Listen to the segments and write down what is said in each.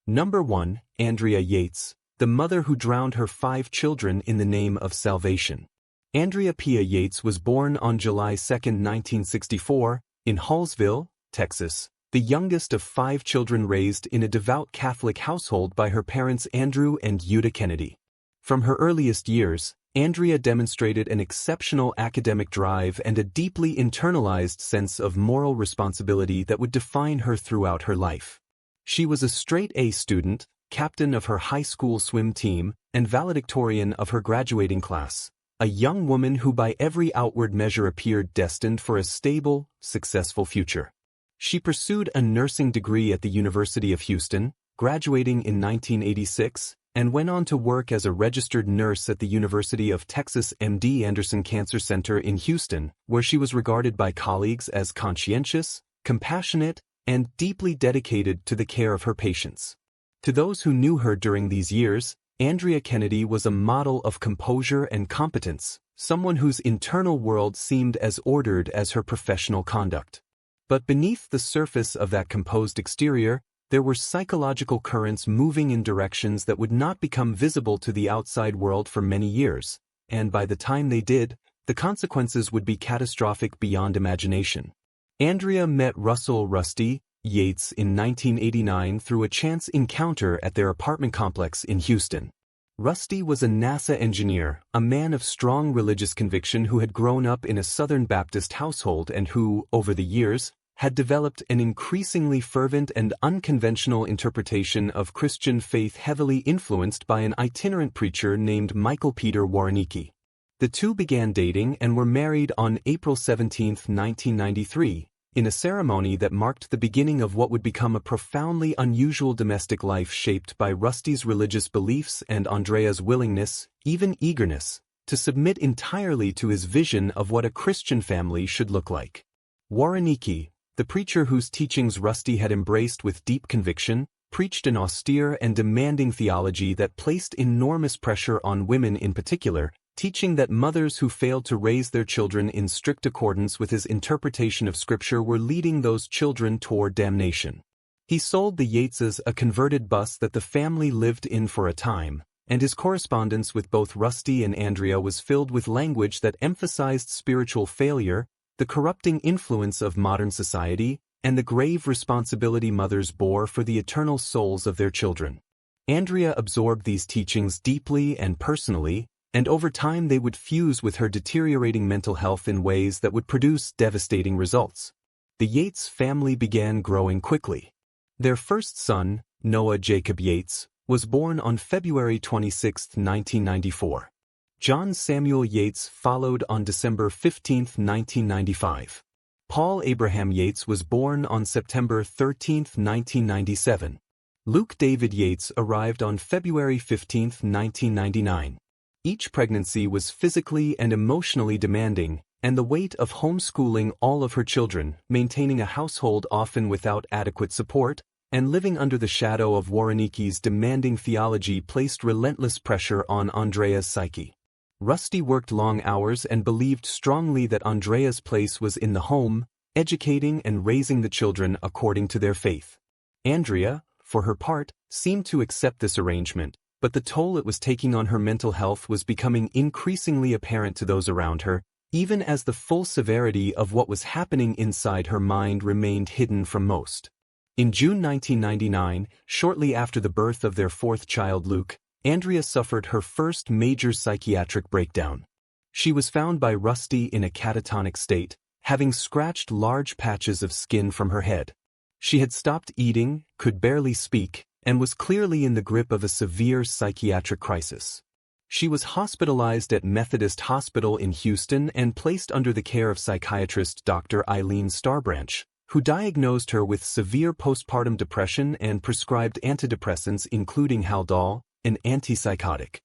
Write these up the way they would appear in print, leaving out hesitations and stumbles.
Number 1. Andrea Yates, the mother who drowned her 5 children in the name of salvation. Andrea Pia Yates was born on July 2, 1964, in Hallsville, Texas, the youngest of 5 children raised in a devout Catholic household by her parents Andrew and Yuta Kennedy. From her earliest years, Andrea demonstrated an exceptional academic drive and a deeply internalized sense of moral responsibility that would define her throughout her life. She was a straight-A student, captain of her high school swim team, and valedictorian of her graduating class, a young woman who by every outward measure appeared destined for a stable, successful future. She pursued a nursing degree at the University of Houston, graduating in 1986, and went on to work as a registered nurse at the University of Texas MD Anderson Cancer Center in Houston, where she was regarded by colleagues as conscientious, compassionate, and deeply dedicated to the care of her patients. To those who knew her during these years, Andrea Kennedy was a model of composure and competence, someone whose internal world seemed as ordered as her professional conduct. But beneath the surface of that composed exterior, there were psychological currents moving in directions that would not become visible to the outside world for many years, and by the time they did, the consequences would be catastrophic beyond imagination. Andrea met Russell "Rusty" Yates in 1989 through a chance encounter at their apartment complex in Houston. Rusty was a NASA engineer, a man of strong religious conviction who had grown up in a Southern Baptist household and who, over the years, had developed an increasingly fervent and unconventional interpretation of Christian faith heavily influenced by an itinerant preacher named Michael Peter Warrenicki. The two began dating and were married on April 17, 1993, in a ceremony that marked the beginning of what would become a profoundly unusual domestic life shaped by Rusty's religious beliefs and Andrea's willingness, even eagerness, to submit entirely to his vision of what a Christian family should look like. Warrenicki, the preacher whose teachings Rusty had embraced with deep conviction, preached an austere and demanding theology that placed enormous pressure on women in particular, teaching that mothers who failed to raise their children in strict accordance with his interpretation of Scripture were leading those children toward damnation. He sold the Yateses a converted bus that the family lived in for a time, and his correspondence with both Rusty and Andrea was filled with language that emphasized spiritual failure, the corrupting influence of modern society, and the grave responsibility mothers bore for the eternal souls of their children. Andrea absorbed these teachings deeply and personally, and over time they would fuse with her deteriorating mental health in ways that would produce devastating results. The Yates family began growing quickly. Their first son, Noah Jacob Yates, was born on February 26, 1994. John Samuel Yates followed on December 15, 1995. Paul Abraham Yates was born on September 13, 1997. Luke David Yates arrived on February 15, 1999. Each pregnancy was physically and emotionally demanding, and the weight of homeschooling all of her children, maintaining a household often without adequate support, and living under the shadow of Warrenicki's demanding theology placed relentless pressure on Andrea's psyche. Rusty worked long hours and believed strongly that Andrea's place was in the home, educating and raising the children according to their faith. Andrea, for her part, seemed to accept this arrangement, but the toll it was taking on her mental health was becoming increasingly apparent to those around her, even as the full severity of what was happening inside her mind remained hidden from most. In June 1999, shortly after the birth of their fourth child Luke, Andrea suffered her first major psychiatric breakdown. She was found by Rusty in a catatonic state, having scratched large patches of skin from her head. She had stopped eating, could barely speak, and was clearly in the grip of a severe psychiatric crisis. She was hospitalized at Methodist Hospital in Houston and placed under the care of psychiatrist Dr. Eileen Starbranch, who diagnosed her with severe postpartum depression and prescribed antidepressants including Haldol, an antipsychotic.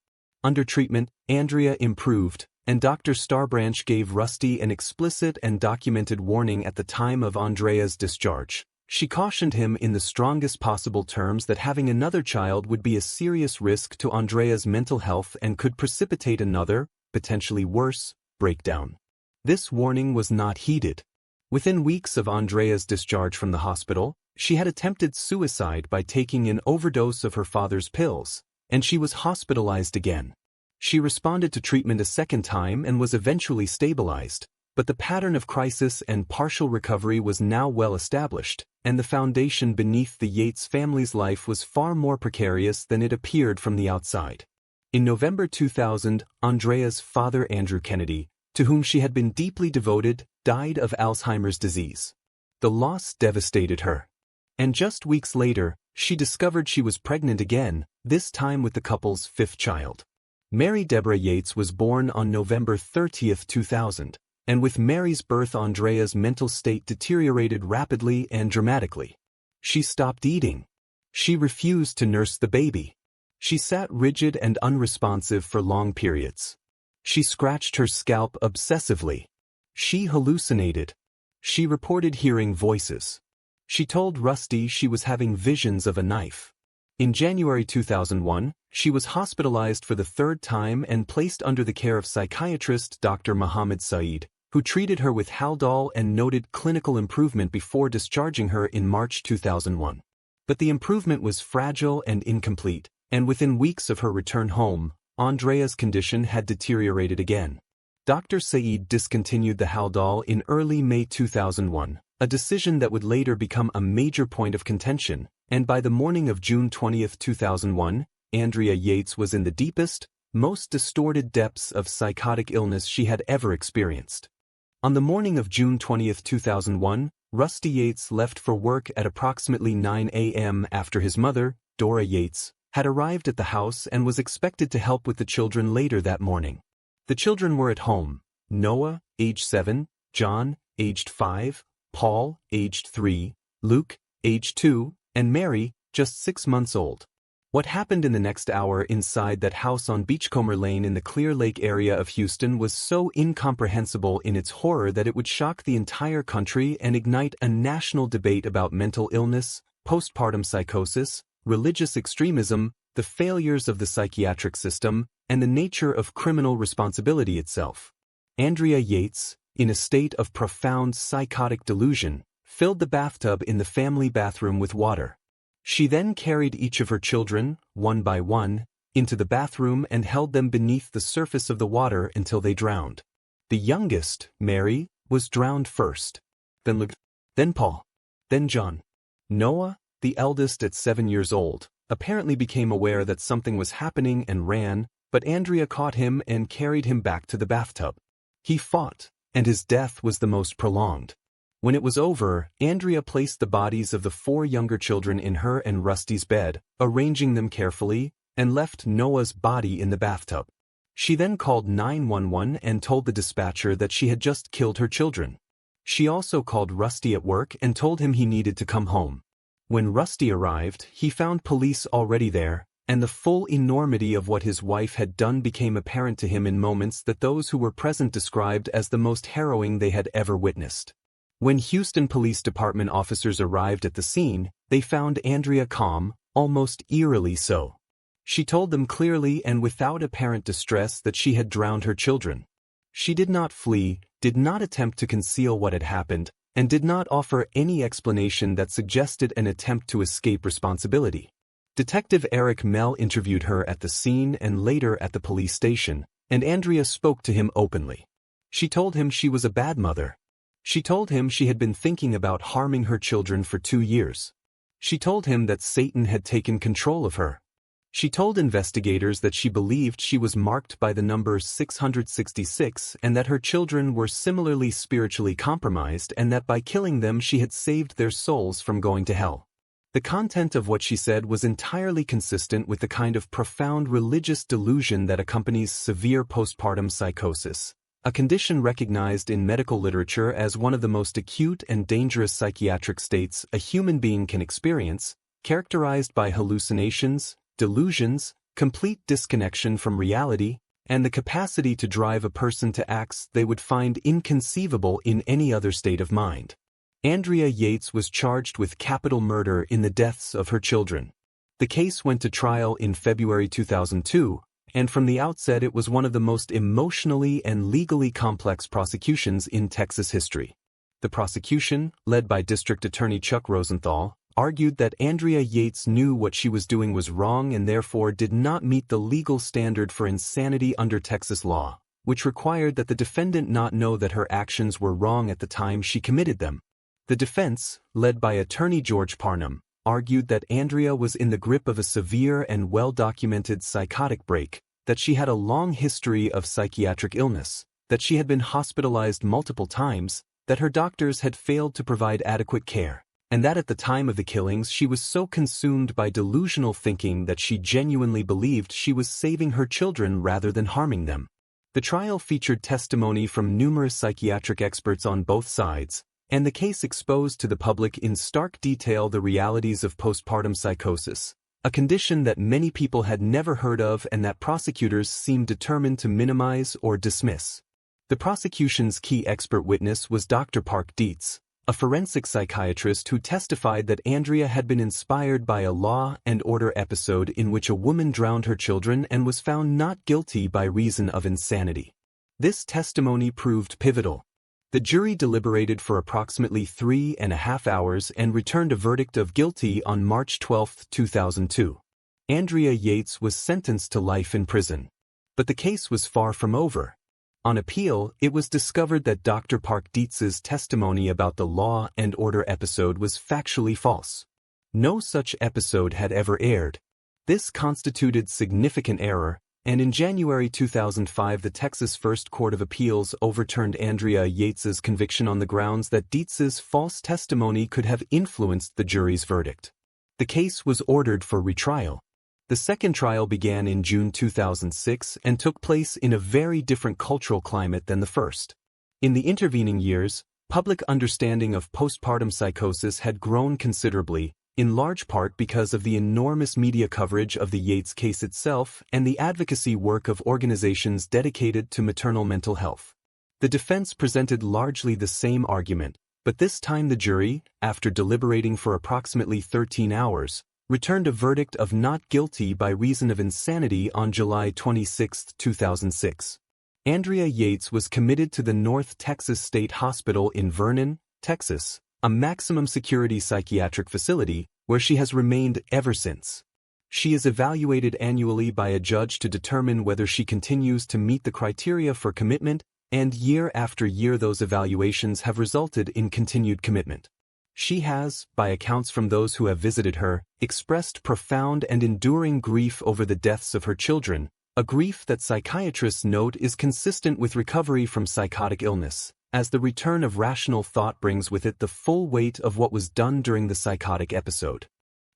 Under treatment, Andrea improved, and Dr. Starbranch gave Rusty an explicit and documented warning at the time of Andrea's discharge. She cautioned him in the strongest possible terms that having another child would be a serious risk to Andrea's mental health and could precipitate another, potentially worse, breakdown. This warning was not heeded. Within weeks of Andrea's discharge from the hospital, She had attempted suicide by taking an overdose of her father's pills, and she was hospitalized again. She responded to treatment a second time and was eventually stabilized, but the pattern of crisis and partial recovery was now well established, and the foundation beneath the Yates family's life was far more precarious than it appeared from the outside. In November 2000, Andrea's father, Andrew Kennedy, to whom she had been deeply devoted, died of Alzheimer's disease. The loss devastated her. And just weeks later, she discovered she was pregnant again, this time with the couple's fifth child. Mary Deborah Yates was born on November 30, 2000, and with Mary's birth Andrea's mental state deteriorated rapidly and dramatically. She stopped eating. She refused to nurse the baby. She sat rigid and unresponsive for long periods. She scratched her scalp obsessively. She hallucinated. She reported hearing voices. She told Rusty she was having visions of a knife. In January 2001, she was hospitalized for the third time and placed under the care of psychiatrist Dr. Mohammed Saeed, who treated her with Haldol and noted clinical improvement before discharging her in March 2001. But the improvement was fragile and incomplete, and within weeks of her return home, Andrea's condition had deteriorated again. Dr. Saeed discontinued the Haldol in early May 2001, a decision that would later become a major point of contention, and by the morning of June 20, 2001, Andrea Yates was in the deepest, most distorted depths of psychotic illness she had ever experienced. On the morning of June 20, 2001, Rusty Yates left for work at approximately 9 a.m. after his mother, Dora Yates, had arrived at the house and was expected to help with the children later that morning. The children were at home: Noah, aged 7, John, aged 5, Paul, aged 3, Luke, aged 2, and Mary, just 6 months old. What happened in the next hour inside that house on Beachcomber Lane in the Clear Lake area of Houston was so incomprehensible in its horror that it would shock the entire country and ignite a national debate about mental illness, postpartum psychosis, religious extremism, the failures of the psychiatric system, and the nature of criminal responsibility itself. Andrea Yates, in a state of profound psychotic delusion, filled the bathtub in the family bathroom with water. She then carried each of her children, one by one, into the bathroom and held them beneath the surface of the water until they drowned. The youngest, Mary, was drowned first. Then Luke, then Paul, then John. Noah, the eldest at 7 years old, apparently became aware that something was happening and ran, but Andrea caught him and carried him back to the bathtub. He fought, and his death was the most prolonged. When it was over, Andrea placed the bodies of the 4 younger children in her and Rusty's bed, arranging them carefully, and left Noah's body in the bathtub. She then called 911 and told the dispatcher that she had just killed her children. She also called Rusty at work and told him he needed to come home. When Rusty arrived, he found police already there, and the full enormity of what his wife had done became apparent to him in moments that those who were present described as the most harrowing they had ever witnessed. When Houston Police Department officers arrived at the scene, they found Andrea calm, almost eerily so. She told them clearly and without apparent distress that she had drowned her children. She did not flee, did not attempt to conceal what had happened, and did not offer any explanation that suggested an attempt to escape responsibility. Detective Eric Mell interviewed her at the scene and later at the police station, and Andrea spoke to him openly. She told him she was a bad mother. She told him she had been thinking about harming her children for 2 years. She told him that Satan had taken control of her. She told investigators that she believed she was marked by the number 666 and that her children were similarly spiritually compromised and that by killing them she had saved their souls from going to hell. The content of what she said was entirely consistent with the kind of profound religious delusion that accompanies severe postpartum psychosis, a condition recognized in medical literature as one of the most acute and dangerous psychiatric states a human being can experience, characterized by hallucinations, delusions, complete disconnection from reality, and the capacity to drive a person to acts they would find inconceivable in any other state of mind. Andrea Yates was charged with capital murder in the deaths of her children. The case went to trial in February 2002, and from the outset it was one of the most emotionally and legally complex prosecutions in Texas history. The prosecution, led by District Attorney Chuck Rosenthal, argued that Andrea Yates knew what she was doing was wrong and therefore did not meet the legal standard for insanity under Texas law, which required that the defendant not know that her actions were wrong at the time she committed them. The defense, led by attorney George Parnham, argued that Andrea was in the grip of a severe and well-documented psychotic break, that she had a long history of psychiatric illness, that she had been hospitalized multiple times, that her doctors had failed to provide adequate care, and that at the time of the killings she was so consumed by delusional thinking that she genuinely believed she was saving her children rather than harming them. The trial featured testimony from numerous psychiatric experts on both sides, and the case exposed to the public in stark detail the realities of postpartum psychosis, a condition that many people had never heard of and that prosecutors seemed determined to minimize or dismiss. The prosecution's key expert witness was Dr. Park Dietz, a forensic psychiatrist who testified that Andrea had been inspired by a law and order episode in which a woman drowned her children and was found not guilty by reason of insanity. This testimony proved pivotal. The jury deliberated for approximately 3.5 hours and returned a verdict of guilty on March 12, 2002. Andrea Yates was sentenced to life in prison. But the case was far from over. On appeal, it was discovered that Dr. Park Dietz's testimony about the law and order episode was factually false. No such episode had ever aired. This constituted significant error, and in January 2005 the Texas First Court of Appeals overturned Andrea Yates's conviction on the grounds that Dietz's false testimony could have influenced the jury's verdict. The case was ordered for retrial. The second trial began in June 2006 and took place in a very different cultural climate than the first. In the intervening years, public understanding of postpartum psychosis had grown considerably, in large part because of the enormous media coverage of the Yates case itself and the advocacy work of organizations dedicated to maternal mental health. The defense presented largely the same argument, but this time the jury, after deliberating for approximately 13 hours, returned a verdict of not guilty by reason of insanity on July 26, 2006. Andrea Yates was committed to the North Texas State Hospital in Vernon, Texas, a maximum security psychiatric facility, where she has remained ever since. She is evaluated annually by a judge to determine whether she continues to meet the criteria for commitment, and year after year those evaluations have resulted in continued commitment. She has, by accounts from those who have visited her, expressed profound and enduring grief over the deaths of her children, a grief that psychiatrists note is consistent with recovery from psychotic illness, as the return of rational thought brings with it the full weight of what was done during the psychotic episode.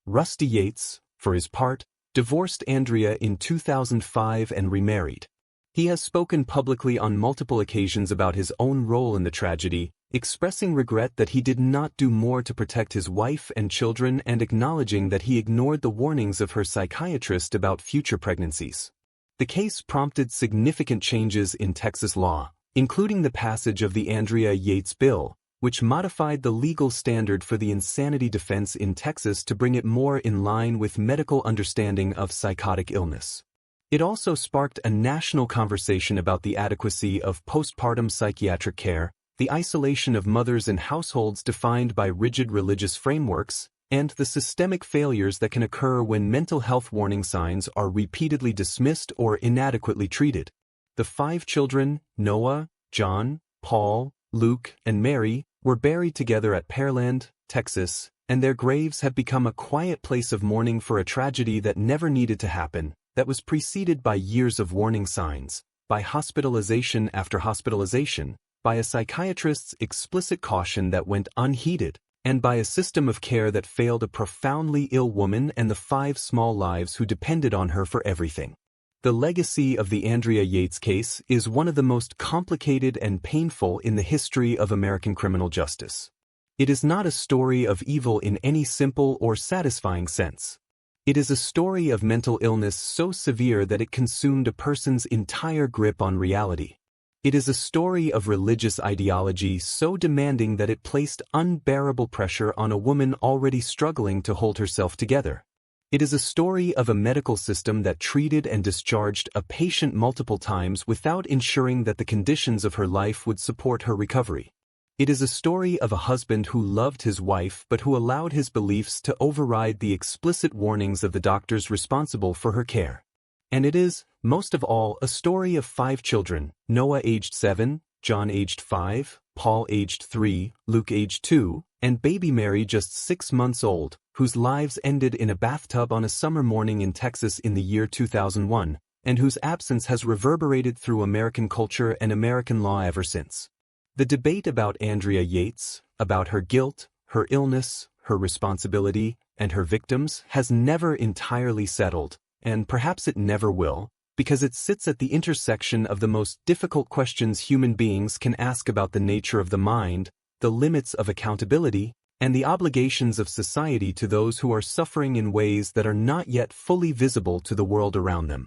Rusty Yates, for his part, divorced Andrea in 2005 and remarried. He has spoken publicly on multiple occasions about his own role in the tragedy, expressing regret that he did not do more to protect his wife and children and acknowledging that he ignored the warnings of her psychiatrist about future pregnancies. The case prompted significant changes in Texas law, including the passage of the Andrea Yates Bill, which modified the legal standard for the insanity defense in Texas to bring it more in line with medical understanding of psychotic illness. It also sparked a national conversation about the adequacy of postpartum psychiatric care, the isolation of mothers in households defined by rigid religious frameworks, and the systemic failures that can occur when mental health warning signs are repeatedly dismissed or inadequately treated. The 5 children, Noah, John, Paul, Luke, and Mary, were buried together at Pearland, Texas, and their graves have become a quiet place of mourning for a tragedy that never needed to happen, that was preceded by years of warning signs, by hospitalization after hospitalization, by a psychiatrist's explicit caution that went unheeded, and by a system of care that failed a profoundly ill woman and the 5 small lives who depended on her for everything. The legacy of the Andrea Yates case is one of the most complicated and painful in the history of American criminal justice. It is not a story of evil in any simple or satisfying sense. It is a story of mental illness so severe that it consumed a person's entire grip on reality. It is a story of religious ideology so demanding that it placed unbearable pressure on a woman already struggling to hold herself together. It is a story of a medical system that treated and discharged a patient multiple times without ensuring that the conditions of her life would support her recovery. It is a story of a husband who loved his wife but who allowed his beliefs to override the explicit warnings of the doctors responsible for her care. And it is, most of all, a story of 5 children: Noah aged 7, John aged 5, Paul aged 3, Luke aged 2, and baby Mary just 6 months old, whose lives ended in a bathtub on a summer morning in Texas in the year 2001, and whose absence has reverberated through American culture and American law ever since. The debate about Andrea Yates, about her guilt, her illness, her responsibility, and her victims has never entirely settled, and perhaps it never will, because it sits at the intersection of the most difficult questions human beings can ask about the nature of the mind, the limits of accountability, and the obligations of society to those who are suffering in ways that are not yet fully visible to the world around them.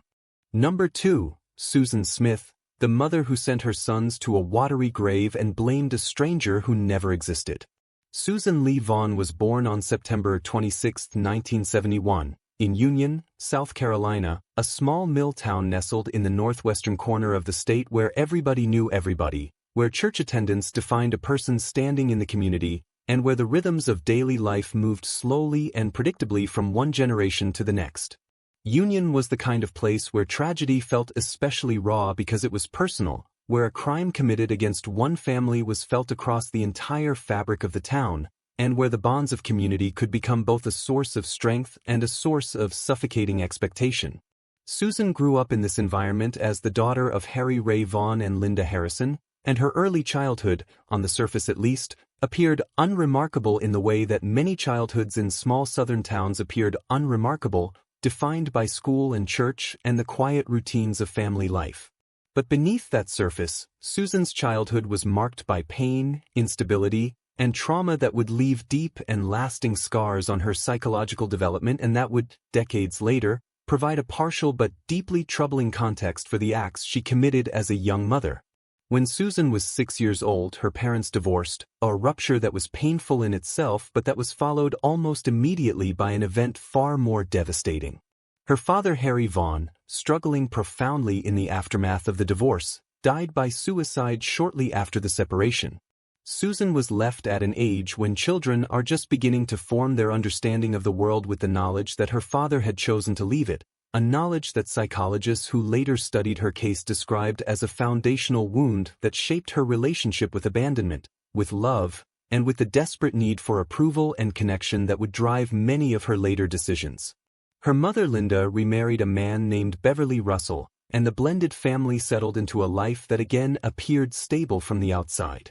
Number 2, Susan Smith, the mother who sent her sons to a watery grave and blamed a stranger who never existed. Susan Lee Vaughn was born on September 26, 1971, in Union, South Carolina, a small mill town nestled in the northwestern corner of the state where everybody knew everybody, where church attendance defined a person's standing in the community, and where the rhythms of daily life moved slowly and predictably from one generation to the next. Union was the kind of place where tragedy felt especially raw because it was personal, where a crime committed against one family was felt across the entire fabric of the town, and where the bonds of community could become both a source of strength and a source of suffocating expectation. Susan grew up in this environment as the daughter of Harry Ray Vaughn and Linda Harrison, and her early childhood, on the surface at least, appeared unremarkable in the way that many childhoods in small southern towns appeared unremarkable, defined by school and church and the quiet routines of family life. But beneath that surface, Susan's childhood was marked by pain, instability, and trauma that would leave deep and lasting scars on her psychological development and that would, decades later, provide a partial but deeply troubling context for the acts she committed as a young mother. When Susan was 6 years old, her parents divorced, a rupture that was painful in itself but that was followed almost immediately by an event far more devastating. Her father, Harry Vaughn, struggling profoundly in the aftermath of the divorce, died by suicide shortly after the separation. Susan was left at an age when children are just beginning to form their understanding of the world with the knowledge that her father had chosen to leave it, a knowledge that psychologists who later studied her case described as a foundational wound that shaped her relationship with abandonment, with love, and with the desperate need for approval and connection that would drive many of her later decisions. Her mother Linda remarried a man named Beverly Russell, and the blended family settled into a life that again appeared stable from the outside.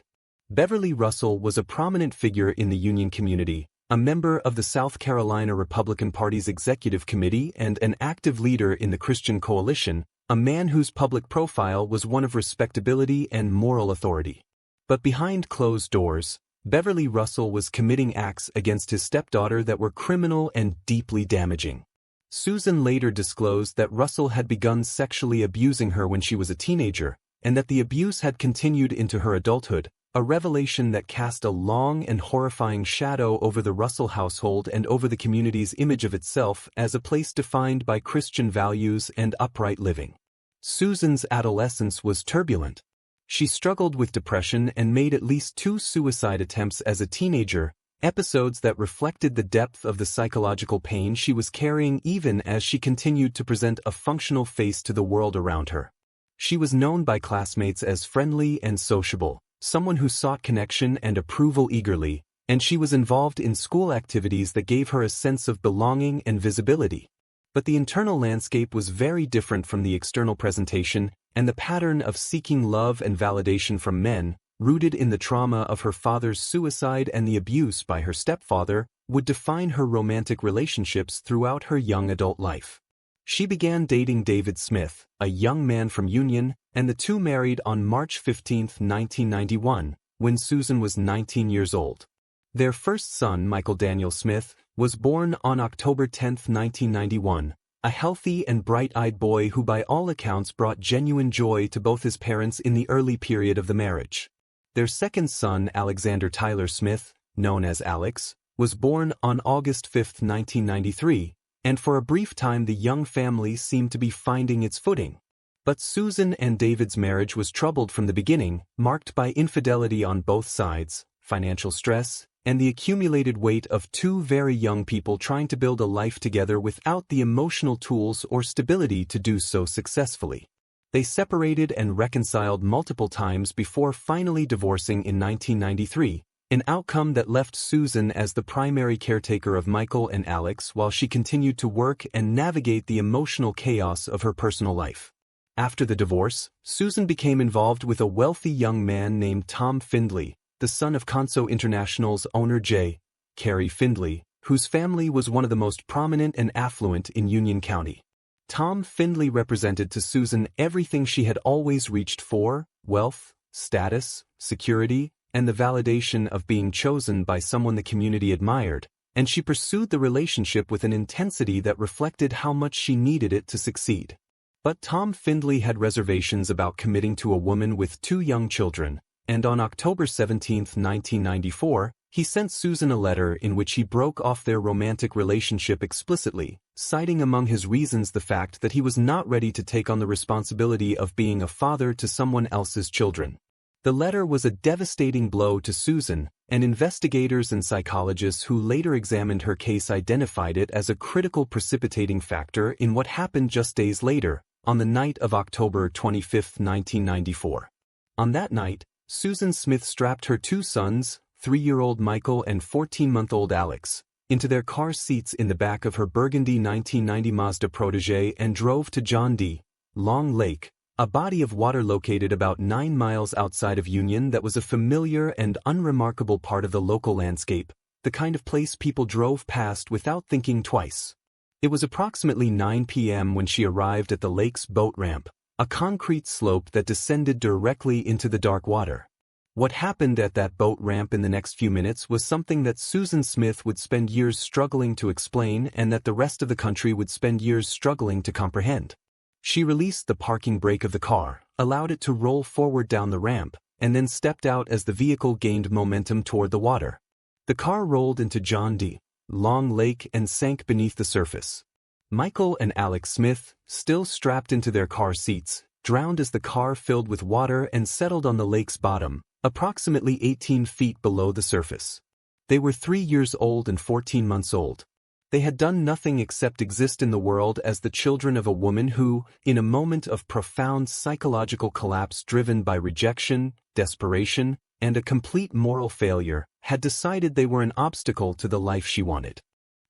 Beverly Russell was a prominent figure in the Union community, a member of the South Carolina Republican Party's executive committee and an active leader in the Christian Coalition, a man whose public profile was one of respectability and moral authority. But behind closed doors, Beverly Russell was committing acts against his stepdaughter that were criminal and deeply damaging. Susan later disclosed that Russell had begun sexually abusing her when she was a teenager, and that the abuse had continued into her adulthood, a revelation that cast a long and horrifying shadow over the Russell household and over the community's image of itself as a place defined by Christian values and upright living. Susan's adolescence was turbulent. She struggled with depression and made at least 2 suicide attempts as a teenager, episodes that reflected the depth of the psychological pain she was carrying even as she continued to present a functional face to the world around her. She was known by classmates as friendly and sociable, someone who sought connection and approval eagerly, and she was involved in school activities that gave her a sense of belonging and visibility. But the internal landscape was very different from the external presentation, and the pattern of seeking love and validation from men, rooted in the trauma of her father's suicide and the abuse by her stepfather, would define her romantic relationships throughout her young adult life. She began dating David Smith, a young man from Union, and the two married on March 15, 1991, when Susan was 19 years old. Their first son, Michael Daniel Smith, was born on October 10, 1991, a healthy and bright-eyed boy who by all accounts brought genuine joy to both his parents in the early period of the marriage. Their second son, Alexander Tyler Smith, known as Alex, was born on August 5, 1993, and for a brief time the young family seemed to be finding its footing. But Susan and David's marriage was troubled from the beginning, marked by infidelity on both sides, financial stress, and the accumulated weight of two very young people trying to build a life together without the emotional tools or stability to do so successfully. They separated and reconciled multiple times before finally divorcing in 1993, an outcome that left Susan as the primary caretaker of Michael and Alex while she continued to work and navigate the emotional chaos of her personal life. After the divorce, Susan became involved with a wealthy young man named Tom Findley, the son of Conso International's owner J. Carey Findley, whose family was one of the most prominent and affluent in Union County. Tom Findley represented to Susan everything she had always reached for: wealth, status, security, and the validation of being chosen by someone the community admired, and she pursued the relationship with an intensity that reflected how much she needed it to succeed. But Tom Findley had reservations about committing to a woman with two young children, and on October 17, 1994, he sent Susan a letter in which he broke off their romantic relationship explicitly, citing among his reasons the fact that he was not ready to take on the responsibility of being a father to someone else's children. The letter was a devastating blow to Susan, and investigators and psychologists who later examined her case identified it as a critical precipitating factor in what happened just days later, on the night of October 25, 1994. On that night, Susan Smith strapped her two sons, 3-year-old Michael and 14-month-old Alex, into their car seats in the back of her burgundy 1990 Mazda Protégé and drove to John D. Long Lake, a body of water located about 9 miles outside of Union that was a familiar and unremarkable part of the local landscape, the kind of place people drove past without thinking twice. It was approximately 9 p.m. when she arrived at the lake's boat ramp, a concrete slope that descended directly into the dark water. What happened at that boat ramp in the next few minutes was something that Susan Smith would spend years struggling to explain and that the rest of the country would spend years struggling to comprehend. She released the parking brake of the car, allowed it to roll forward down the ramp, and then stepped out as the vehicle gained momentum toward the water. The car rolled into John D. Long Lake and sank beneath the surface. Michael and Alex Smith, still strapped into their car seats, drowned as the car filled with water and settled on the lake's bottom, approximately 18 feet below the surface. They were 3 years old and 14 months old. They had done nothing except exist in the world as the children of a woman who, in a moment of profound psychological collapse driven by rejection, desperation, and a complete moral failure, had decided they were an obstacle to the life she wanted.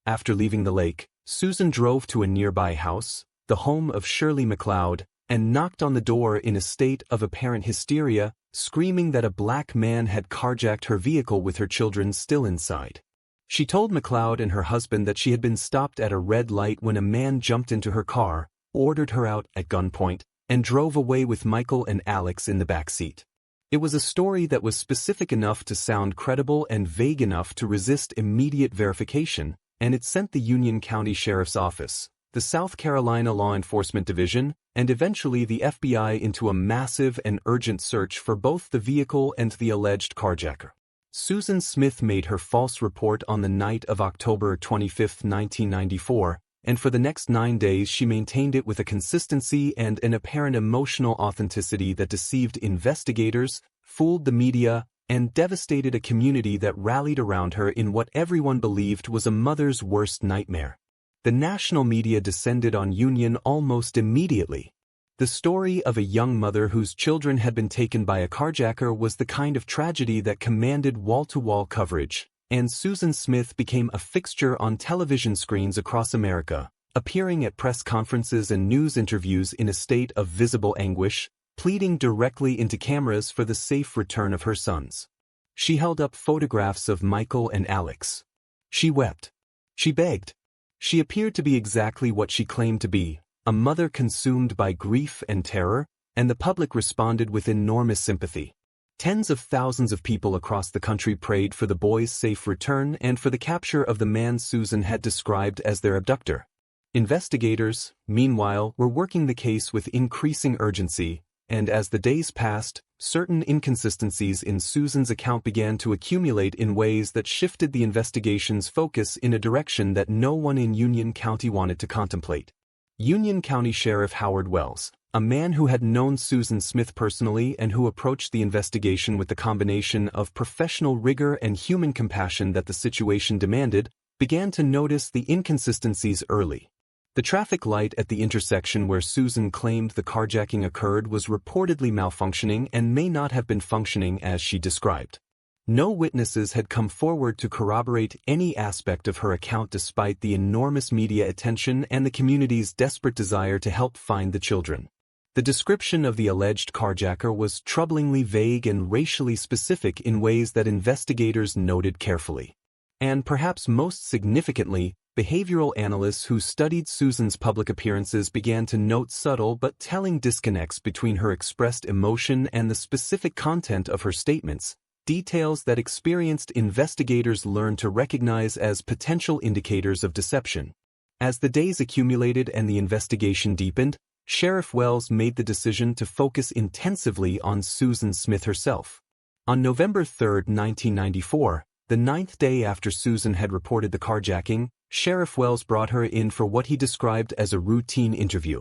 After leaving the lake, Susan drove to a nearby house, the home of Shirley McLeod, and knocked on the door in a state of apparent hysteria, screaming that a black man had carjacked her vehicle with her children still inside. She told McLeod and her husband that she had been stopped at a red light when a man jumped into her car, ordered her out at gunpoint, and drove away with Michael and Alex in the back seat. It was a story that was specific enough to sound credible and vague enough to resist immediate verification, and it sent the Union County Sheriff's Office, the South Carolina Law Enforcement Division, and eventually the FBI into a massive and urgent search for both the vehicle and the alleged carjacker. Susan Smith made her false report on the night of October 25, 1994, and for the next 9 days she maintained it with a consistency and an apparent emotional authenticity that deceived investigators, fooled the media, and devastated a community that rallied around her in what everyone believed was a mother's worst nightmare. The national media descended on Union almost immediately. The story of a young mother whose children had been taken by a carjacker was the kind of tragedy that commanded wall-to-wall coverage, and Susan Smith became a fixture on television screens across America, appearing at press conferences and news interviews in a state of visible anguish, pleading directly into cameras for the safe return of her sons. She held up photographs of Michael and Alex. She wept. She begged. She appeared to be exactly what she claimed to be, a mother consumed by grief and terror, and the public responded with enormous sympathy. Tens of thousands of people across the country prayed for the boys' safe return and for the capture of the man Susan had described as their abductor. Investigators, meanwhile, were working the case with increasing urgency, and as the days passed, certain inconsistencies in Susan's account began to accumulate in ways that shifted the investigation's focus in a direction that no one in Union County wanted to contemplate. Union County Sheriff Howard Wells, a man who had known Susan Smith personally and who approached the investigation with the combination of professional rigor and human compassion that the situation demanded, began to notice the inconsistencies early. The traffic light at the intersection where Susan claimed the carjacking occurred was reportedly malfunctioning and may not have been functioning as she described. No witnesses had come forward to corroborate any aspect of her account despite the enormous media attention and the community's desperate desire to help find the children. The description of the alleged carjacker was troublingly vague and racially specific in ways that investigators noted carefully. And perhaps most significantly, behavioral analysts who studied Susan's public appearances began to note subtle but telling disconnects between her expressed emotion and the specific content of her statements, details that experienced investigators learned to recognize as potential indicators of deception. As the days accumulated and the investigation deepened, Sheriff Wells made the decision to focus intensively on Susan Smith herself. On November 3, 1994, the 9th day after Susan had reported the carjacking, Sheriff Wells brought her in for what he described as a routine interview.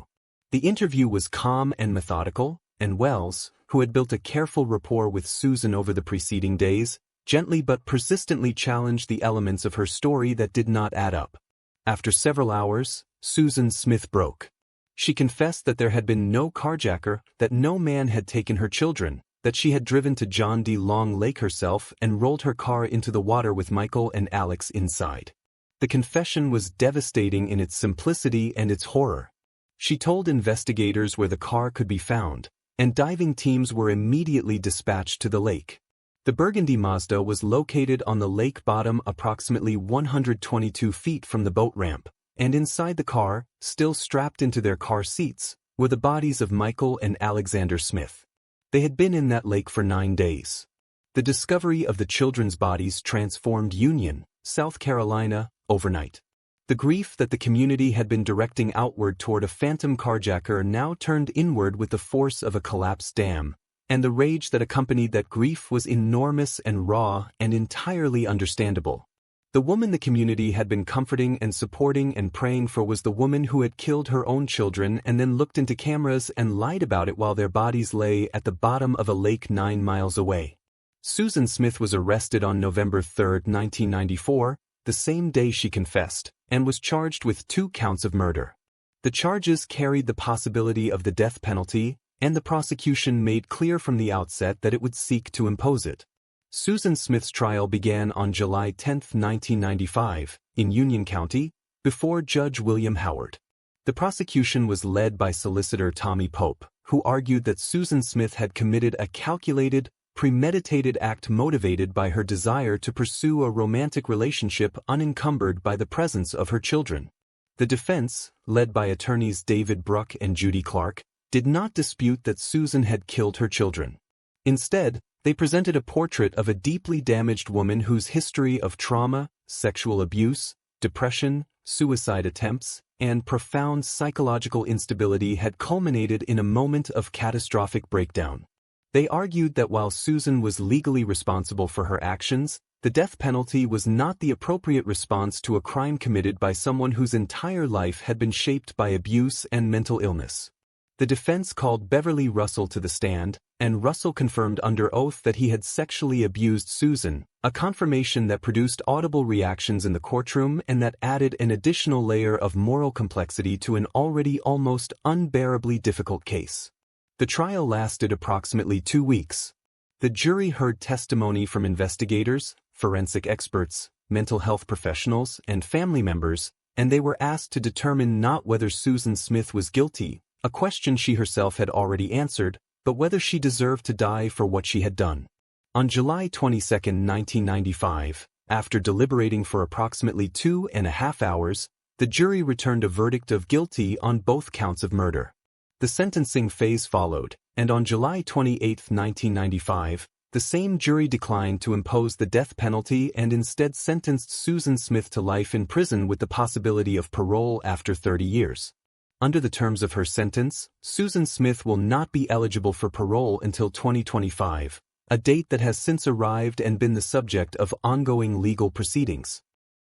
The interview was calm and methodical, and Wells, who had built a careful rapport with Susan over the preceding days, gently but persistently challenged the elements of her story that did not add up. After several hours, Susan Smith broke. She confessed that there had been no carjacker, that no man had taken her children, that she had driven to John D. Long Lake herself and rolled her car into the water with Michael and Alex inside. The confession was devastating in its simplicity and its horror. She told investigators where the car could be found, and diving teams were immediately dispatched to the lake. The burgundy Mazda was located on the lake bottom approximately 122 feet from the boat ramp, and inside the car, still strapped into their car seats, were the bodies of Michael and Alexander Smith. They had been in that lake for 9 days. The discovery of the children's bodies transformed Union, South Carolina, overnight. The grief that the community had been directing outward toward a phantom carjacker now turned inward with the force of a collapsed dam, and the rage that accompanied that grief was enormous and raw and entirely understandable. The woman the community had been comforting and supporting and praying for was the woman who had killed her own children and then looked into cameras and lied about it while their bodies lay at the bottom of a lake 9 miles away. Susan Smith was arrested on November 3, 1994, the same day she confessed, and was charged with 2 counts of murder. The charges carried the possibility of the death penalty, and the prosecution made clear from the outset that it would seek to impose it. Susan Smith's trial began on July 10, 1995, in Union County, before Judge William Howard. The prosecution was led by solicitor Tommy Pope, who argued that Susan Smith had committed a calculated, premeditated act motivated by her desire to pursue a romantic relationship unencumbered by the presence of her children. The defense, led by attorneys David Bruck and Judy Clark, did not dispute that Susan had killed her children. Instead, they presented a portrait of a deeply damaged woman whose history of trauma, sexual abuse, depression, suicide attempts, and profound psychological instability had culminated in a moment of catastrophic breakdown. They argued that while Susan was legally responsible for her actions, the death penalty was not the appropriate response to a crime committed by someone whose entire life had been shaped by abuse and mental illness. The defense called Beverly Russell to the stand, and Russell confirmed under oath that he had sexually abused Susan, a confirmation that produced audible reactions in the courtroom and that added an additional layer of moral complexity to an already almost unbearably difficult case. The trial lasted approximately 2 weeks. The jury heard testimony from investigators, forensic experts, mental health professionals, and family members, and they were asked to determine not whether Susan Smith was guilty, a question she herself had already answered, but whether she deserved to die for what she had done. On July 22, 1995, after deliberating for approximately 2.5 hours, the jury returned a verdict of guilty on both counts of murder. The sentencing phase followed, and on July 28, 1995, the same jury declined to impose the death penalty and instead sentenced Susan Smith to life in prison with the possibility of parole after 30 years. Under the terms of her sentence, Susan Smith will not be eligible for parole until 2025, a date that has since arrived and been the subject of ongoing legal proceedings.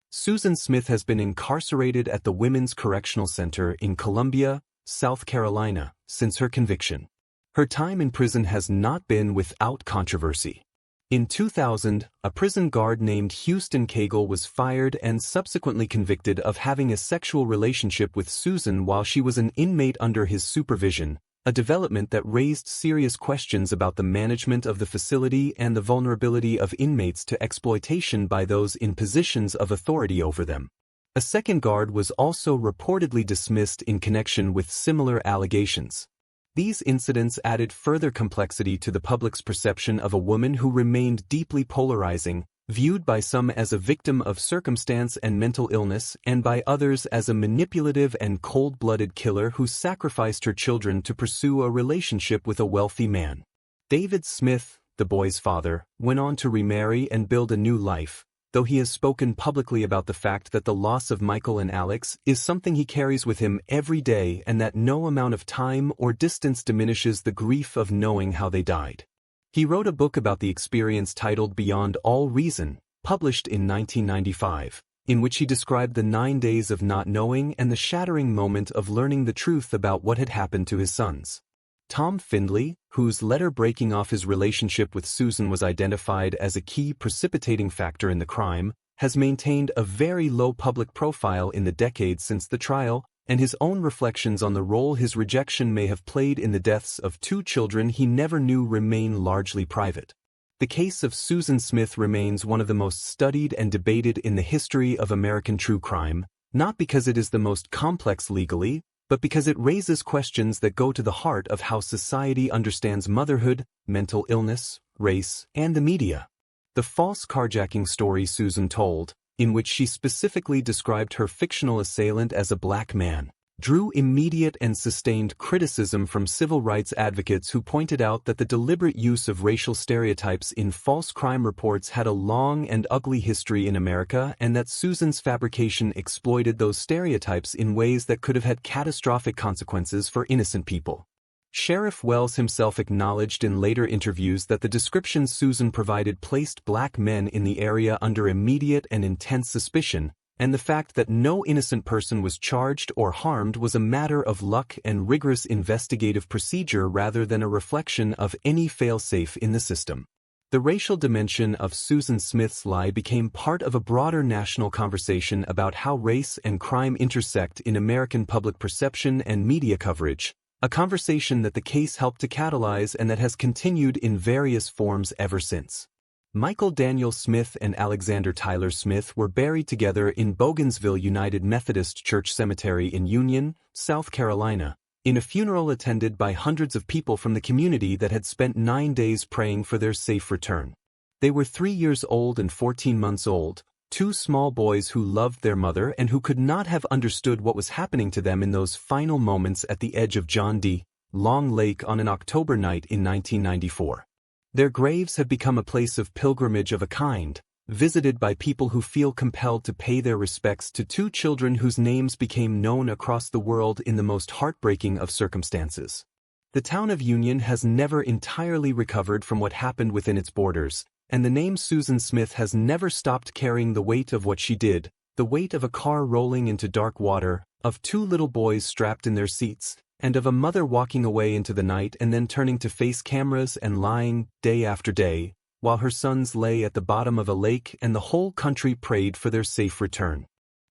Susan Smith has been incarcerated at the Women's Correctional Center in Columbia, South Carolina, since her conviction. Her time in prison has not been without controversy. In 2000, a prison guard named Houston Caylee was fired and subsequently convicted of having a sexual relationship with Susan while she was an inmate under his supervision, a development that raised serious questions about the management of the facility and the vulnerability of inmates to exploitation by those in positions of authority over them. A second guard was also reportedly dismissed in connection with similar allegations. These incidents added further complexity to the public's perception of a woman who remained deeply polarizing, viewed by some as a victim of circumstance and mental illness and by others as a manipulative and cold-blooded killer who sacrificed her children to pursue a relationship with a wealthy man. David Smith, the boy's father, went on to remarry and build a new life, though he has spoken publicly about the fact that the loss of Michael and Alex is something he carries with him every day and that no amount of time or distance diminishes the grief of knowing how they died. He wrote a book about the experience titled Beyond All Reason, published in 1995, in which he described the 9 days of not knowing and the shattering moment of learning the truth about what had happened to his sons. Tom Findley, whose letter breaking off his relationship with Susan was identified as a key precipitating factor in the crime, has maintained a very low public profile in the decades since the trial, and his own reflections on the role his rejection may have played in the deaths of 2 children he never knew remain largely private. The case of Susan Smith remains one of the most studied and debated in the history of American true crime, not because it is the most complex legally, but because it raises questions that go to the heart of how society understands motherhood, mental illness, race, and the media. The false carjacking story Susan told, in which she specifically described her fictional assailant as a black man, drew immediate and sustained criticism from civil rights advocates who pointed out that the deliberate use of racial stereotypes in false crime reports had a long and ugly history in America and that Susan's fabrication exploited those stereotypes in ways that could have had catastrophic consequences for innocent people. Sheriff Wells himself acknowledged in later interviews that the descriptions Susan provided placed black men in the area under immediate and intense suspicion, and the fact that no innocent person was charged or harmed was a matter of luck and rigorous investigative procedure rather than a reflection of any fail-safe in the system. The racial dimension of Susan Smith's lie became part of a broader national conversation about how race and crime intersect in American public perception and media coverage, a conversation that the case helped to catalyze and that has continued in various forms ever since. Michael Daniel Smith and Alexander Tyler Smith were buried together in Bogensville United Methodist Church Cemetery in Union, South Carolina, in a funeral attended by hundreds of people from the community that had spent 9 days praying for their safe return. They were 3 years old and 14 months old, 2 small boys who loved their mother and who could not have understood what was happening to them in those final moments at the edge of John D. Long Lake on an October night in 1994. Their graves have become a place of pilgrimage of a kind, visited by people who feel compelled to pay their respects to 2 children whose names became known across the world in the most heartbreaking of circumstances. The town of Union has never entirely recovered from what happened within its borders, and the name Susan Smith has never stopped carrying the weight of what she did, the weight of a car rolling into dark water, of 2 little boys strapped in their seats, and of a mother walking away into the night and then turning to face cameras and lying, day after day, while her sons lay at the bottom of a lake and the whole country prayed for their safe return.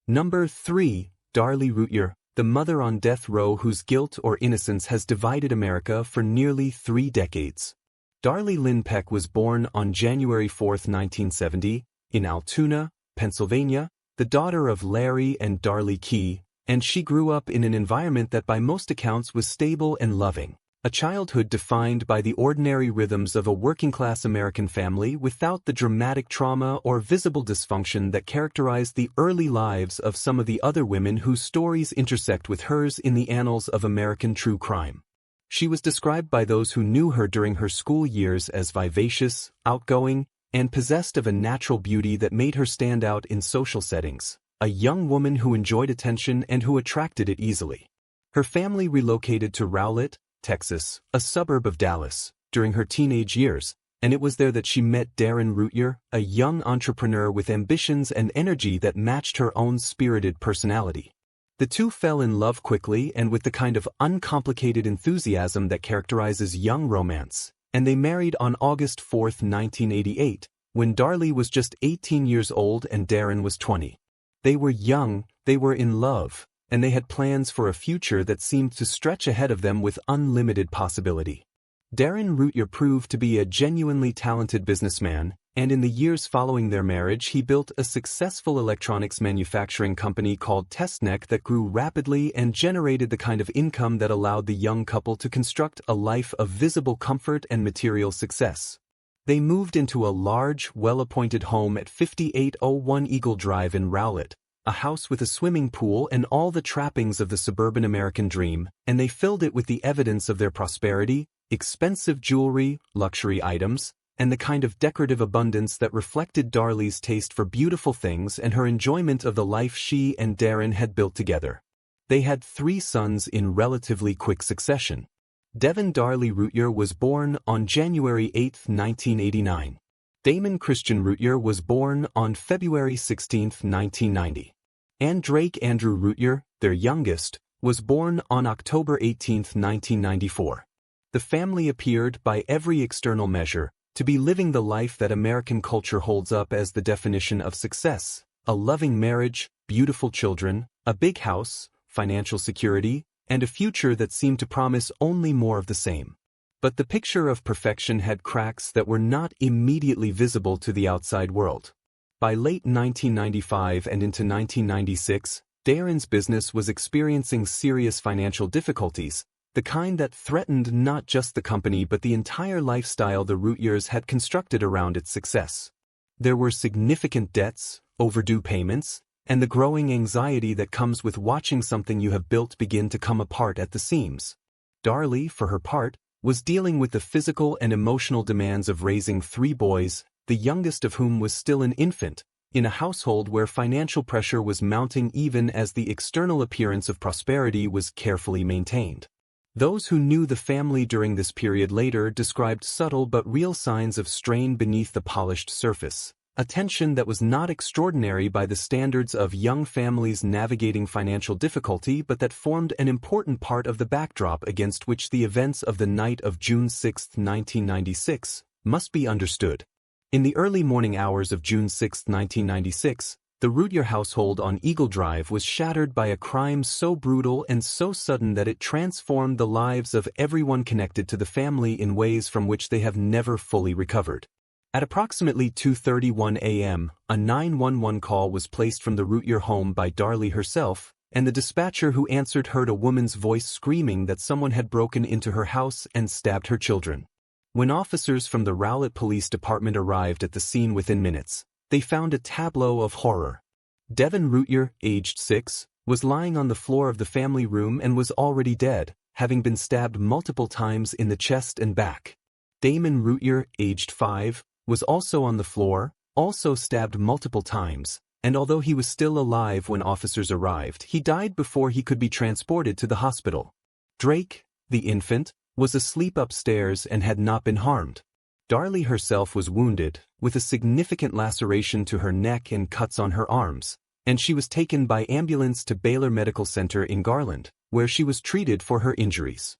Number 3, Darlie Routier, the mother on death row whose guilt or innocence has divided America for nearly 3 decades. Darlie Lemak was born on January 4, 1970, in Altoona, Pennsylvania, the daughter of Larry and Darlie Key, and she grew up in an environment that by most accounts was stable and loving, a childhood defined by the ordinary rhythms of a working-class American family without the dramatic trauma or visible dysfunction that characterized the early lives of some of the other women whose stories intersect with hers in the annals of American true crime. She was described by those who knew her during her school years as vivacious, outgoing, and possessed of a natural beauty that made her stand out in social settings, a young woman who enjoyed attention and who attracted it easily. Her family relocated to Rowlett, Texas, a suburb of Dallas, during her teenage years, and it was there that she met Darlie Routier, a young entrepreneur with ambitions and energy that matched her own spirited personality. The two fell in love quickly and with the kind of uncomplicated enthusiasm that characterizes young romance, and they married on August 4, 1988, when Darlie was just 18 years old and Darren was 20. They were young, they were in love, and they had plans for a future that seemed to stretch ahead of them with unlimited possibility. Darren Routier proved to be a genuinely talented businessman, and in the years following their marriage he built a successful electronics manufacturing company called Testneck that grew rapidly and generated the kind of income that allowed the young couple to construct a life of visible comfort and material success. They moved into a large, well-appointed home at 5801 Eagle Drive in Rowlett, a house with a swimming pool and all the trappings of the suburban American dream, and they filled it with the evidence of their prosperity, expensive jewelry, luxury items, and the kind of decorative abundance that reflected Darlie's taste for beautiful things and her enjoyment of the life she and Darren had built together. They had 3 sons in relatively quick succession. Devin Darlie Routier was born on January 8, 1989. Damon Christian Routier was born on February 16, 1990. And Drake Andrew Routier, their youngest, was born on October 18, 1994. The family appeared, by every external measure, to be living the life that American culture holds up as the definition of success: a loving marriage, beautiful children, a big house, financial security, and a future that seemed to promise only more of the same. But the picture of perfection had cracks that were not immediately visible to the outside world. By late 1995 and into 1996, Darren's business was experiencing serious financial difficulties, the kind that threatened not just the company but the entire lifestyle the Routiers had constructed around its success. There were significant debts, overdue payments, and the growing anxiety that comes with watching something you have built begin to come apart at the seams. Darlie, for her part, was dealing with the physical and emotional demands of raising 3 boys, the youngest of whom was still an infant, in a household where financial pressure was mounting even as the external appearance of prosperity was carefully maintained. Those who knew the family during this period later described subtle but real signs of strain beneath the polished surface, a tension that was not extraordinary by the standards of young families navigating financial difficulty but that formed an important part of the backdrop against which the events of the night of June 6, 1996, must be understood. In the early morning hours of June 6, 1996, the Routier household on Eagle Drive was shattered by a crime so brutal and so sudden that it transformed the lives of everyone connected to the family in ways from which they have never fully recovered. At approximately 2:31 a.m., a 911 call was placed from the Routier home by Darlie herself, and the dispatcher who answered heard a woman's voice screaming that someone had broken into her house and stabbed her children. When officers from the Rowlett Police Department arrived at the scene within minutes, they found a tableau of horror. Devin Routier, aged 6, was lying on the floor of the family room and was already dead, having been stabbed multiple times in the chest and back. Damon Routier, aged 5, was also on the floor, also stabbed multiple times, and although he was still alive when officers arrived, he died before he could be transported to the hospital. Drake, the infant, was asleep upstairs and had not been harmed. Darlie herself was wounded, with a significant laceration to her neck and cuts on her arms, and she was taken by ambulance to Baylor Medical Center in Garland, where she was treated for her injuries.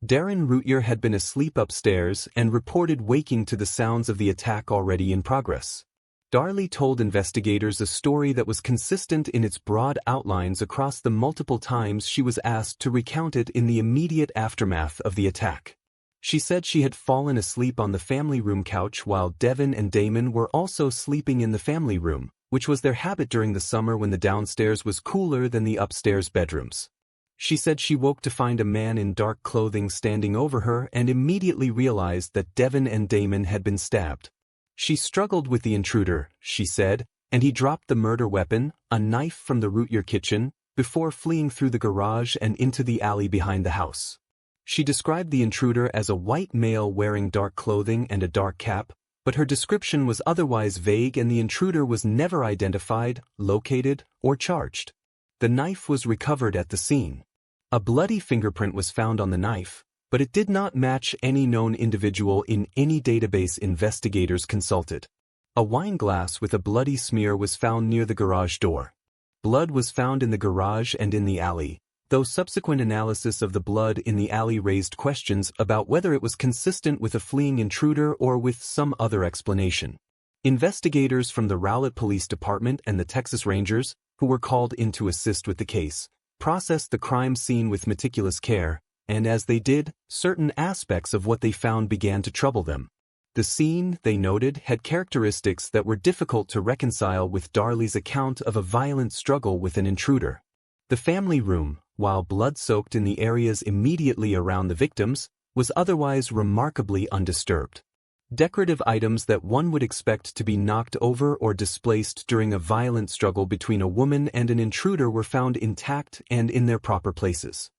Darren Routier had been asleep upstairs and reported waking to the sounds of the attack already in progress. Darlie told investigators a story that was consistent in its broad outlines across the multiple times she was asked to recount it in the immediate aftermath of the attack. She said she had fallen asleep on the family room couch while Devin and Damon were also sleeping in the family room, which was their habit during the summer when the downstairs was cooler than the upstairs bedrooms. She said she woke to find a man in dark clothing standing over her and immediately realized that Devin and Damon had been stabbed. She struggled with the intruder, she said, and he dropped the murder weapon, a knife from the Routier kitchen, before fleeing through the garage and into the alley behind the house. She described the intruder as a white male wearing dark clothing and a dark cap, but her description was otherwise vague and the intruder was never identified, located, or charged. The knife was recovered at the scene. A bloody fingerprint was found on the knife, but it did not match any known individual in any database investigators consulted. A wine glass with a bloody smear was found near the garage door. Blood was found in the garage and in the alley, though subsequent analysis of the blood in the alley raised questions about whether it was consistent with a fleeing intruder or with some other explanation. Investigators from the Rowlett Police Department and the Texas Rangers, who were called in to assist with the case, processed the crime scene with meticulous care, and as they did, certain aspects of what they found began to trouble them. The scene, they noted, had characteristics that were difficult to reconcile with Darlie's account of a violent struggle with an intruder. The family room, while blood-soaked in the areas immediately around the victims, was otherwise remarkably undisturbed. Decorative items that one would expect to be knocked over or displaced during a violent struggle between a woman and an intruder were found intact and in their proper places.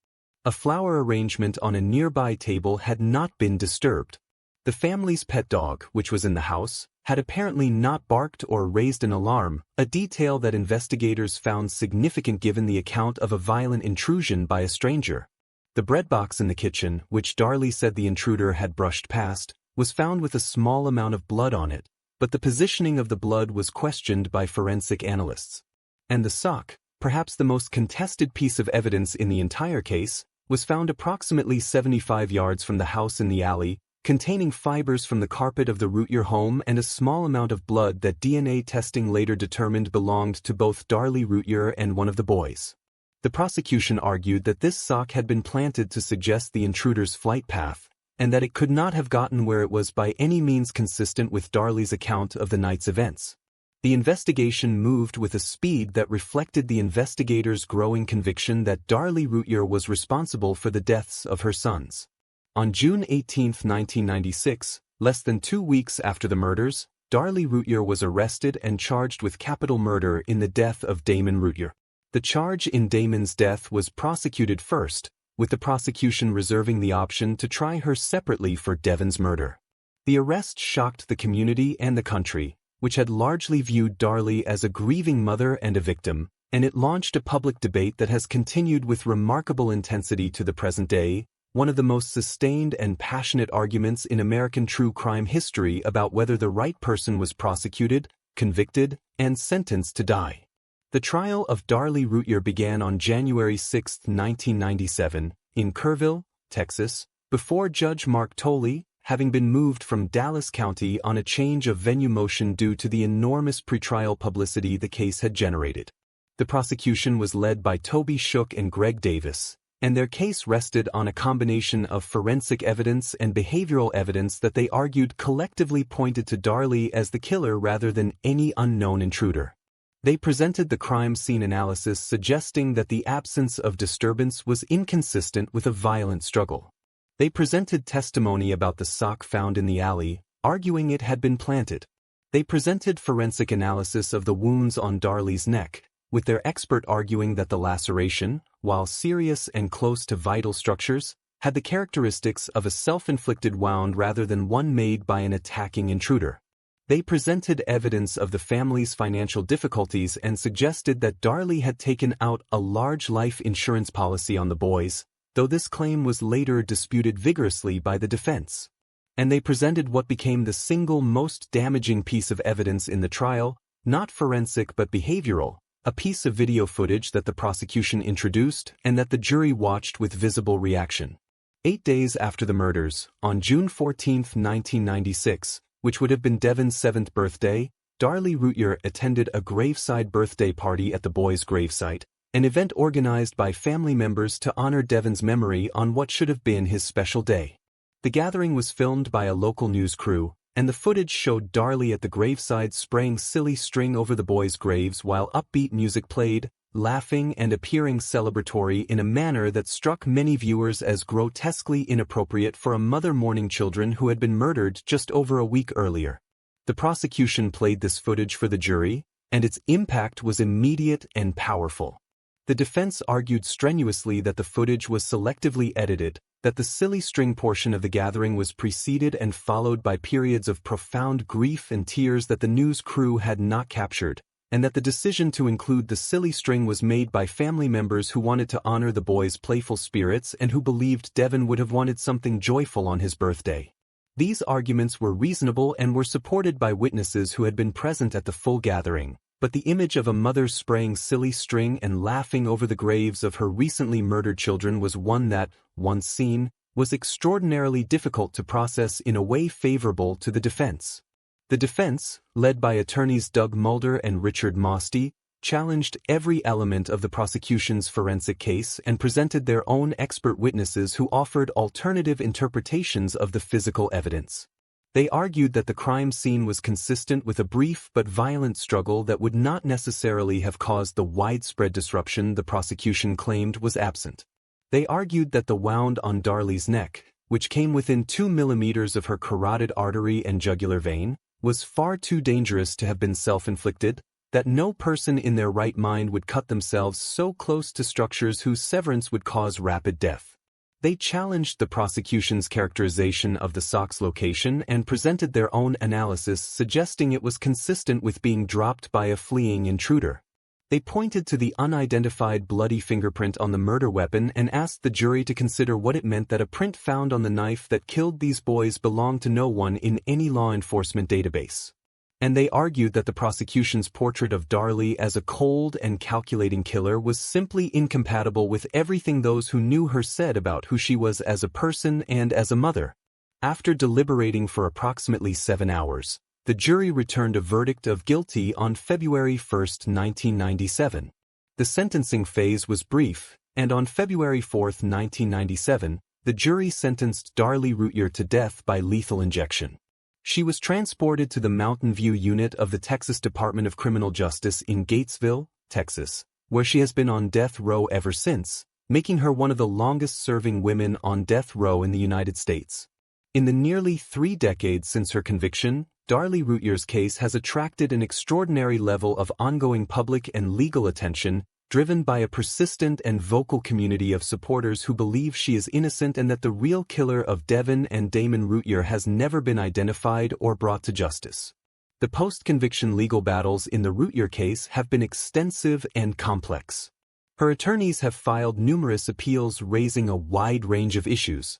A flower arrangement on a nearby table had not been disturbed. The family's pet dog, which was in the house, had apparently not barked or raised an alarm, a detail that investigators found significant given the account of a violent intrusion by a stranger. The bread box in the kitchen, which Darlie said the intruder had brushed past, was found with a small amount of blood on it, but the positioning of the blood was questioned by forensic analysts. And the sock, perhaps the most contested piece of evidence in the entire case, was found approximately 75 yards from the house in the alley, containing fibers from the carpet of the Routier home and a small amount of blood that DNA testing later determined belonged to both Darlie Routier and one of the boys. The prosecution argued that this sock had been planted to suggest the intruder's flight path, and that it could not have gotten where it was by any means consistent with Darlie's account of the night's events. The investigation moved with a speed that reflected the investigators' growing conviction that Darlie Routier was responsible for the deaths of her sons. On June 18, 1996, less than 2 weeks after the murders, Darlie Routier was arrested and charged with capital murder in the death of Damon Routier. The charge in Damon's death was prosecuted first, with the prosecution reserving the option to try her separately for Devon's murder. The arrest shocked the community and the country, which had largely viewed Darlie as a grieving mother and a victim, and it launched a public debate that has continued with remarkable intensity to the present day, one of the most sustained and passionate arguments in American true crime history about whether the right person was prosecuted, convicted, and sentenced to die. The trial of Darlie Routier began on January 6, 1997, in Kerrville, Texas, before Judge Mark Tolley, having been moved from Dallas County on a change of venue motion due to the enormous pretrial publicity the case had generated. The prosecution was led by Toby Shook and Greg Davis, and their case rested on a combination of forensic evidence and behavioral evidence that they argued collectively pointed to Darlie as the killer rather than any unknown intruder. They presented the crime scene analysis suggesting that the absence of disturbance was inconsistent with a violent struggle. They presented testimony about the sock found in the alley, arguing it had been planted. They presented forensic analysis of the wounds on Darlie's neck, with their expert arguing that the laceration, while serious and close to vital structures, had the characteristics of a self-inflicted wound rather than one made by an attacking intruder. They presented evidence of the family's financial difficulties and suggested that Darlie had taken out a large life insurance policy on the boys, though this claim was later disputed vigorously by the defense. And they presented what became the single most damaging piece of evidence in the trial, not forensic but behavioral, a piece of video footage that the prosecution introduced and that the jury watched with visible reaction. 8 days after the murders, on June 14, 1996, which would have been Devon's 7th birthday, Darlie Routier attended a graveside birthday party at the boys' gravesite, an event organized by family members to honor Devon's memory on what should have been his special day. The gathering was filmed by a local news crew, and the footage showed Darlie at the graveside spraying silly string over the boys' graves while upbeat music played, laughing and appearing celebratory in a manner that struck many viewers as grotesquely inappropriate for a mother mourning children who had been murdered just over a week earlier. The prosecution played this footage for the jury, and its impact was immediate and powerful. The defense argued strenuously that the footage was selectively edited, that the silly string portion of the gathering was preceded and followed by periods of profound grief and tears that the news crew had not captured, and that the decision to include the silly string was made by family members who wanted to honor the boys' playful spirits and who believed Devon would have wanted something joyful on his birthday. These arguments were reasonable and were supported by witnesses who had been present at the full gathering, but the image of a mother spraying silly string and laughing over the graves of her recently murdered children was one that, once seen, was extraordinarily difficult to process in a way favorable to the defense. The defense, led by attorneys Doug Mulder and Richard Mosty, challenged every element of the prosecution's forensic case and presented their own expert witnesses who offered alternative interpretations of the physical evidence. They argued that the crime scene was consistent with a brief but violent struggle that would not necessarily have caused the widespread disruption the prosecution claimed was absent. They argued that the wound on Darlie's neck, which came within 2 millimeters of her carotid artery and jugular vein, was far too dangerous to have been self-inflicted, that no person in their right mind would cut themselves so close to structures whose severance would cause rapid death. They challenged the prosecution's characterization of the sock's location and presented their own analysis suggesting it was consistent with being dropped by a fleeing intruder. They pointed to the unidentified bloody fingerprint on the murder weapon and asked the jury to consider what it meant that a print found on the knife that killed these boys belonged to no one in any law enforcement database. And they argued that the prosecution's portrait of Darlie as a cold and calculating killer was simply incompatible with everything those who knew her said about who she was as a person and as a mother. After deliberating for approximately 7 hours, the jury returned a verdict of guilty on February 1, 1997. The sentencing phase was brief, and on February 4, 1997, the jury sentenced Darlie Routier to death by lethal injection. She was transported to the Mountain View unit of the Texas Department of Criminal Justice in Gatesville, Texas, where she has been on death row ever since, making her one of the longest-serving women on death row in the United States. In the nearly 3 decades since her conviction, Darlie Routier's case has attracted an extraordinary level of ongoing public and legal attention, driven by a persistent and vocal community of supporters who believe she is innocent and that the real killer of Devin and Damon Routier has never been identified or brought to justice. The post-conviction legal battles in the Routier case have been extensive and complex. Her attorneys have filed numerous appeals raising a wide range of issues,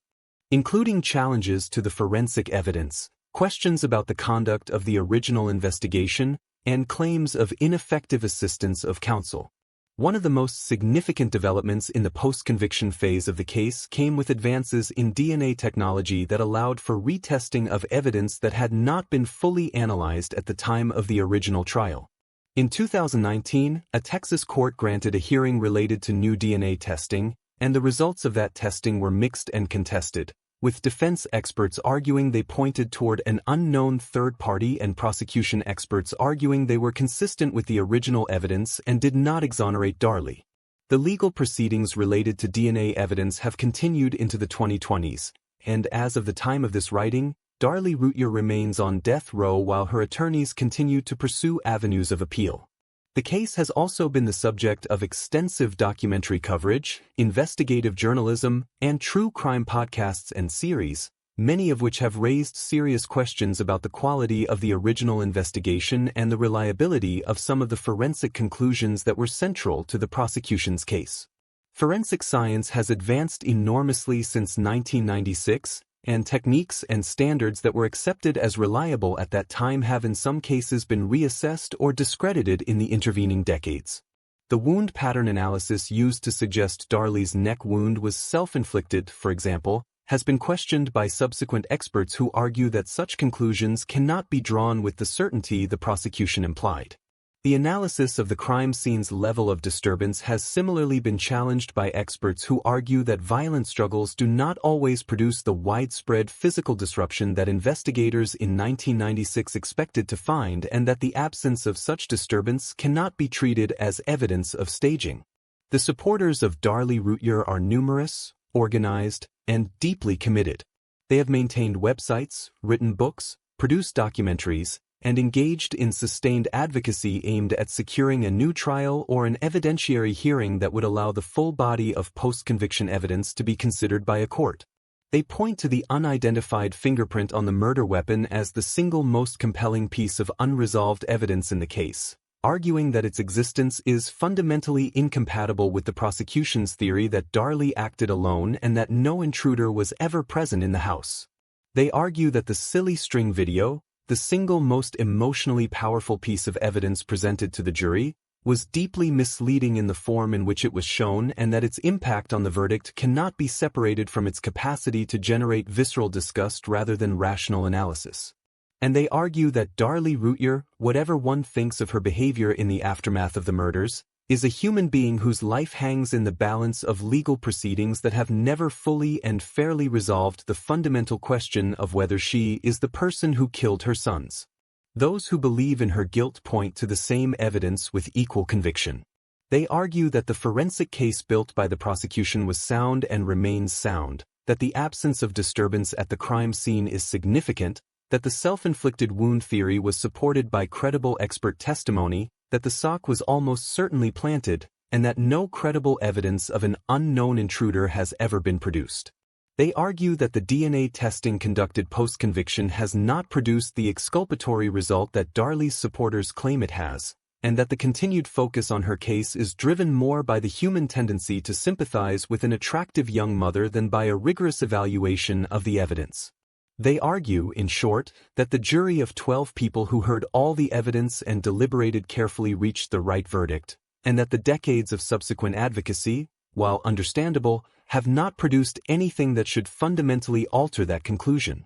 including challenges to the forensic evidence, questions about the conduct of the original investigation, and claims of ineffective assistance of counsel. One of the most significant developments in the post-conviction phase of the case came with advances in DNA technology that allowed for retesting of evidence that had not been fully analyzed at the time of the original trial. In 2019, a Texas court granted a hearing related to new DNA testing, and the results of that testing were mixed and contested, with defense experts arguing they pointed toward an unknown third party and prosecution experts arguing they were consistent with the original evidence and did not exonerate Darlie. The legal proceedings related to DNA evidence have continued into the 2020s, and as of the time of this writing, Darlie Routier remains on death row while her attorneys continue to pursue avenues of appeal. The case has also been the subject of extensive documentary coverage, investigative journalism, and true crime podcasts and series, many of which have raised serious questions about the quality of the original investigation and the reliability of some of the forensic conclusions that were central to the prosecution's case. Forensic science has advanced enormously since 1996, and techniques and standards that were accepted as reliable at that time have in some cases been reassessed or discredited in the intervening decades. The wound pattern analysis used to suggest Darlie's neck wound was self-inflicted, for example, has been questioned by subsequent experts who argue that such conclusions cannot be drawn with the certainty the prosecution implied. The analysis of the crime scene's level of disturbance has similarly been challenged by experts who argue that violent struggles do not always produce the widespread physical disruption that investigators in 1996 expected to find and that the absence of such disturbance cannot be treated as evidence of staging. The supporters of Darlie Routier are numerous, organized, and deeply committed. They have maintained websites, written books, produced documentaries, and engaged in sustained advocacy aimed at securing a new trial or an evidentiary hearing that would allow the full body of post-conviction evidence to be considered by a court. They point to the unidentified fingerprint on the murder weapon as the single most compelling piece of unresolved evidence in the case, arguing that its existence is fundamentally incompatible with the prosecution's theory that Darlie acted alone and that no intruder was ever present in the house. They argue that the silly string video, the single most emotionally powerful piece of evidence presented to the jury, was deeply misleading in the form in which it was shown, and that its impact on the verdict cannot be separated from its capacity to generate visceral disgust rather than rational analysis. And they argue that Darlie Routier, whatever one thinks of her behavior in the aftermath of the murders, is a human being whose life hangs in the balance of legal proceedings that have never fully and fairly resolved the fundamental question of whether she is the person who killed her sons. Those who believe in her guilt point to the same evidence with equal conviction. They argue that the forensic case built by the prosecution was sound and remains sound, that the absence of disturbance at the crime scene is significant, that the self-inflicted wound theory was supported by credible expert testimony, that the sock was almost certainly planted, and that no credible evidence of an unknown intruder has ever been produced. They argue that the DNA testing conducted post-conviction has not produced the exculpatory result that Darlie's supporters claim it has, and that the continued focus on her case is driven more by the human tendency to sympathize with an attractive young mother than by a rigorous evaluation of the evidence. They argue, in short, that the jury of 12 people who heard all the evidence and deliberated carefully reached the right verdict, and that the decades of subsequent advocacy, while understandable, have not produced anything that should fundamentally alter that conclusion.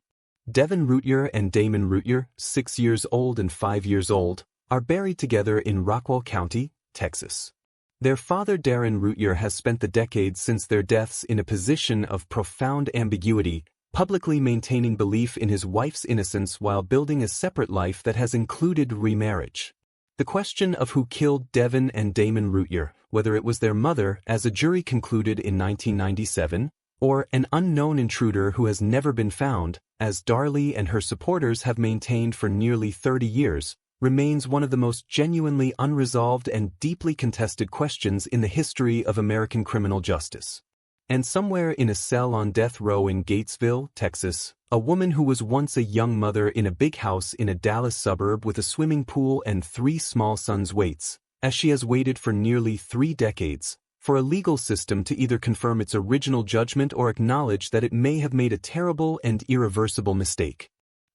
Devin Routier and Damon Routier, 6 years old and 5 years old, are buried together in Rockwall County, Texas. Their father Darren Routier has spent the decades since their deaths in a position of profound ambiguity, publicly maintaining belief in his wife's innocence while building a separate life that has included remarriage. The question of who killed Devin and Damon Routier, whether it was their mother, as a jury concluded in 1997, or an unknown intruder who has never been found, as Darlie and her supporters have maintained for nearly 30 years, remains one of the most genuinely unresolved and deeply contested questions in the history of American criminal justice. And somewhere in a cell on death row in Gatesville, Texas, a woman who was once a young mother in a big house in a Dallas suburb with a swimming pool and 3 small sons waits, as she has waited for nearly 3 decades, for a legal system to either confirm its original judgment or acknowledge that it may have made a terrible and irreversible mistake.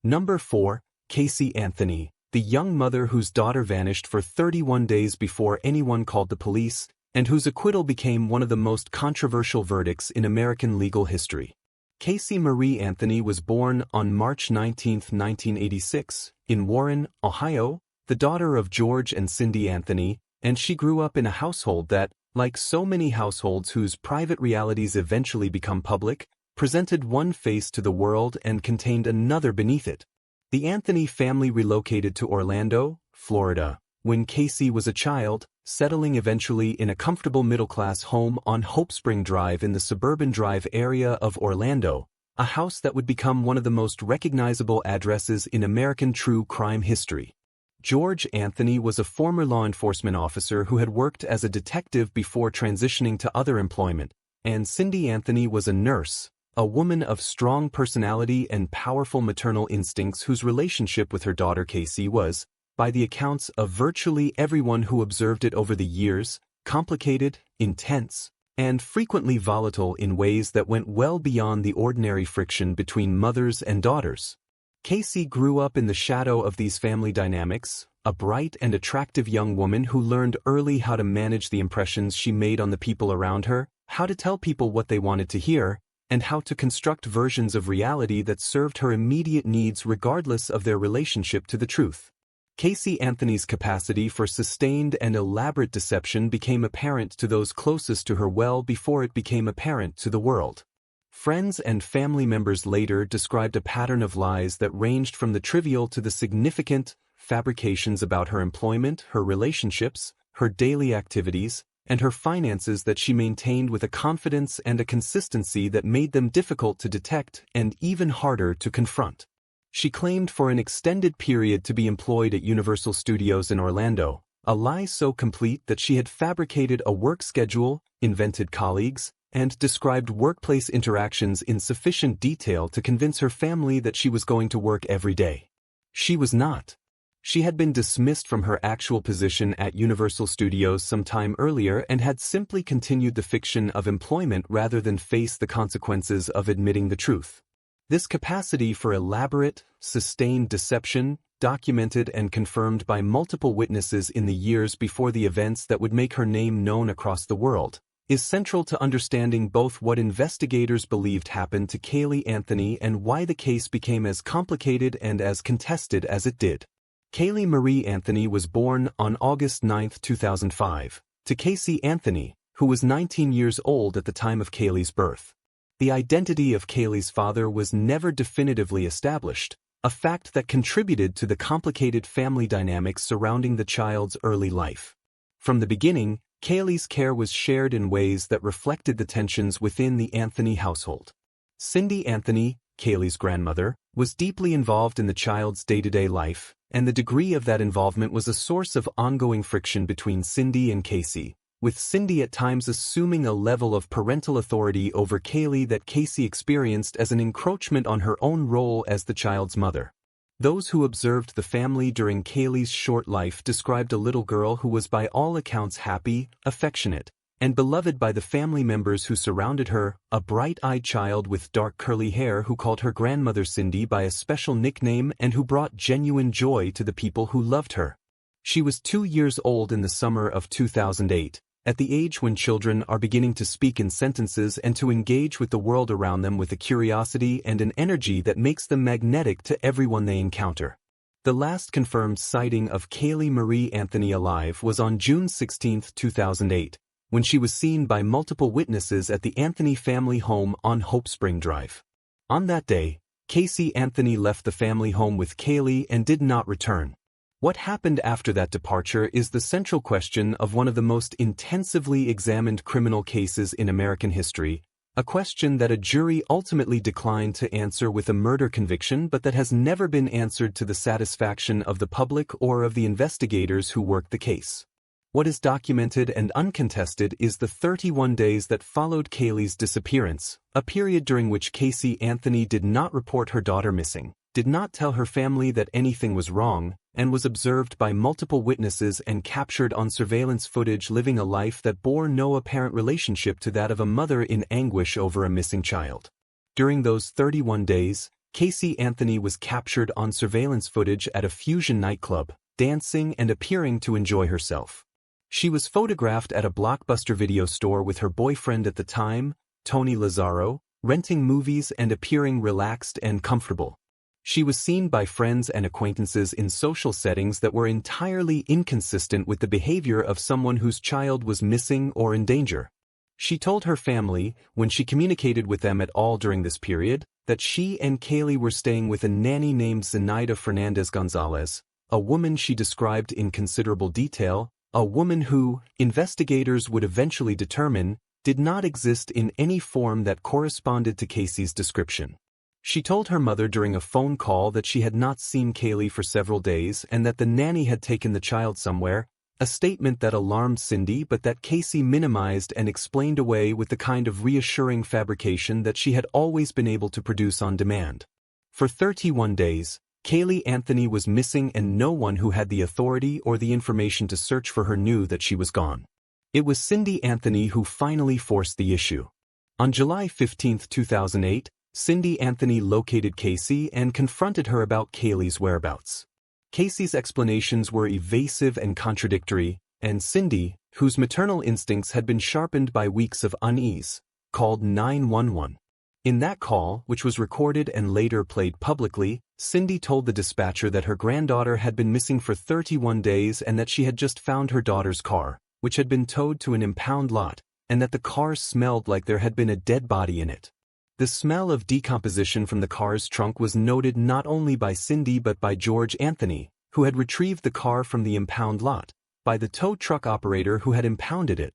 Number 4, Caylee Anthony, the young mother whose daughter vanished for 31 days before anyone called the police, and whose acquittal became one of the most controversial verdicts in American legal history. Caylee Marie Anthony was born on March 19, 1986, in Warren, Ohio, the daughter of George and Cindy Anthony, and she grew up in a household that, like so many households whose private realities eventually become public, presented one face to the world and contained another beneath it. The Anthony family relocated to Orlando, Florida, when Caylee was a child, settling eventually in a comfortable middle-class home on Hope Spring Drive in the Suburban Drive area of Orlando, a house that would become one of the most recognizable addresses in American true crime history. George Anthony was a former law enforcement officer who had worked as a detective before transitioning to other employment, and Cindy Anthony was a nurse, a woman of strong personality and powerful maternal instincts whose relationship with her daughter Caylee was, by the accounts of virtually everyone who observed it over the years, complicated, intense, and frequently volatile in ways that went well beyond the ordinary friction between mothers and daughters. Caylee grew up in the shadow of these family dynamics, a bright and attractive young woman who learned early how to manage the impressions she made on the people around her, how to tell people what they wanted to hear, and how to construct versions of reality that served her immediate needs regardless of their relationship to the truth. Caylee Anthony's capacity for sustained and elaborate deception became apparent to those closest to her well before it became apparent to the world. Friends and family members later described a pattern of lies that ranged from the trivial to the significant, fabrications about her employment, her relationships, her daily activities, and her finances that she maintained with a confidence and a consistency that made them difficult to detect and even harder to confront. She claimed for an extended period to be employed at Universal Studios in Orlando, a lie so complete that she had fabricated a work schedule, invented colleagues, and described workplace interactions in sufficient detail to convince her family that she was going to work every day. She was not. She had been dismissed from her actual position at Universal Studios some time earlier and had simply continued the fiction of employment rather than face the consequences of admitting the truth. This capacity for elaborate, sustained deception, documented and confirmed by multiple witnesses in the years before the events that would make her name known across the world, is central to understanding both what investigators believed happened to Caylee Anthony and why the case became as complicated and as contested as it did. Caylee Marie Anthony was born on August 9, 2005, to Casey Anthony, who was 19 years old at the time of Caylee's birth. The identity of Caylee's father was never definitively established, a fact that contributed to the complicated family dynamics surrounding the child's early life. From the beginning, Caylee's care was shared in ways that reflected the tensions within the Anthony household. Cindy Anthony, Caylee's grandmother, was deeply involved in the child's day-to-day life, and the degree of that involvement was a source of ongoing friction between Cindy and Casey, with Cindy at times assuming a level of parental authority over Caylee that Casey experienced as an encroachment on her own role as the child's mother. Those who observed the family during Caylee's short life described a little girl who was by all accounts happy, affectionate, and beloved by the family members who surrounded her, a bright-eyed child with dark curly hair who called her grandmother Cindy by a special nickname and who brought genuine joy to the people who loved her. She was 2 years old in the summer of 2008, at the age when children are beginning to speak in sentences and to engage with the world around them with a curiosity and an energy that makes them magnetic to everyone they encounter. The last confirmed sighting of Caylee Marie Anthony alive was on June 16, 2008, when she was seen by multiple witnesses at the Anthony family home on Hope Spring Drive. On that day, Casey Anthony left the family home with Caylee and did not return. What happened after that departure is the central question of one of the most intensively examined criminal cases in American history, a question that a jury ultimately declined to answer with a murder conviction but that has never been answered to the satisfaction of the public or of the investigators who worked the case. What is documented and uncontested is the 31 days that followed Caylee's disappearance, a period during which Casey Anthony did not report her daughter missing, did not tell her family that anything was wrong, and was observed by multiple witnesses and captured on surveillance footage living a life that bore no apparent relationship to that of a mother in anguish over a missing child. During those 31 days, Casey Anthony was captured on surveillance footage at a Fusion nightclub, dancing and appearing to enjoy herself. She was photographed at a Blockbuster video store with her boyfriend at the time, Tony Lazzaro, renting movies and appearing relaxed and comfortable. She was seen by friends and acquaintances in social settings that were entirely inconsistent with the behavior of someone whose child was missing or in danger. She told her family, when she communicated with them at all during this period, that she and Caylee were staying with a nanny named Zenaida Fernandez Gonzalez, a woman she described in considerable detail, a woman who, investigators would eventually determine, did not exist in any form that corresponded to Casey's description. She told her mother during a phone call that she had not seen Caylee for several days and that the nanny had taken the child somewhere, a statement that alarmed Cindy but that Casey minimized and explained away with the kind of reassuring fabrication that she had always been able to produce on demand. For 31 days, Caylee Anthony was missing and no one who had the authority or the information to search for her knew that she was gone. It was Cindy Anthony who finally forced the issue. On July 15, 2008, Cindy Anthony located Casey and confronted her about Caylee's whereabouts. Casey's explanations were evasive and contradictory, and Cindy, whose maternal instincts had been sharpened by weeks of unease, called 911. In that call, which was recorded and later played publicly, Cindy told the dispatcher that her granddaughter had been missing for 31 days and that she had just found her daughter's car, which had been towed to an impound lot, and that the car smelled like there had been a dead body in it. The smell of decomposition from the car's trunk was noted not only by Cindy but by George Anthony, who had retrieved the car from the impound lot, by the tow truck operator who had impounded it,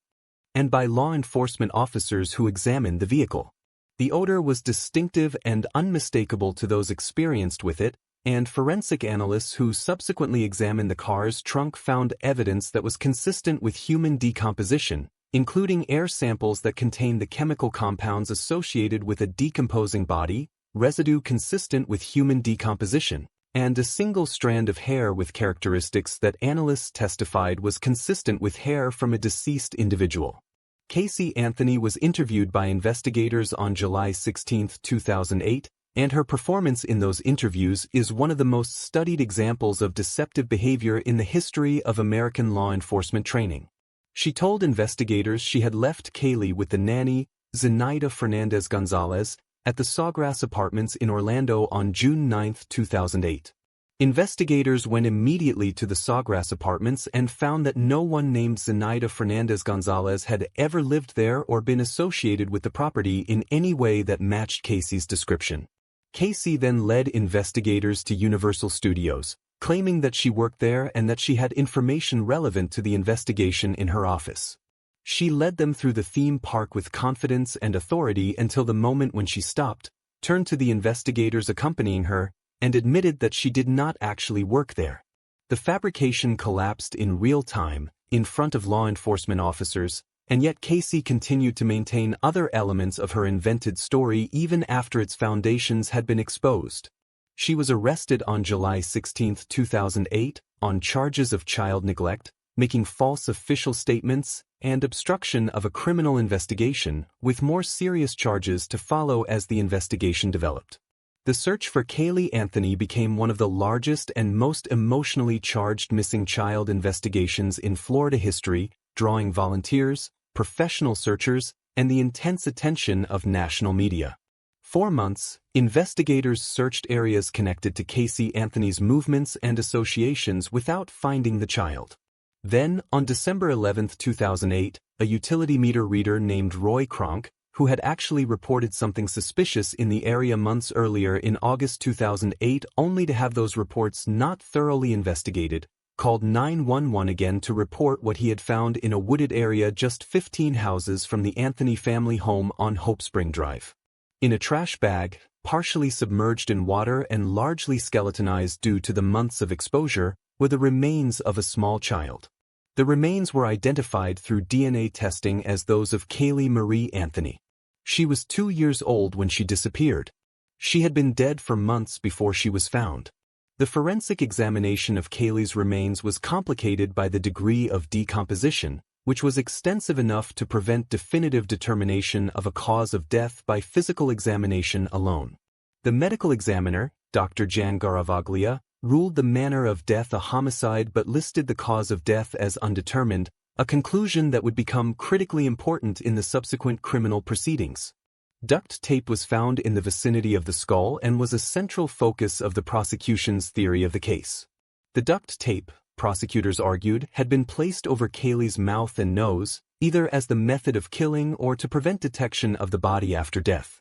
and by law enforcement officers who examined the vehicle. The odor was distinctive and unmistakable to those experienced with it, and forensic analysts who subsequently examined the car's trunk found evidence that was consistent with human decomposition, including air samples that contained the chemical compounds associated with a decomposing body, residue consistent with human decomposition, and a single strand of hair with characteristics that analysts testified was consistent with hair from a deceased individual. Casey Anthony was interviewed by investigators on July 16, 2008, and her performance in those interviews is one of the most studied examples of deceptive behavior in the history of American law enforcement training. She told investigators she had left Caylee with the nanny, Zenaida Fernandez Gonzalez, at the Sawgrass Apartments in Orlando on June 9, 2008. Investigators went immediately to the Sawgrass Apartments and found that no one named Zenaida Fernandez Gonzalez had ever lived there or been associated with the property in any way that matched Casey's description. Casey then led investigators to Universal Studios, claiming that she worked there and that she had information relevant to the investigation in her office. She led them through the theme park with confidence and authority until the moment when she stopped, turned to the investigators accompanying her, and admitted that she did not actually work there. The fabrication collapsed in real time, in front of law enforcement officers, and yet Casey continued to maintain other elements of her invented story even after its foundations had been exposed. She was arrested on July 16, 2008, on charges of child neglect, making false official statements, and obstruction of a criminal investigation, with more serious charges to follow as the investigation developed. The search for Caylee Anthony became one of the largest and most emotionally charged missing child investigations in Florida history, drawing volunteers, professional searchers, and the intense attention of national media. For months, investigators searched areas connected to Caylee Anthony's movements and associations without finding the child. Then, on December 11, 2008, a utility meter reader named Roy Kronk, who had actually reported something suspicious in the area months earlier in August 2008 only to have those reports not thoroughly investigated, called 911 again to report what he had found in a wooded area just 15 houses from the Anthony family home on Hope Spring Drive. In a trash bag, partially submerged in water and largely skeletonized due to the months of exposure, were the remains of a small child. The remains were identified through DNA testing as those of Caylee Marie Anthony. She was 2 years old when she disappeared. She had been dead for months before she was found. The forensic examination of Caylee's remains was complicated by the degree of decomposition, which was extensive enough to prevent definitive determination of a cause of death by physical examination alone. The medical examiner, Dr. Jan Garavaglia, ruled the manner of death a homicide but listed the cause of death as undetermined, a conclusion that would become critically important in the subsequent criminal proceedings. Duct tape was found in the vicinity of the skull and was a central focus of the prosecution's theory of the case. The duct tape, prosecutors argued, had been placed over Caylee's mouth and nose, either as the method of killing or to prevent detection of the body after death.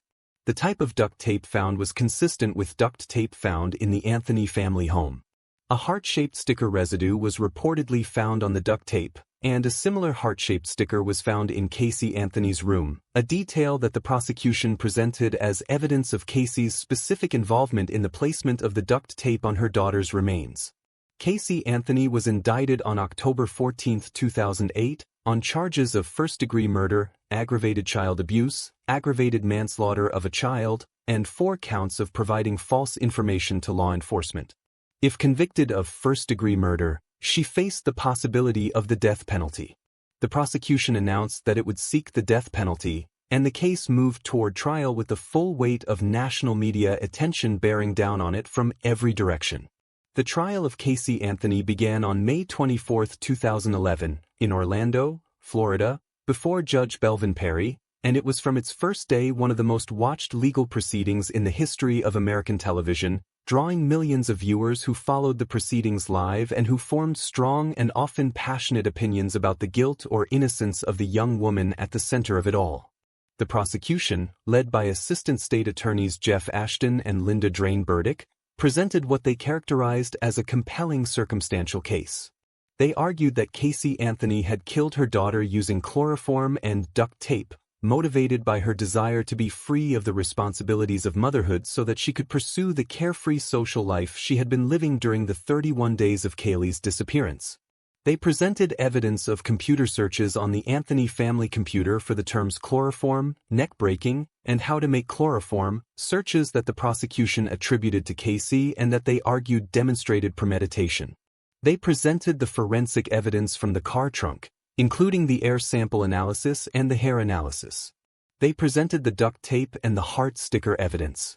The type of duct tape found was consistent with duct tape found in the Anthony family home. A heart-shaped sticker residue was reportedly found on the duct tape, and a similar heart-shaped sticker was found in Caylee Anthony's room, a detail that the prosecution presented as evidence of Caylee's specific involvement in the placement of the duct tape on her daughter's remains. Caylee Anthony was indicted on October 14, 2008, on charges of first-degree murder, aggravated child abuse, aggravated manslaughter of a child, and 4 counts of providing false information to law enforcement. If convicted of first-degree murder, she faced the possibility of the death penalty. The prosecution announced that it would seek the death penalty, and the case moved toward trial with the full weight of national media attention bearing down on it from every direction. The trial of Caylee Anthony began on May 24, 2011, in Orlando, Florida, before Judge Belvin Perry, and it was from its first day one of the most watched legal proceedings in the history of American television, drawing millions of viewers who followed the proceedings live and who formed strong and often passionate opinions about the guilt or innocence of the young woman at the center of it all. The prosecution, led by Assistant State Attorneys Jeff Ashton and Linda Drain Burdick, presented what they characterized as a compelling circumstantial case. They argued that Caylee Anthony had killed her daughter using chloroform and duct tape, motivated by her desire to be free of the responsibilities of motherhood so that she could pursue the carefree social life she had been living during the 31 days of Caylee's disappearance. They presented evidence of computer searches on the Anthony family computer for the terms chloroform, neck breaking, and how to make chloroform, searches that the prosecution attributed to Caylee and that they argued demonstrated premeditation. They presented the forensic evidence from the car trunk, including the air sample analysis and the hair analysis. They presented the duct tape and the heart sticker evidence.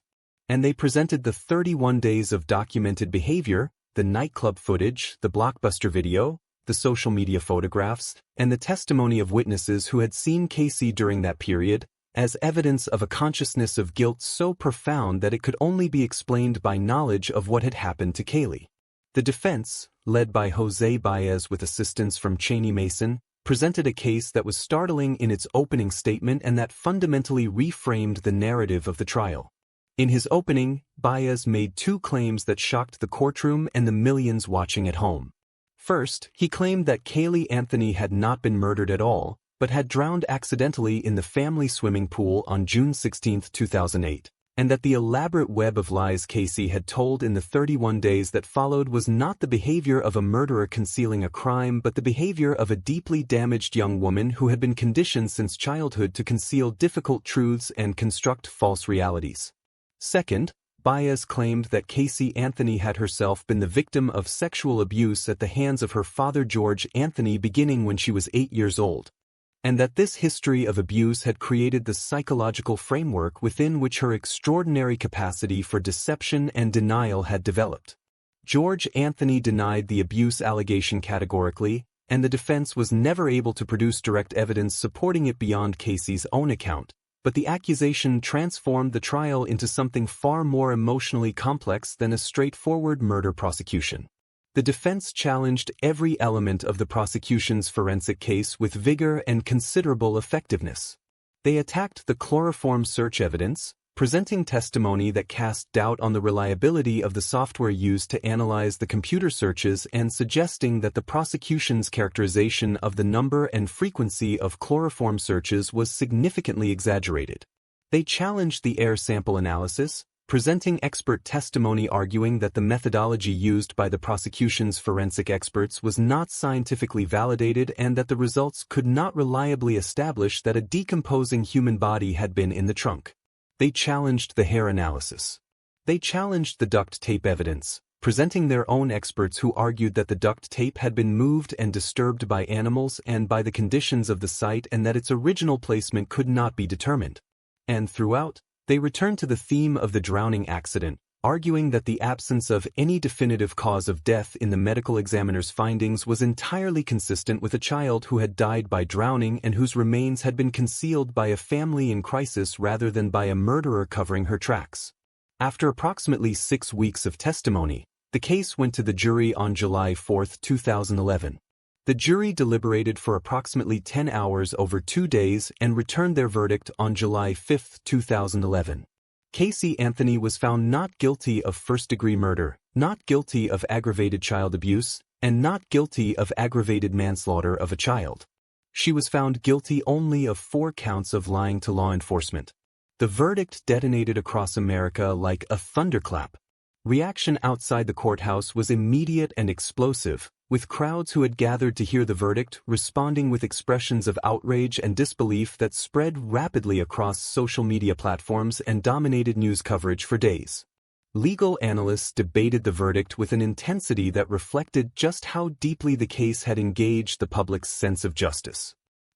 and they presented the 31 days of documented behavior, the nightclub footage, the blockbuster video, the social media photographs, and the testimony of witnesses who had seen Caylee during that period, as evidence of a consciousness of guilt so profound that it could only be explained by knowledge of what had happened to Caylee. The defense, led by Jose Baez with assistance from Cheney Mason, presented a case that was startling in its opening statement and that fundamentally reframed the narrative of the trial. In his opening, Baez made two claims that shocked the courtroom and the millions watching at home. First, he claimed that Caylee Anthony had not been murdered at all, but had drowned accidentally in the family swimming pool on June 16, 2008, and that the elaborate web of lies Caylee had told in the 31 days that followed was not the behavior of a murderer concealing a crime but the behavior of a deeply damaged young woman who had been conditioned since childhood to conceal difficult truths and construct false realities. Second, Baez claimed that Caylee Anthony had herself been the victim of sexual abuse at the hands of her father George Anthony beginning when she was 8 years old, and that this history of abuse had created the psychological framework within which her extraordinary capacity for deception and denial had developed. George Anthony denied the abuse allegation categorically, and the defense was never able to produce direct evidence supporting it beyond Caylee's own account. But the accusation transformed the trial into something far more emotionally complex than a straightforward murder prosecution. The defense challenged every element of the prosecution's forensic case with vigor and considerable effectiveness. They attacked the chloroform search evidence, presenting testimony that cast doubt on the reliability of the software used to analyze the computer searches and suggesting that the prosecution's characterization of the number and frequency of chloroform searches was significantly exaggerated. They challenged the air sample analysis, presenting expert testimony arguing that the methodology used by the prosecution's forensic experts was not scientifically validated and that the results could not reliably establish that a decomposing human body had been in the trunk. They challenged the hair analysis. They challenged the duct tape evidence, presenting their own experts who argued that the duct tape had been moved and disturbed by animals and by the conditions of the site and that its original placement could not be determined. And throughout, they returned to the theme of the drowning accident, arguing that the absence of any definitive cause of death in the medical examiner's findings was entirely consistent with a child who had died by drowning and whose remains had been concealed by a family in crisis rather than by a murderer covering her tracks. After approximately 6 weeks of testimony, the case went to the jury on July 4, 2011. The jury deliberated for approximately 10 hours over 2 days and returned their verdict on July 5, 2011. Caylee Anthony was found not guilty of first-degree murder, not guilty of aggravated child abuse, and not guilty of aggravated manslaughter of a child. She was found guilty only of 4 counts of lying to law enforcement. The verdict detonated across America like a thunderclap. Reaction outside the courthouse was immediate and explosive, with crowds who had gathered to hear the verdict responding with expressions of outrage and disbelief that spread rapidly across social media platforms and dominated news coverage for days. Legal analysts debated the verdict with an intensity that reflected just how deeply the case had engaged the public's sense of justice.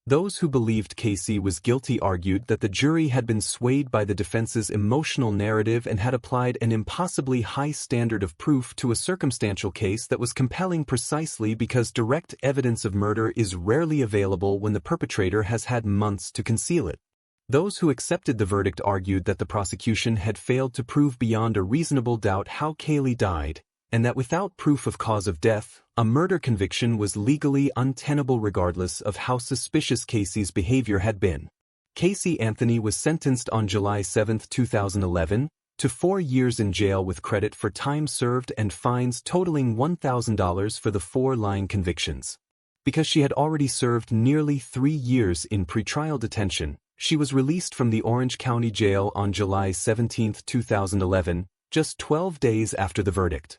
Those who believed Caylee was guilty argued that the jury had been swayed by the defense's emotional narrative and had applied an impossibly high standard of proof to a circumstantial case that was compelling precisely because direct evidence of murder is rarely available when the perpetrator has had months to conceal it. Those who accepted the verdict argued that the prosecution had failed to prove beyond a reasonable doubt how Caylee died, and that without proof of cause of death, a murder conviction was legally untenable regardless of how suspicious Caylee's behavior had been. Caylee Anthony was sentenced on July 7, 2011, to 4 years in jail with credit for time served and fines totaling $1,000 for the 4 lying convictions. Because she had already served nearly 3 years in pretrial detention, she was released from the Orange County Jail on July 17, 2011, just 12 days after the verdict.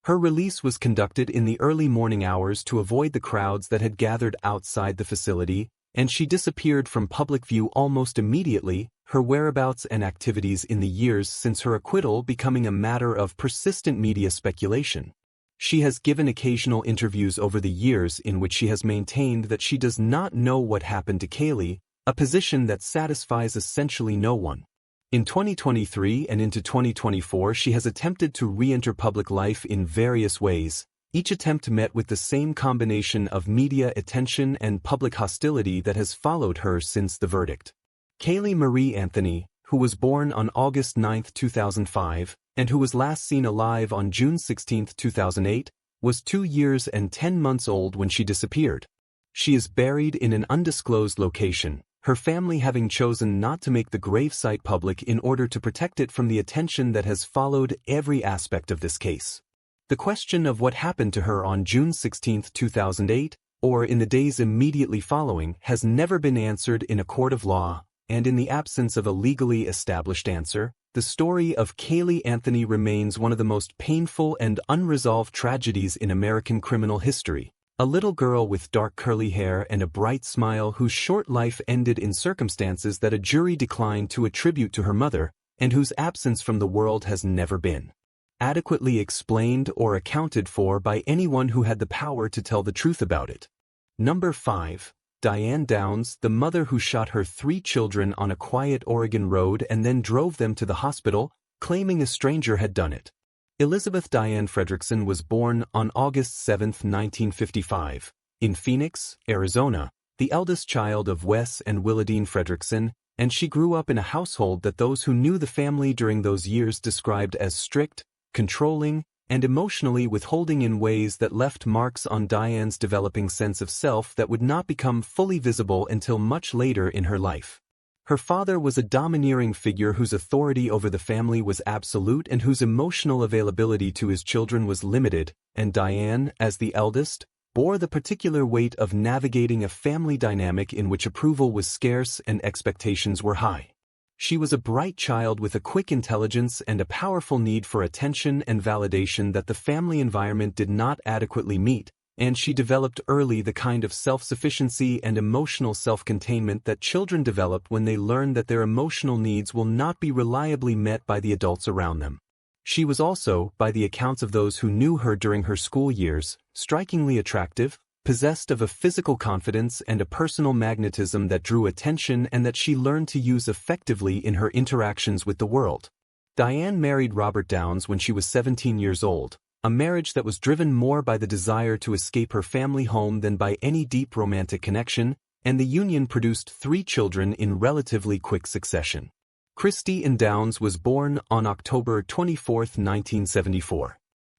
Her release was conducted in the early morning hours to avoid the crowds that had gathered outside the facility, and she disappeared from public view almost immediately, her whereabouts and activities in the years since her acquittal becoming a matter of persistent media speculation. She has given occasional interviews over the years in which she has maintained that she does not know what happened to Caylee, a position that satisfies essentially no one. In 2023 and into 2024 she has attempted to re-enter public life in various ways, each attempt met with the same combination of media attention and public hostility that has followed her since the verdict. Caylee Marie Anthony, who was born on August 9, 2005, and who was last seen alive on June 16, 2008, was 2 years and 10 months old when she disappeared. She is buried in an undisclosed location, her family having chosen not to make the gravesite public in order to protect it from the attention that has followed every aspect of this case. The question of what happened to her on June 16, 2008, or in the days immediately following, has never been answered in a court of law, and in the absence of a legally established answer, the story of Caylee Anthony remains one of the most painful and unresolved tragedies in American criminal history. A little girl with dark curly hair and a bright smile whose short life ended in circumstances that a jury declined to attribute to her mother, and whose absence from the world has never been adequately explained or accounted for by anyone who had the power to tell the truth about it. Number 5. Diane Downs, the mother who shot her 3 children on a quiet Oregon road and then drove them to the hospital, claiming a stranger had done it. Elizabeth Diane Fredrickson was born on August 7, 1955, in Phoenix, Arizona, the eldest child of Wes and Willadine Fredrickson, and she grew up in a household that those who knew the family during those years described as strict, controlling, and emotionally withholding in ways that left marks on Diane's developing sense of self that would not become fully visible until much later in her life. Her father was a domineering figure whose authority over the family was absolute and whose emotional availability to his children was limited, and Diane, as the eldest, bore the particular weight of navigating a family dynamic in which approval was scarce and expectations were high. She was a bright child with a quick intelligence and a powerful need for attention and validation that the family environment did not adequately meet, and she developed early the kind of self-sufficiency and emotional self-containment that children develop when they learn that their emotional needs will not be reliably met by the adults around them. She was also, by the accounts of those who knew her during her school years, strikingly attractive, possessed of a physical confidence and a personal magnetism that drew attention and that she learned to use effectively in her interactions with the world. Diane married Robert Downs when she was 17 years old, a marriage that was driven more by the desire to escape her family home than by any deep romantic connection, and the union produced 3 children in relatively quick succession. Christy Ann Downs was born on October 24, 1974.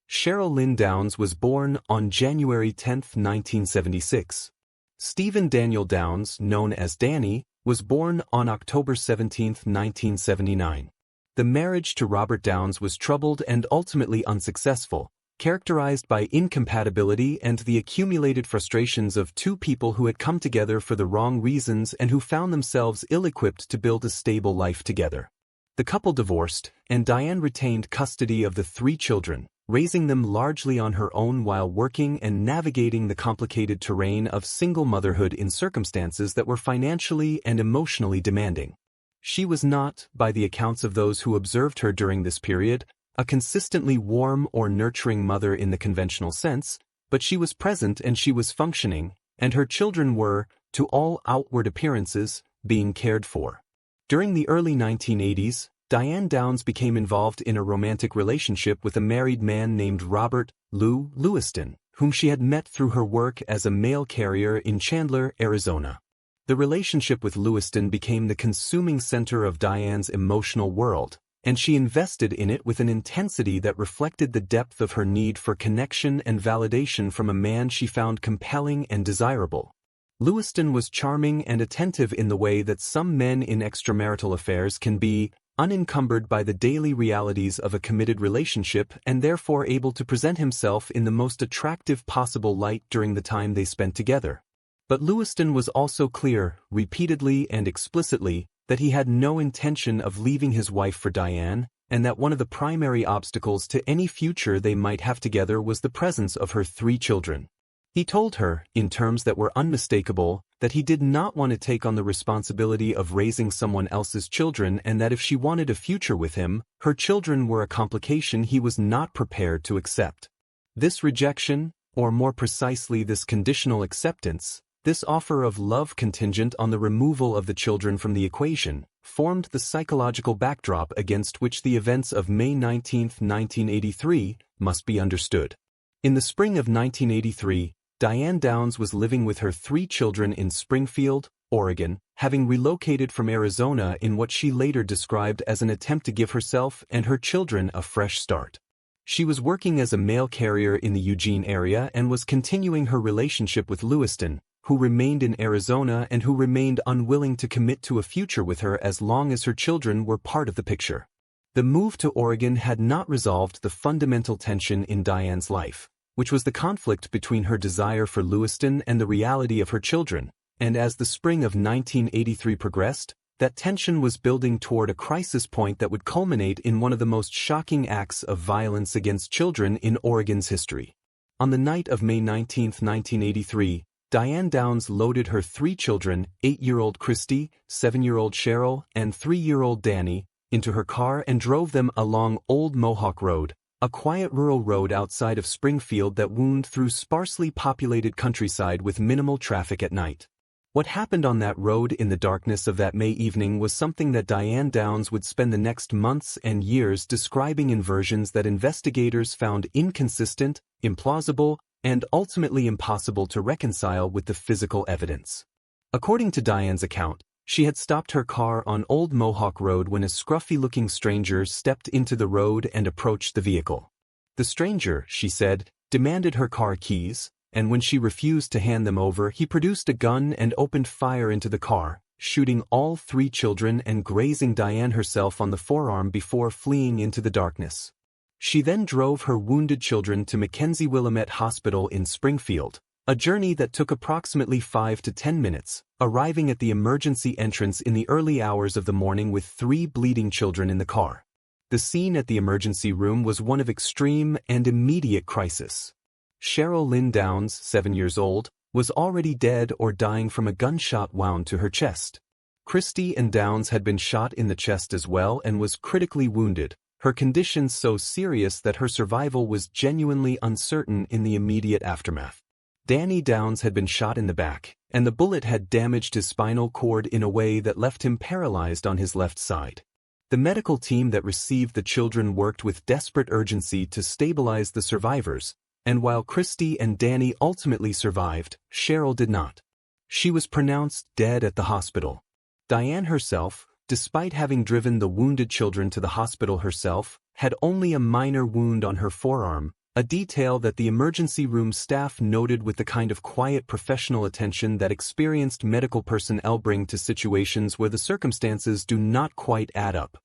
Cheryl Lynn Downs was born on January 10, 1976. Stephen Daniel Downs, known as Danny, was born on October 17, 1979. The marriage to Robert Downs was troubled and ultimately unsuccessful, characterized by incompatibility and the accumulated frustrations of 2 people who had come together for the wrong reasons and who found themselves ill-equipped to build a stable life together. The couple divorced, and Diane retained custody of the 3 children, raising them largely on her own while working and navigating the complicated terrain of single motherhood in circumstances that were financially and emotionally demanding. She was not, by the accounts of those who observed her during this period, a consistently warm or nurturing mother in the conventional sense, but she was present and she was functioning, and her children were, to all outward appearances, being cared for. During the early 1980s, Diane Downs became involved in a romantic relationship with a married man named Robert Lou Lewiston, whom she had met through her work as a mail carrier in Chandler, Arizona. The relationship with Lewiston became the consuming center of Diane's emotional world, and she invested in it with an intensity that reflected the depth of her need for connection and validation from a man she found compelling and desirable. Lewiston was charming and attentive in the way that some men in extramarital affairs can be, unencumbered by the daily realities of a committed relationship and therefore able to present himself in the most attractive possible light during the time they spent together. But Lewiston was also clear, repeatedly and explicitly, that he had no intention of leaving his wife for Diane, and that one of the primary obstacles to any future they might have together was the presence of her 3 children. He told her, in terms that were unmistakable, that he did not want to take on the responsibility of raising someone else's children and that if she wanted a future with him, her children were a complication he was not prepared to accept. This rejection, or more precisely this conditional acceptance, this offer of love contingent on the removal of the children from the equation, formed the psychological backdrop against which the events of May 19, 1983, must be understood. In the spring of 1983, Diane Downs was living with her 3 children in Springfield, Oregon, having relocated from Arizona in what she later described as an attempt to give herself and her children a fresh start. She was working as a mail carrier in the Eugene area and was continuing her relationship with Lewiston, who remained in Arizona and who remained unwilling to commit to a future with her as long as her children were part of the picture. The move to Oregon had not resolved the fundamental tension in Diane's life, which was the conflict between her desire for Lewiston and the reality of her children, and as the spring of 1983 progressed, that tension was building toward a crisis point that would culminate in one of the most shocking acts of violence against children in Oregon's history. On the night of May 19, 1983, Diane Downs loaded her 3 children, 8-year-old Christy, 7-year-old Cheryl, and 3-year-old Danny, into her car and drove them along Old Mohawk Road, a quiet rural road outside of Springfield that wound through sparsely populated countryside with minimal traffic at night. What happened on that road in the darkness of that May evening was something that Diane Downs would spend the next months and years describing in versions that investigators found inconsistent, implausible, and ultimately impossible to reconcile with the physical evidence. According to Diane's account, she had stopped her car on Old Mohawk Road when a scruffy-looking stranger stepped into the road and approached the vehicle. The stranger, she said, demanded her car keys, and when she refused to hand them over, he produced a gun and opened fire into the car, shooting all 3 children and grazing Diane herself on the forearm before fleeing into the darkness. She then drove her wounded children to Mackenzie Willamette Hospital in Springfield, a journey that took approximately 5 to 10 minutes, arriving at the emergency entrance in the early hours of the morning with 3 bleeding children in the car. The scene at the emergency room was one of extreme and immediate crisis. Cheryl Lynn Downs, 7 years old, was already dead or dying from a gunshot wound to her chest. Christy and Downs had been shot in the chest as well and was critically wounded, her condition so serious that her survival was genuinely uncertain in the immediate aftermath. Danny Downs had been shot in the back, and the bullet had damaged his spinal cord in a way that left him paralyzed on his left side. The medical team that received the children worked with desperate urgency to stabilize the survivors, and while Christy and Danny ultimately survived, Cheryl did not. She was pronounced dead at the hospital. Diane herself, despite having driven the wounded children to the hospital herself, had only a minor wound on her forearm, a detail that the emergency room staff noted with the kind of quiet professional attention that experienced medical personnel bring to situations where the circumstances do not quite add up.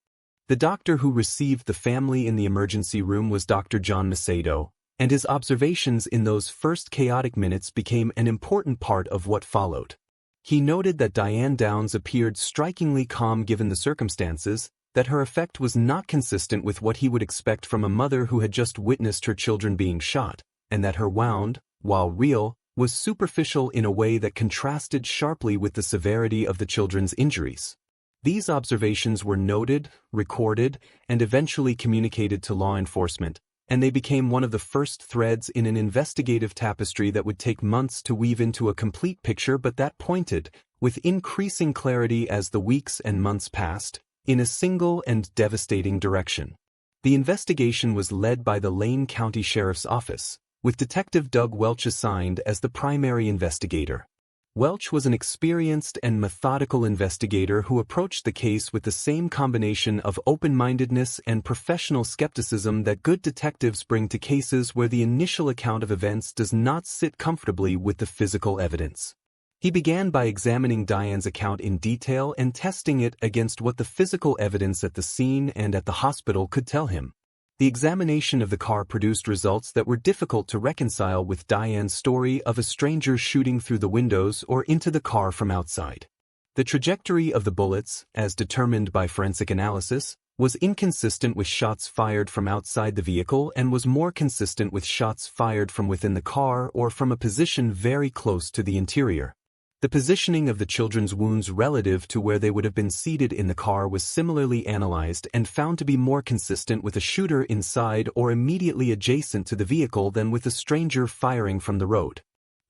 The doctor who received the family in the emergency room was Dr. John Macedo, and his observations in those first chaotic minutes became an important part of what followed. He noted that Diane Downs appeared strikingly calm given the circumstances, that her effect was not consistent with what he would expect from a mother who had just witnessed her children being shot, and that her wound, while real, was superficial in a way that contrasted sharply with the severity of the children's injuries. These observations were noted, recorded, and eventually communicated to law enforcement, and they became one of the first threads in an investigative tapestry that would take months to weave into a complete picture but that pointed, with increasing clarity as the weeks and months passed, in a single and devastating direction. The investigation was led by the Lane County Sheriff's Office, with Detective Doug Welch assigned as the primary investigator. Welch was an experienced and methodical investigator who approached the case with the same combination of open-mindedness and professional skepticism that good detectives bring to cases where the initial account of events does not sit comfortably with the physical evidence. He began by examining Diane's account in detail and testing it against what the physical evidence at the scene and at the hospital could tell him. The examination of the car produced results that were difficult to reconcile with Diane's story of a stranger shooting through the windows or into the car from outside. The trajectory of the bullets, as determined by forensic analysis, was inconsistent with shots fired from outside the vehicle and was more consistent with shots fired from within the car or from a position very close to the interior. The positioning of the children's wounds relative to where they would have been seated in the car was similarly analyzed and found to be more consistent with a shooter inside or immediately adjacent to the vehicle than with a stranger firing from the road.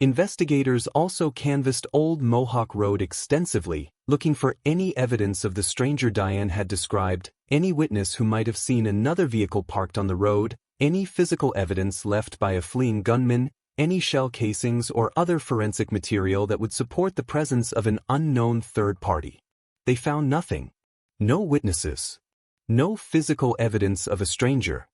Investigators also canvassed Old Mohawk Road extensively, looking for any evidence of the stranger Diane had described, any witness who might have seen another vehicle parked on the road, any physical evidence left by a fleeing gunman, any shell casings or other forensic material that would support the presence of an unknown third party. They found nothing. No witnesses. No physical evidence of a stranger.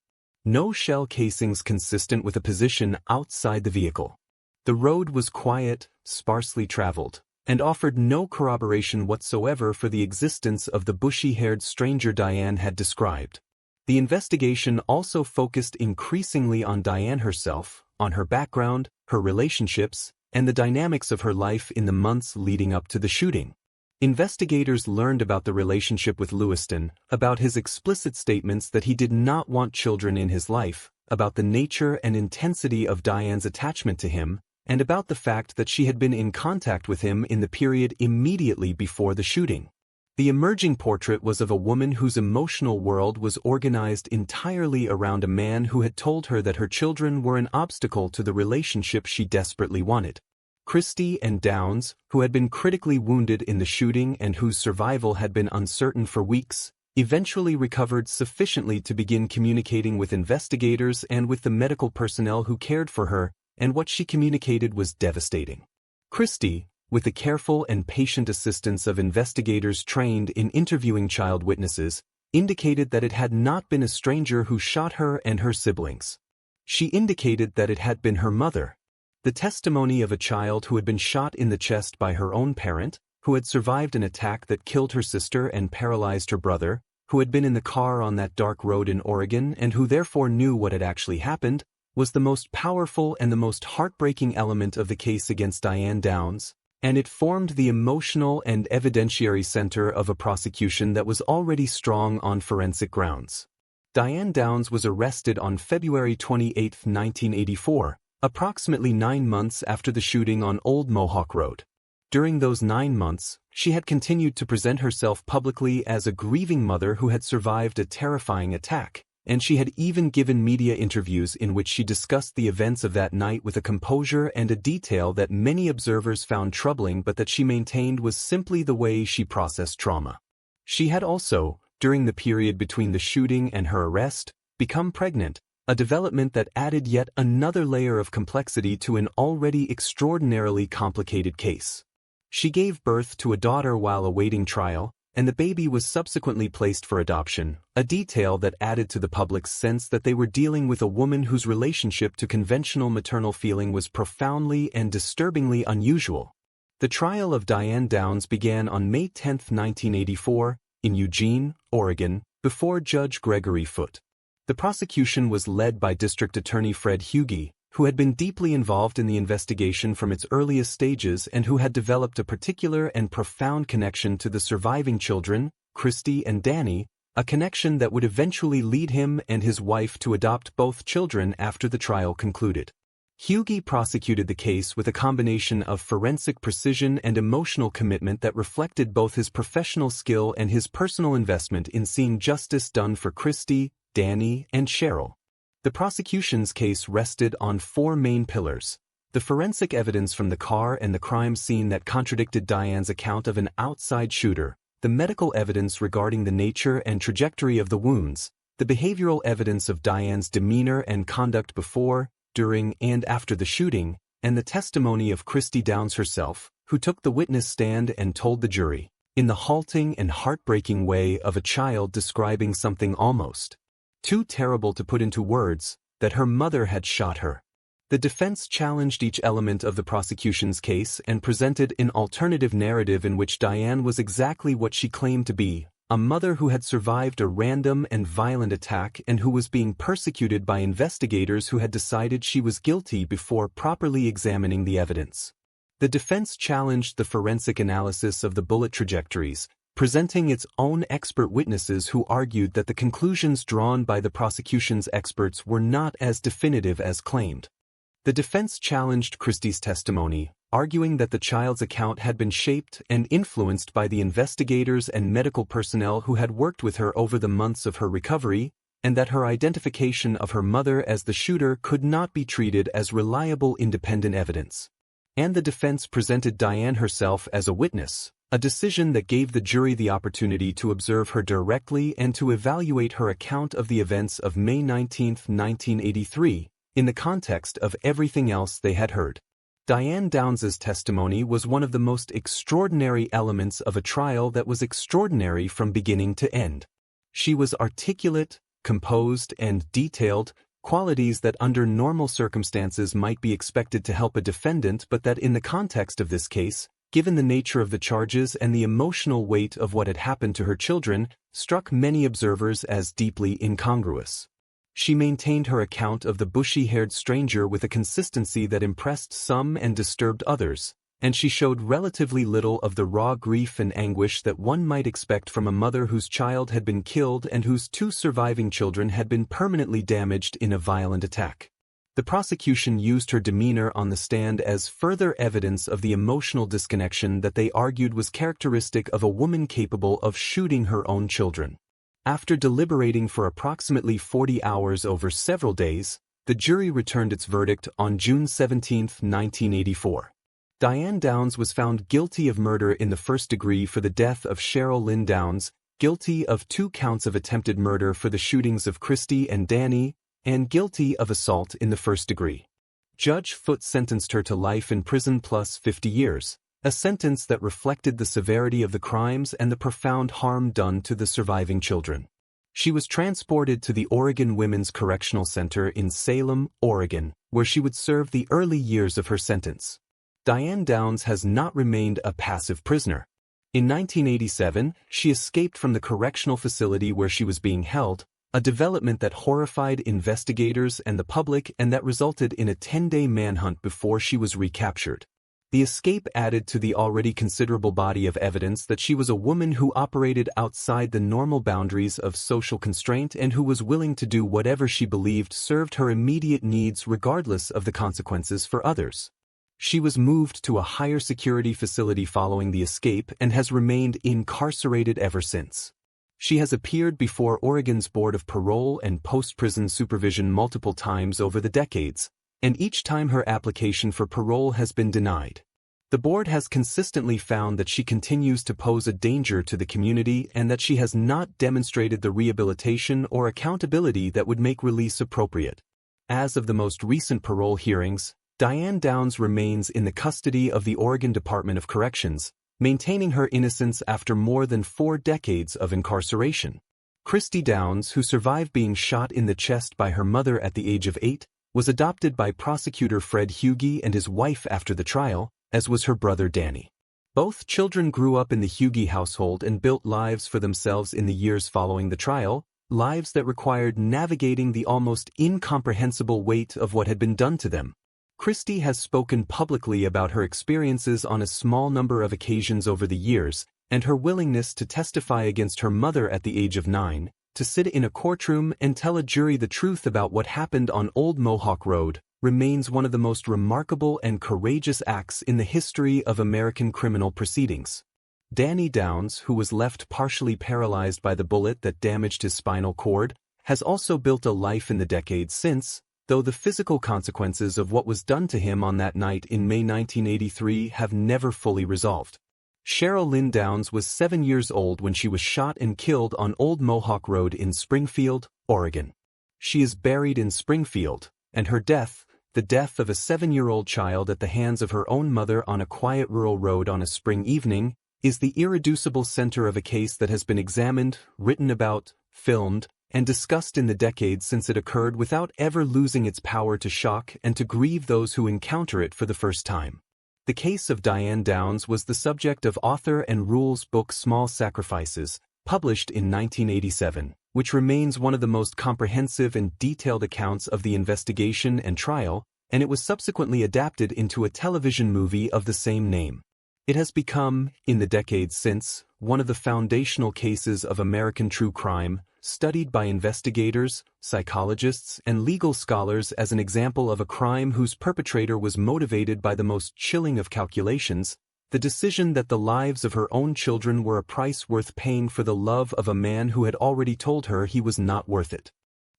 No shell casings consistent with a position outside the vehicle. The road was quiet, sparsely traveled, and offered no corroboration whatsoever for the existence of the bushy-haired stranger Diane had described. The investigation also focused increasingly on Diane herself, on her background, her relationships, and the dynamics of her life in the months leading up to the shooting. Investigators learned about the relationship with Lewiston, about his explicit statements that he did not want children in his life, about the nature and intensity of Diane's attachment to him, and about the fact that she had been in contact with him in the period immediately before the shooting. The emerging portrait was of a woman whose emotional world was organized entirely around a man who had told her that her children were an obstacle to the relationship she desperately wanted. Christie and Downs, who had been critically wounded in the shooting and whose survival had been uncertain for weeks, eventually recovered sufficiently to begin communicating with investigators and with the medical personnel who cared for her, and what she communicated was devastating. Christie, with the careful and patient assistance of investigators trained in interviewing child witnesses, indicated that it had not been a stranger who shot her and her siblings. She indicated that it had been her mother. The testimony of a child who had been shot in the chest by her own parent, who had survived an attack that killed her sister and paralyzed her brother, who had been in the car on that dark road in Oregon and who therefore knew what had actually happened, was the most powerful and the most heartbreaking element of the case against Diane Downs, and it formed the emotional and evidentiary center of a prosecution that was already strong on forensic grounds. Diane Downs was arrested on February 28, 1984, approximately 9 months after the shooting on Old Mohawk Road. During those 9 months, she had continued to present herself publicly as a grieving mother who had survived a terrifying attack, and she had even given media interviews in which she discussed the events of that night with a composure and a detail that many observers found troubling but that she maintained was simply the way she processed trauma. She had also, during the period between the shooting and her arrest, become pregnant, a development that added yet another layer of complexity to an already extraordinarily complicated case. She gave birth to a daughter while awaiting trial, and the baby was subsequently placed for adoption, a detail that added to the public's sense that they were dealing with a woman whose relationship to conventional maternal feeling was profoundly and disturbingly unusual. The trial of Diane Downs began on May 10, 1984, in Eugene, Oregon, before Judge Gregory Foote. The prosecution was led by District Attorney Fred Hughey, who had been deeply involved in the investigation from its earliest stages and who had developed a particular and profound connection to the surviving children, Christie and Danny, a connection that would eventually lead him and his wife to adopt both children after the trial concluded. Hughey prosecuted the case with a combination of forensic precision and emotional commitment that reflected both his professional skill and his personal investment in seeing justice done for Christie, Danny, and Cheryl. The prosecution's case rested on 4 main pillars: the forensic evidence from the car and the crime scene that contradicted Diane's account of an outside shooter, the medical evidence regarding the nature and trajectory of the wounds, the behavioral evidence of Diane's demeanor and conduct before, during, and after the shooting, and the testimony of Christie Downs herself, who took the witness stand and told the jury, in the halting and heartbreaking way of a child describing something almost too terrible to put into words, that her mother had shot her. The defense challenged each element of the prosecution's case and presented an alternative narrative in which Diane was exactly what she claimed to be, a mother who had survived a random and violent attack and who was being persecuted by investigators who had decided she was guilty before properly examining the evidence. The defense challenged the forensic analysis of the bullet trajectories, presenting its own expert witnesses who argued that the conclusions drawn by the prosecution's experts were not as definitive as claimed. The defense challenged Christie's testimony, arguing that the child's account had been shaped and influenced by the investigators and medical personnel who had worked with her over the months of her recovery, and that her identification of her mother as the shooter could not be treated as reliable independent evidence. and the defense presented Diane herself as a witness, a decision that gave the jury the opportunity to observe her directly and to evaluate her account of the events of May 19, 1983, in the context of everything else they had heard. Diane Downs's testimony was one of the most extraordinary elements of a trial that was extraordinary from beginning to end. She was articulate, composed, and detailed, qualities that under normal circumstances might be expected to help a defendant, but that in the context of this case, given the nature of the charges and the emotional weight of what had happened to her children, struck many observers as deeply incongruous. She maintained her account of the bushy-haired stranger with a consistency that impressed some and disturbed others, and she showed relatively little of the raw grief and anguish that one might expect from a mother whose child had been killed and whose 2 surviving children had been permanently damaged in a violent attack. The prosecution used her demeanor on the stand as further evidence of the emotional disconnection that they argued was characteristic of a woman capable of shooting her own children. After deliberating for approximately 40 hours over several days, the jury returned its verdict on June 17, 1984. Diane Downs was found guilty of murder in the first degree for the death of Cheryl Lynn Downs, guilty of 2 counts of attempted murder for the shootings of Christy and Danny, and guilty of assault in the first degree. Judge Foote sentenced her to life in prison plus 50 years, a sentence that reflected the severity of the crimes and the profound harm done to the surviving children. She was transported to the Oregon Women's Correctional Center in Salem, Oregon, where she would serve the early years of her sentence. Diane Downs has not remained a passive prisoner. In 1987, she escaped from the correctional facility where she was being held, a development that horrified investigators and the public and that resulted in a 10-day manhunt before she was recaptured. The escape added to the already considerable body of evidence that she was a woman who operated outside the normal boundaries of social constraint and who was willing to do whatever she believed served her immediate needs regardless of the consequences for others. She was moved to a higher security facility following the escape and has remained incarcerated ever since. She has appeared before Oregon's Board of Parole and Post-Prison Supervision multiple times over the decades, and each time her application for parole has been denied. The board has consistently found that she continues to pose a danger to the community and that she has not demonstrated the rehabilitation or accountability that would make release appropriate. As of the most recent parole hearings, Diane Downs remains in the custody of the Oregon Department of Corrections, maintaining her innocence after more than 4 decades of incarceration. Christy Downs, who survived being shot in the chest by her mother at the age of 8, was adopted by prosecutor Fred Hughey and his wife after the trial, as was her brother Danny. Both children grew up in the Hughey household and built lives for themselves in the years following the trial, lives that required navigating the almost incomprehensible weight of what had been done to them. Christy has spoken publicly about her experiences on a small number of occasions over the years, and her willingness to testify against her mother at the age of 9, to sit in a courtroom and tell a jury the truth about what happened on Old Mohawk Road, remains one of the most remarkable and courageous acts in the history of American criminal proceedings. Danny Downs, who was left partially paralyzed by the bullet that damaged his spinal cord, has also built a life in the decades since, though the physical consequences of what was done to him on that night in May 1983 have never fully resolved. Cheryl Lynn Downs was 7 years old when she was shot and killed on Old Mohawk Road in Springfield, Oregon. She is buried in Springfield, and her death, the death of a 7-year-old child at the hands of her own mother on a quiet rural road on a spring evening, is the irreducible center of a case that has been examined, written about, filmed, and discussed in the decades since it occurred without ever losing its power to shock and to grieve those who encounter it for the first time. The case of Diane Downs was the subject of author and rules book Small Sacrifices, published in 1987, which remains one of the most comprehensive and detailed accounts of the investigation and trial, and it was subsequently adapted into a television movie of the same name. It has become, in the decades since, one of the foundational cases of American true crime, studied by investigators, psychologists, and legal scholars as an example of a crime whose perpetrator was motivated by the most chilling of calculations, the decision that the lives of her own children were a price worth paying for the love of a man who had already told her he was not worth it.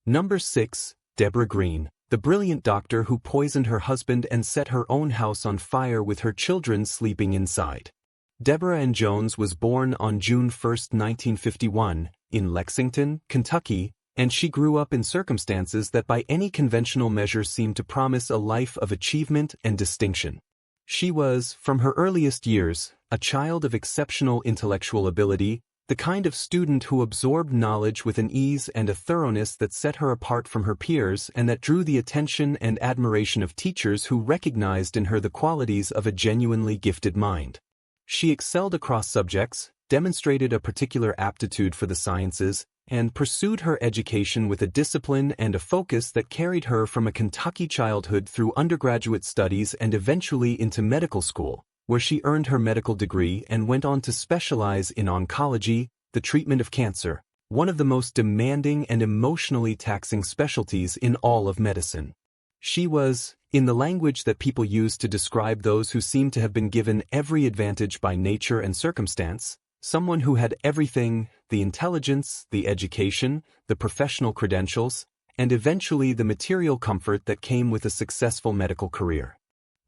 Number 6, Debora Green, the brilliant doctor who poisoned her husband and set her own house on fire with her children sleeping inside. Deborah Ann Jones was born on June 1, 1951, in Lexington, Kentucky, and she grew up in circumstances that by any conventional measure seemed to promise a life of achievement and distinction. She was, from her earliest years, a child of exceptional intellectual ability, the kind of student who absorbed knowledge with an ease and a thoroughness that set her apart from her peers and that drew the attention and admiration of teachers who recognized in her the qualities of a genuinely gifted mind. She excelled across subjects, demonstrated a particular aptitude for the sciences, and pursued her education with a discipline and a focus that carried her from a Kentucky childhood through undergraduate studies and eventually into medical school, where she earned her medical degree and went on to specialize in oncology, the treatment of cancer, one of the most demanding and emotionally taxing specialties in all of medicine. She was, in the language that people use to describe those who seem to have been given every advantage by nature and circumstance, someone who had everything: the intelligence, the education, the professional credentials, and eventually the material comfort that came with a successful medical career.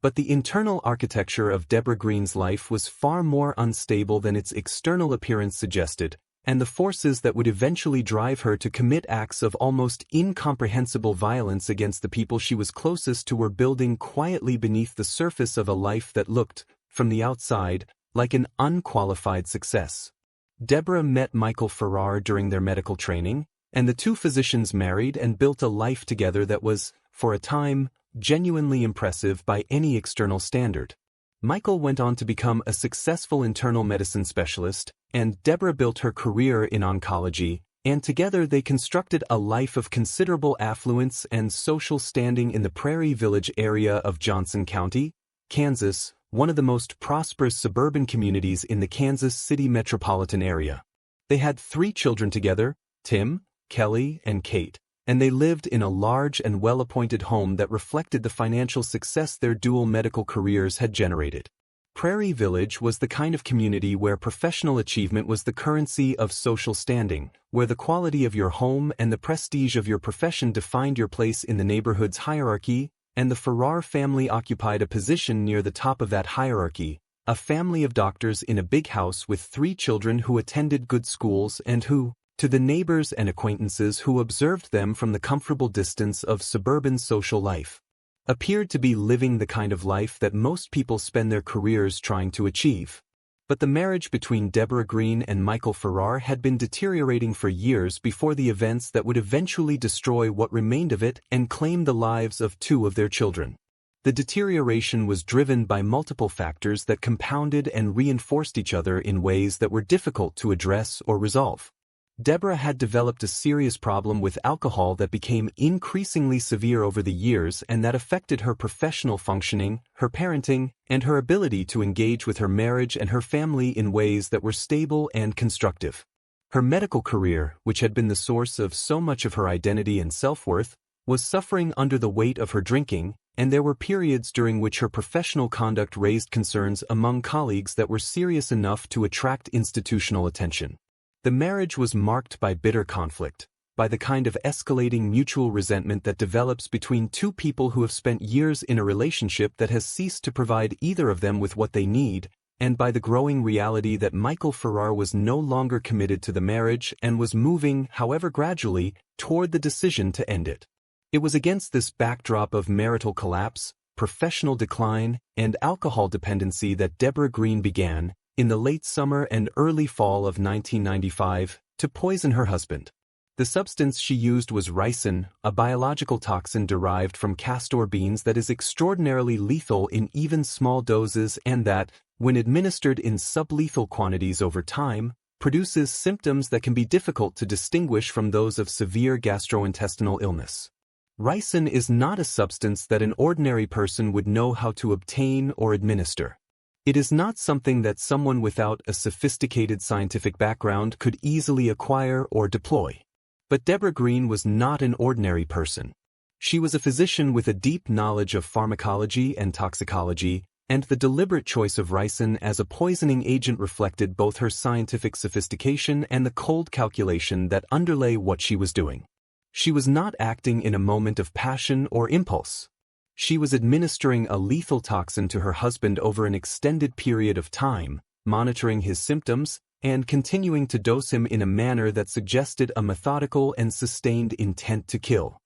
But the internal architecture of Debora Green's life was far more unstable than its external appearance suggested, and the forces that would eventually drive her to commit acts of almost incomprehensible violence against the people she was closest to were building quietly beneath the surface of a life that looked, from the outside, like an unqualified success. Debora met Michael Farrar during their medical training, and the two physicians married and built a life together that was, for a time, genuinely impressive by any external standard. Michael went on to become a successful internal medicine specialist, and Debora built her career in oncology, and together they constructed a life of considerable affluence and social standing in the Prairie Village area of Johnson County, Kansas, one of the most prosperous suburban communities in the Kansas City metropolitan area. They had 3 children together, Tim, Kelly, and Kate, and they lived in a large and well-appointed home that reflected the financial success their dual medical careers had generated. Prairie Village was the kind of community where professional achievement was the currency of social standing, where the quality of your home and the prestige of your profession defined your place in the neighborhood's hierarchy, and the Farrar family occupied a position near the top of that hierarchy, a family of doctors in a big house with 3 children who attended good schools and who, to the neighbors and acquaintances who observed them from the comfortable distance of suburban social life, appeared to be living the kind of life that most people spend their careers trying to achieve. But the marriage between Debora Green and Michael Farrar had been deteriorating for years before the events that would eventually destroy what remained of it and claim the lives of 2 of their children. The deterioration was driven by multiple factors that compounded and reinforced each other in ways that were difficult to address or resolve. Debora had developed a serious problem with alcohol that became increasingly severe over the years and that affected her professional functioning, her parenting, and her ability to engage with her marriage and her family in ways that were stable and constructive. Her medical career, which had been the source of so much of her identity and self-worth, was suffering under the weight of her drinking, and there were periods during which her professional conduct raised concerns among colleagues that were serious enough to attract institutional attention. The marriage was marked by bitter conflict, by the kind of escalating mutual resentment that develops between 2 people who have spent years in a relationship that has ceased to provide either of them with what they need, and by the growing reality that Michael Farrar was no longer committed to the marriage and was moving, however gradually, toward the decision to end it. It was against this backdrop of marital collapse, professional decline, and alcohol dependency that Debora Green began, in the late summer and early fall of 1995, to poison her husband. The substance she used was ricin, a biological toxin derived from castor beans that is extraordinarily lethal in even small doses and that, when administered in sublethal quantities over time, produces symptoms that can be difficult to distinguish from those of severe gastrointestinal illness. Ricin is not a substance that an ordinary person would know how to obtain or administer. It is not something that someone without a sophisticated scientific background could easily acquire or deploy. But Debora Green was not an ordinary person. She was a physician with a deep knowledge of pharmacology and toxicology, and the deliberate choice of ricin as a poisoning agent reflected both her scientific sophistication and the cold calculation that underlay what she was doing. She was not acting in a moment of passion or impulse. She was administering a lethal toxin to her husband over an extended period of time, monitoring his symptoms, and continuing to dose him in a manner that suggested a methodical and sustained intent to kill.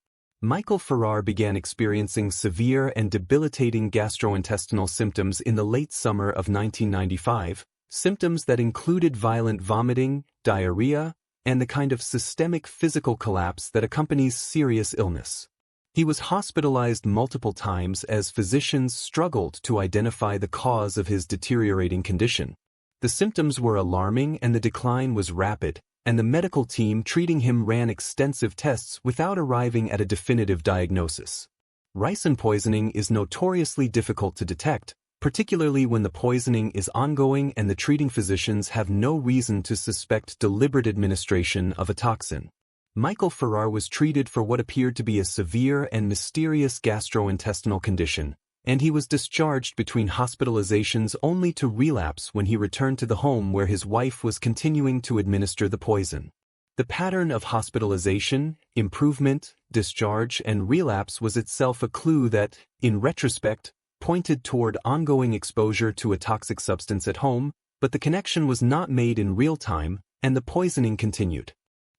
Michael Farrar began experiencing severe and debilitating gastrointestinal symptoms in the late summer of 1995, symptoms that included violent vomiting, diarrhea, and the kind of systemic physical collapse that accompanies serious illness. He was hospitalized multiple times as physicians struggled to identify the cause of his deteriorating condition. The symptoms were alarming and the decline was rapid, and the medical team treating him ran extensive tests without arriving at a definitive diagnosis. Ricin poisoning is notoriously difficult to detect, particularly when the poisoning is ongoing and the treating physicians have no reason to suspect deliberate administration of a toxin. Michael Farrar was treated for what appeared to be a severe and mysterious gastrointestinal condition, and he was discharged between hospitalizations only to relapse when he returned to the home where his wife was continuing to administer the poison. The pattern of hospitalization, improvement, discharge, and relapse was itself a clue that, in retrospect, pointed toward ongoing exposure to a toxic substance at home, but the connection was not made in real time, and the poisoning continued.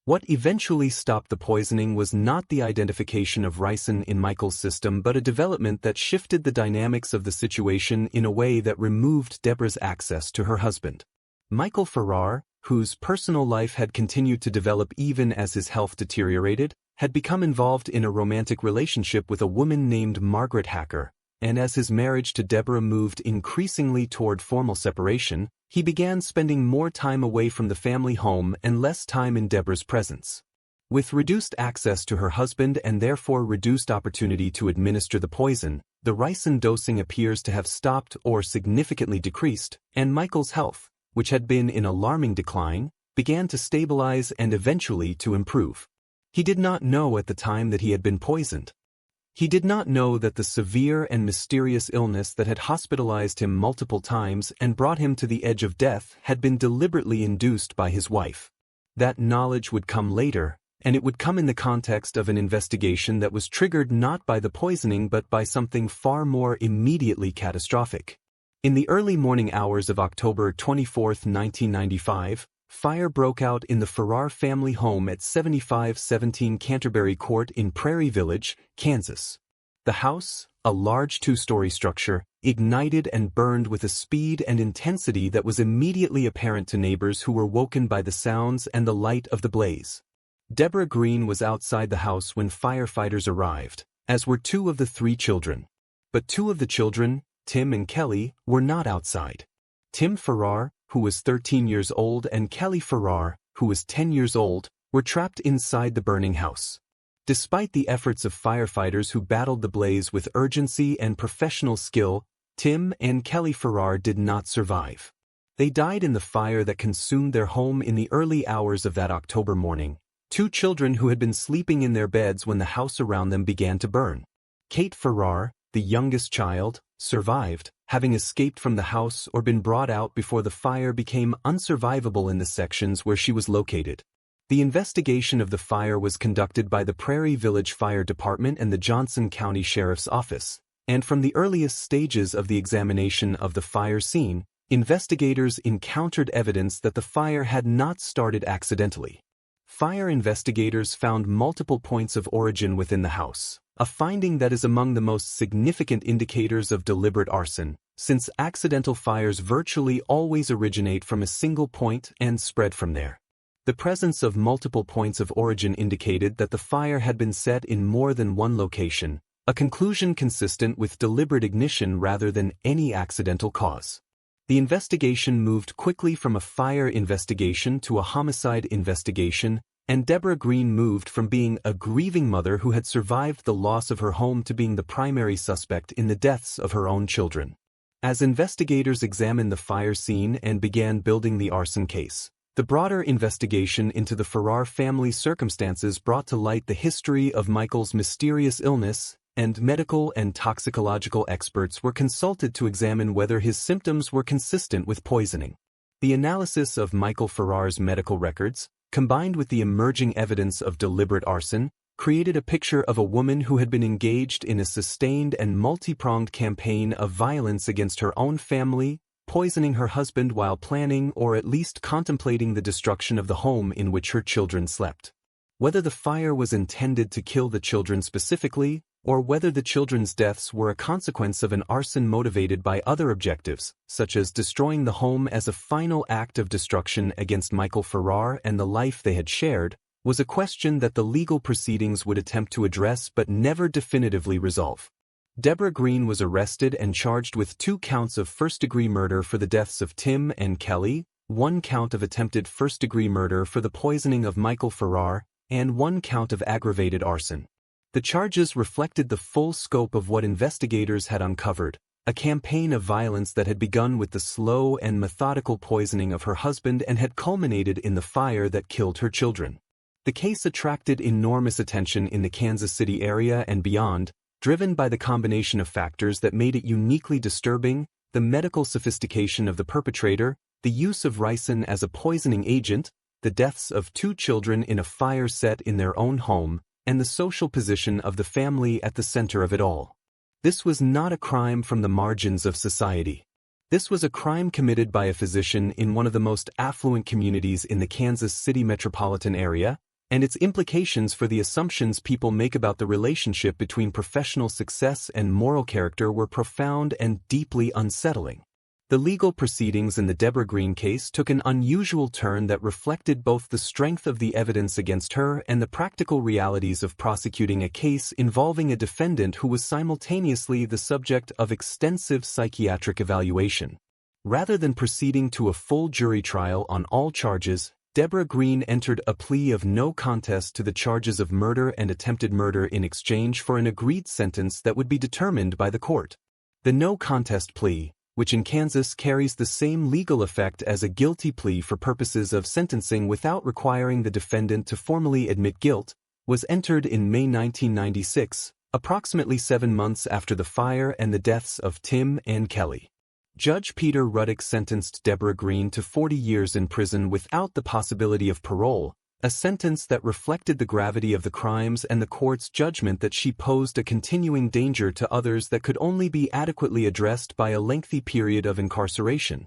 What eventually stopped the poisoning was not the identification of ricin in Michael's system but a development that shifted the dynamics of the situation in a way that removed Debora's access to her husband. Michael Farrar, whose personal life had continued to develop even as his health deteriorated, had become involved in a romantic relationship with a woman named Margaret Hacker, and as his marriage to Debora moved increasingly toward formal separation, he began spending more time away from the family home and less time in Debora's presence. With reduced access to her husband and therefore reduced opportunity to administer the poison, the ricin dosing appears to have stopped or significantly decreased, and Michael's health, which had been in alarming decline, began to stabilize and eventually to improve. He did not know at the time that he had been poisoned. He did not know that the severe and mysterious illness that had hospitalized him multiple times and brought him to the edge of death had been deliberately induced by his wife. That knowledge would come later, and it would come in the context of an investigation that was triggered not by the poisoning but by something far more immediately catastrophic. In the early morning hours of October 24, 1995, fire broke out in the Farrar family home at 7517 Canterbury Court in Prairie Village, Kansas. The house, a large two-story structure, ignited and burned with a speed and intensity that was immediately apparent to neighbors who were woken by the sounds and the light of the blaze. Debora Green was outside the house when firefighters arrived, as were two of the three children. But two of the children, Tim and Caylee, were not outside. Tim Farrar, who was 13 years old, and Caylee Farrar, who was 10 years old, were trapped inside the burning house. Despite the efforts of firefighters who battled the blaze with urgency and professional skill, Tim and Caylee Farrar did not survive. They died in the fire that consumed their home in the early hours of that October morning, two children who had been sleeping in their beds when the house around them began to burn. Kate Farrar, the youngest child, survived, having escaped from the house or been brought out before the fire became unsurvivable in the sections where she was located. The investigation of the fire was conducted by the Prairie Village Fire Department and the Johnson County Sheriff's Office, and from the earliest stages of the examination of the fire scene, investigators encountered evidence that the fire had not started accidentally. Fire investigators found multiple points of origin within the house, a finding that is among the most significant indicators of deliberate arson, since accidental fires virtually always originate from a single point and spread from there. The presence of multiple points of origin indicated that the fire had been set in more than one location, a conclusion consistent with deliberate ignition rather than any accidental cause. The investigation moved quickly from a fire investigation to a homicide investigation, and Debora Green moved from being a grieving mother who had survived the loss of her home to being the primary suspect in the deaths of her own children. As investigators examined the fire scene and began building the arson case, the broader investigation into the Farrar family's circumstances brought to light the history of Michael's mysterious illness, and medical and toxicological experts were consulted to examine whether his symptoms were consistent with poisoning. The analysis of Michael Farrar's medical records, combined with the emerging evidence of deliberate arson, created a picture of a woman who had been engaged in a sustained and multi-pronged campaign of violence against her own family, poisoning her husband while planning or at least contemplating the destruction of the home in which her children slept. Whether the fire was intended to kill the children specifically, or whether the children's deaths were a consequence of an arson motivated by other objectives, such as destroying the home as a final act of destruction against Michael Farrar and the life they had shared, was a question that the legal proceedings would attempt to address but never definitively resolve. Debora Green was arrested and charged with 2 counts of first-degree murder for the deaths of Tim and Caylee, 1 count of attempted first-degree murder for the poisoning of Michael Farrar, and 1 count of aggravated arson. The charges reflected the full scope of what investigators had uncovered, a campaign of violence that had begun with the slow and methodical poisoning of her husband and had culminated in the fire that killed her children. The case attracted enormous attention in the Kansas City area and beyond, driven by the combination of factors that made it uniquely disturbing: the medical sophistication of the perpetrator, the use of ricin as a poisoning agent, the deaths of 2 children in a fire set in their own home, and the social position of the family at the center of it all. This was not a crime from the margins of society. This was a crime committed by a physician in one of the most affluent communities in the Kansas City metropolitan area, and its implications for the assumptions people make about the relationship between professional success and moral character were profound and deeply unsettling. The legal proceedings in the Debora Green case took an unusual turn that reflected both the strength of the evidence against her and the practical realities of prosecuting a case involving a defendant who was simultaneously the subject of extensive psychiatric evaluation. Rather than proceeding to a full jury trial on all charges, Debora Green entered a plea of no contest to the charges of murder and attempted murder in exchange for an agreed sentence that would be determined by the court. The no contest plea, which in Kansas carries the same legal effect as a guilty plea for purposes of sentencing without requiring the defendant to formally admit guilt, was entered in May 1996, approximately 7 months after the fire and the deaths of Tim and Caylee. Judge Peter Ruddick sentenced Debora Green to 40 years in prison without the possibility of parole, a sentence that reflected the gravity of the crimes and the court's judgment that she posed a continuing danger to others that could only be adequately addressed by a lengthy period of incarceration.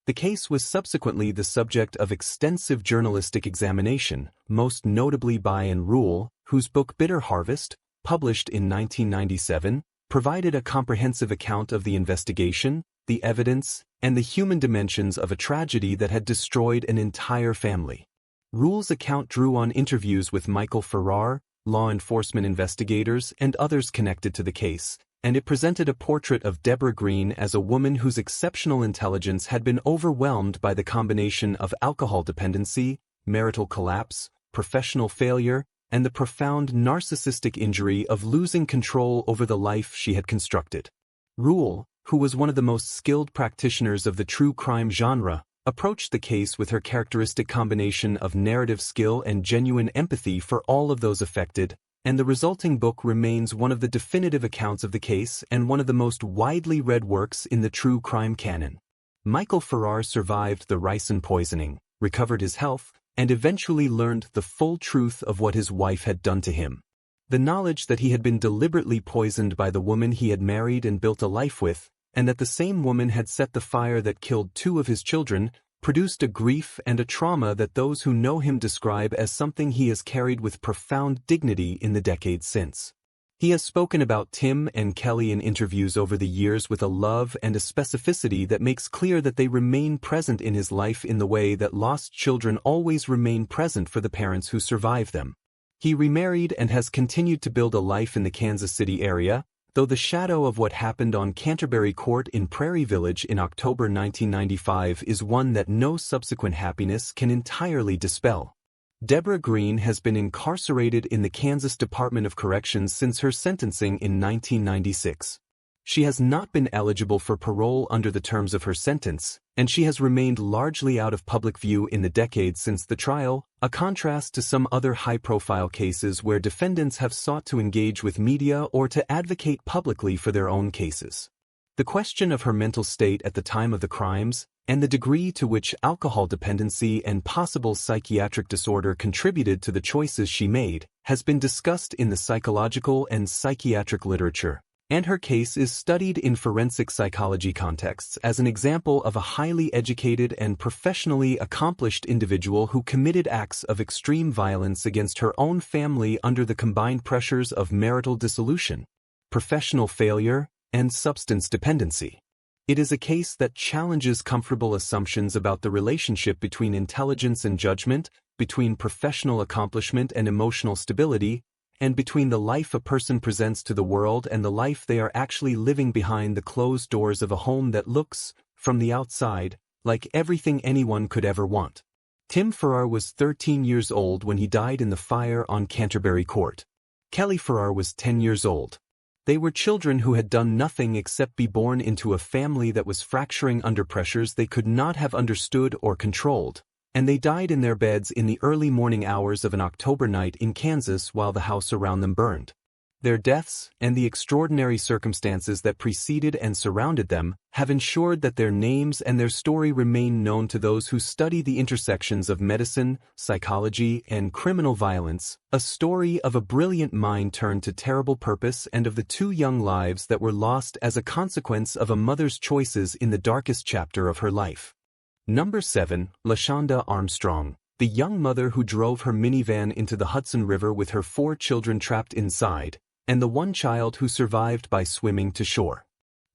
The case was subsequently the subject of extensive journalistic examination, most notably by Ann Rule, whose book Bitter Harvest, published in 1997, provided a comprehensive account of the investigation, the evidence, and the human dimensions of a tragedy that had destroyed an entire family. Rule's account drew on interviews with Michael Farrar, law enforcement investigators, and others connected to the case, and it presented a portrait of Debora Green as a woman whose exceptional intelligence had been overwhelmed by the combination of alcohol dependency, marital collapse, professional failure, and the profound narcissistic injury of losing control over the life she had constructed. Rule, who was one of the most skilled practitioners of the true crime genre, approached the case with her characteristic combination of narrative skill and genuine empathy for all of those affected, and the resulting book remains one of the definitive accounts of the case and one of the most widely read works in the true crime canon. Michael Farrar survived the ricin poisoning, recovered his health, and eventually learned the full truth of what his wife had done to him. The knowledge that he had been deliberately poisoned by the woman he had married and built a life with, and that the same woman had set the fire that killed 2 of his children, produced a grief and a trauma that those who know him describe as something he has carried with profound dignity in the decades since. He has spoken about Tim and Caylee in interviews over the years with a love and a specificity that makes clear that they remain present in his life in the way that lost children always remain present for the parents who survive them. He remarried and has continued to build a life in the Kansas City area, though the shadow of what happened on Canterbury Court in Prairie Village in October 1995 is one that no subsequent happiness can entirely dispel. Debora Green has been incarcerated in the Kansas Department of Corrections since her sentencing in 1996. She has not been eligible for parole under the terms of her sentence, and she has remained largely out of public view in the decades since the trial, a contrast to some other high-profile cases where defendants have sought to engage with media or to advocate publicly for their own cases. The question of her mental state at the time of the crimes, and the degree to which alcohol dependency and possible psychiatric disorder contributed to the choices she made, has been discussed in the psychological and psychiatric literature, and her case is studied in forensic psychology contexts as an example of a highly educated and professionally accomplished individual who committed acts of extreme violence against her own family under the combined pressures of marital dissolution, professional failure, and substance dependency. It is a case that challenges comfortable assumptions about the relationship between intelligence and judgment, between professional accomplishment and emotional stability, and between the life a person presents to the world and the life they are actually living behind the closed doors of a home that looks, from the outside, like everything anyone could ever want. Tim Farrar was 13 years old when he died in the fire on Canterbury Court. Caylee Farrar was 10 years old. They were children who had done nothing except be born into a family that was fracturing under pressures they could not have understood or controlled, and they died in their beds in the early morning hours of an October night in Kansas while the house around them burned. Their deaths, and the extraordinary circumstances that preceded and surrounded them, have ensured that their names and their story remain known to those who study the intersections of medicine, psychology, and criminal violence, a story of a brilliant mind turned to terrible purpose and of the two young lives that were lost as a consequence of a mother's choices in the darkest chapter of her life. Number 7. Lashanda Armstrong, the young mother who drove her minivan into the Hudson River with her 4 children trapped inside, and the one child who survived by swimming to shore.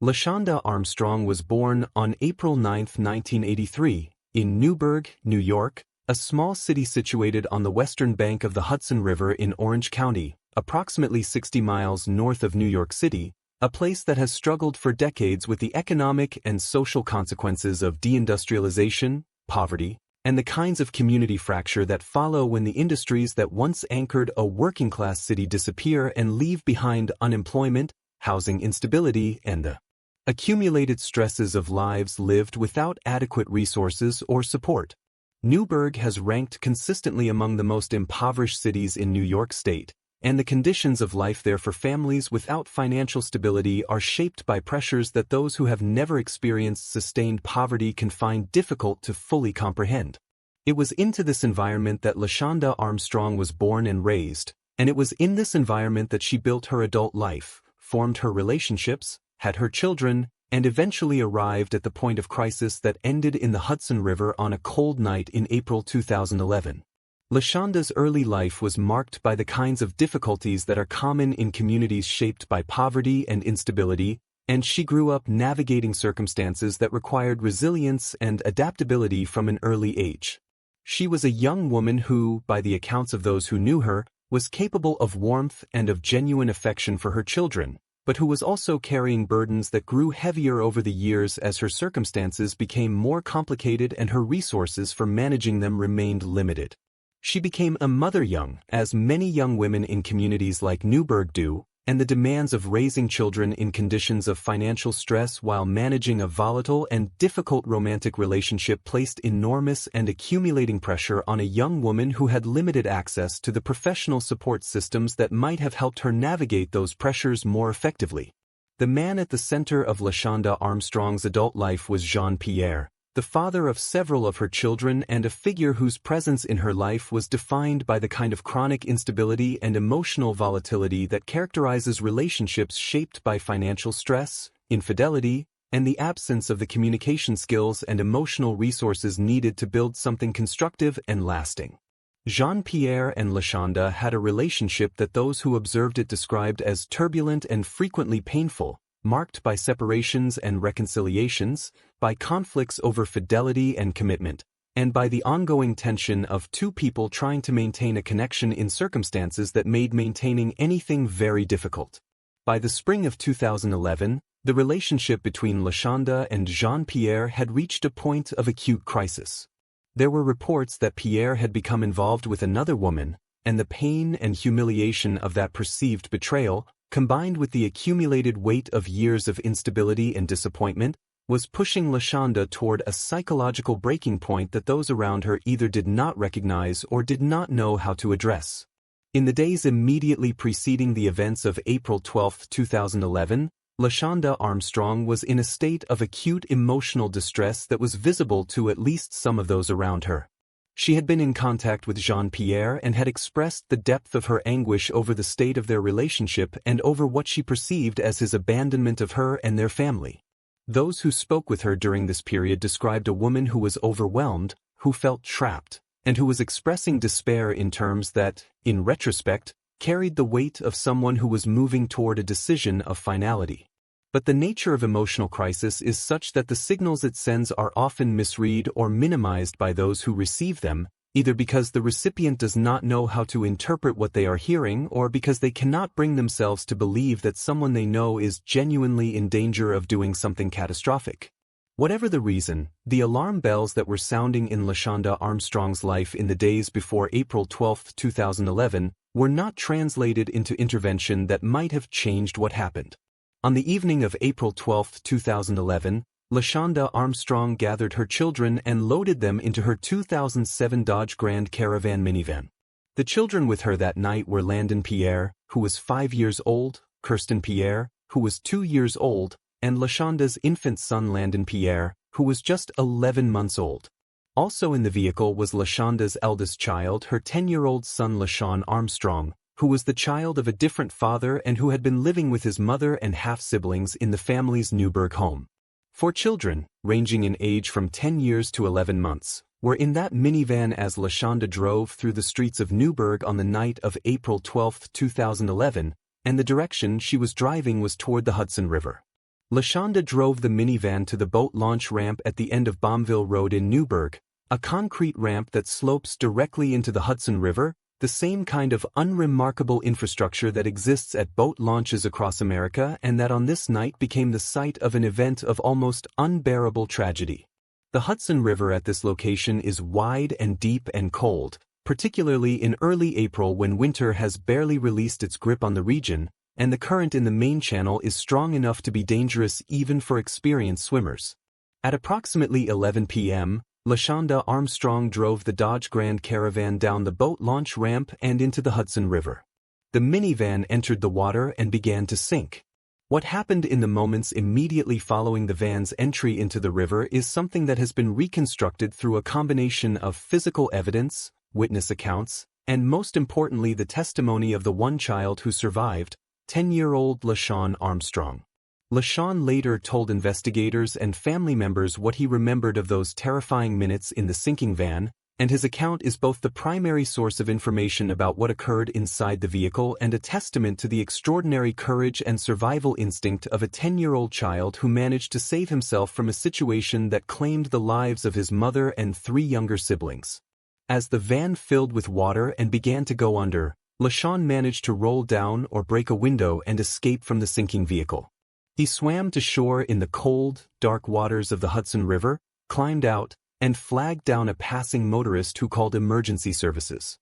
Lashanda Armstrong was born on April 9, 1983, in Newburgh, New York, a small city situated on the western bank of the Hudson River in Orange County, approximately 60 miles north of New York City, a place that has struggled for decades with the economic and social consequences of deindustrialization, poverty, and the kinds of community fracture that follow when the industries that once anchored a working-class city disappear and leave behind unemployment, housing instability, and the accumulated stresses of lives lived without adequate resources or support. Newburgh has ranked consistently among the most impoverished cities in New York State, and the conditions of life there for families without financial stability are shaped by pressures that those who have never experienced sustained poverty can find difficult to fully comprehend. It was into this environment that Lashanda Armstrong was born and raised, and it was in this environment that she built her adult life, formed her relationships, had her children, and eventually arrived at the point of crisis that ended in the Hudson River on a cold night in April 2011. Lashanda's early life was marked by the kinds of difficulties that are common in communities shaped by poverty and instability, and she grew up navigating circumstances that required resilience and adaptability from an early age. She was a young woman who, by the accounts of those who knew her, was capable of warmth and of genuine affection for her children, but who was also carrying burdens that grew heavier over the years as her circumstances became more complicated and her resources for managing them remained limited. She became a mother young, as many young women in communities like Newburgh do, and the demands of raising children in conditions of financial stress while managing a volatile and difficult romantic relationship placed enormous and accumulating pressure on a young woman who had limited access to the professional support systems that might have helped her navigate those pressures more effectively. The man at the center of Lashanda Armstrong's adult life was Jean-Pierre, the father of several of her children and a figure whose presence in her life was defined by the kind of chronic instability and emotional volatility that characterizes relationships shaped by financial stress, infidelity, and the absence of the communication skills and emotional resources needed to build something constructive and lasting. Jean-Pierre and Lashanda had a relationship that those who observed it described as turbulent and frequently painful, marked by separations and reconciliations, by conflicts over fidelity and commitment, and by the ongoing tension of two people trying to maintain a connection in circumstances that made maintaining anything very difficult. By the spring of 2011, the relationship between Lashanda and Jean-Pierre had reached a point of acute crisis. There were reports that Pierre had become involved with another woman, and the pain and humiliation of that perceived betrayal, combined with the accumulated weight of years of instability and disappointment, was pushing Lashanda toward a psychological breaking point that those around her either did not recognize or did not know how to address. In the days immediately preceding the events of April 12, 2011, Lashanda Armstrong was in a state of acute emotional distress that was visible to at least some of those around her. She had been in contact with Jean-Pierre and had expressed the depth of her anguish over the state of their relationship and over what she perceived as his abandonment of her and their family. Those who spoke with her during this period described a woman who was overwhelmed, who felt trapped, and who was expressing despair in terms that, in retrospect, carried the weight of someone who was moving toward a decision of finality. But the nature of emotional crisis is such that the signals it sends are often misread or minimized by those who receive them, either because the recipient does not know how to interpret what they are hearing or because they cannot bring themselves to believe that someone they know is genuinely in danger of doing something catastrophic. Whatever the reason, the alarm bells that were sounding in Lashanda Armstrong's life in the days before April 12, 2011, were not translated into intervention that might have changed what happened. On the evening of April 12, 2011, Lashanda Armstrong gathered her children and loaded them into her 2007 Dodge Grand Caravan minivan. The children with her that night were Landon Pierre, who was 5 years old, Kirsten Pierre, who was 2 years old, and Lashanda's infant son Landon Pierre, who was just 11 months old. Also in the vehicle was Lashanda's eldest child, her 10-year-old son LaShawn Armstrong, who was the child of a different father and who had been living with his mother and half-siblings in the family's Newburgh home. 4 children, ranging in age from 10 years to 11 months, were in that minivan as Lashanda drove through the streets of Newburgh on the night of April 12, 2011, and the direction she was driving was toward the Hudson River. Lashanda drove the minivan to the boat launch ramp at the end of Bombville Road in Newburgh, a concrete ramp that slopes directly into the Hudson River, the same kind of unremarkable infrastructure that exists at boat launches across America and that on this night became the site of an event of almost unbearable tragedy. The Hudson River at this location is wide and deep and cold, particularly in early April when winter has barely released its grip on the region, and the current in the main channel is strong enough to be dangerous even for experienced swimmers. At approximately 11 p.m., Lashanda Armstrong drove the Dodge Grand Caravan down the boat launch ramp and into the Hudson River. The minivan entered the water and began to sink. What happened in the moments immediately following the van's entry into the river is something that has been reconstructed through a combination of physical evidence, witness accounts, and most importantly the testimony of the one child who survived, 10-year-old LaShawn Armstrong. LaShawn later told investigators and family members what he remembered of those terrifying minutes in the sinking van, and his account is both the primary source of information about what occurred inside the vehicle and a testament to the extraordinary courage and survival instinct of a 10-year-old child who managed to save himself from a situation that claimed the lives of his mother and 3 younger siblings. As the van filled with water and began to go under, LaShawn managed to roll down or break a window and escape from the sinking vehicle. He swam to shore in the cold, dark waters of the Hudson River, climbed out, and flagged down a passing motorist who called emergency services.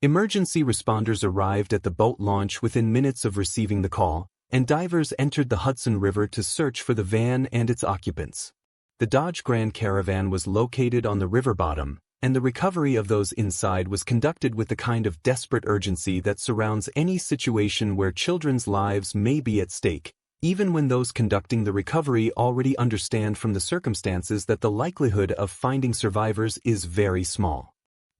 Emergency responders arrived at the boat launch within minutes of receiving the call, and divers entered the Hudson River to search for the van and its occupants. The Dodge Grand Caravan was located on the river bottom, and the recovery of those inside was conducted with the kind of desperate urgency that surrounds any situation where children's lives may be at stake, even when those conducting the recovery already understand from the circumstances that the likelihood of finding survivors is very small.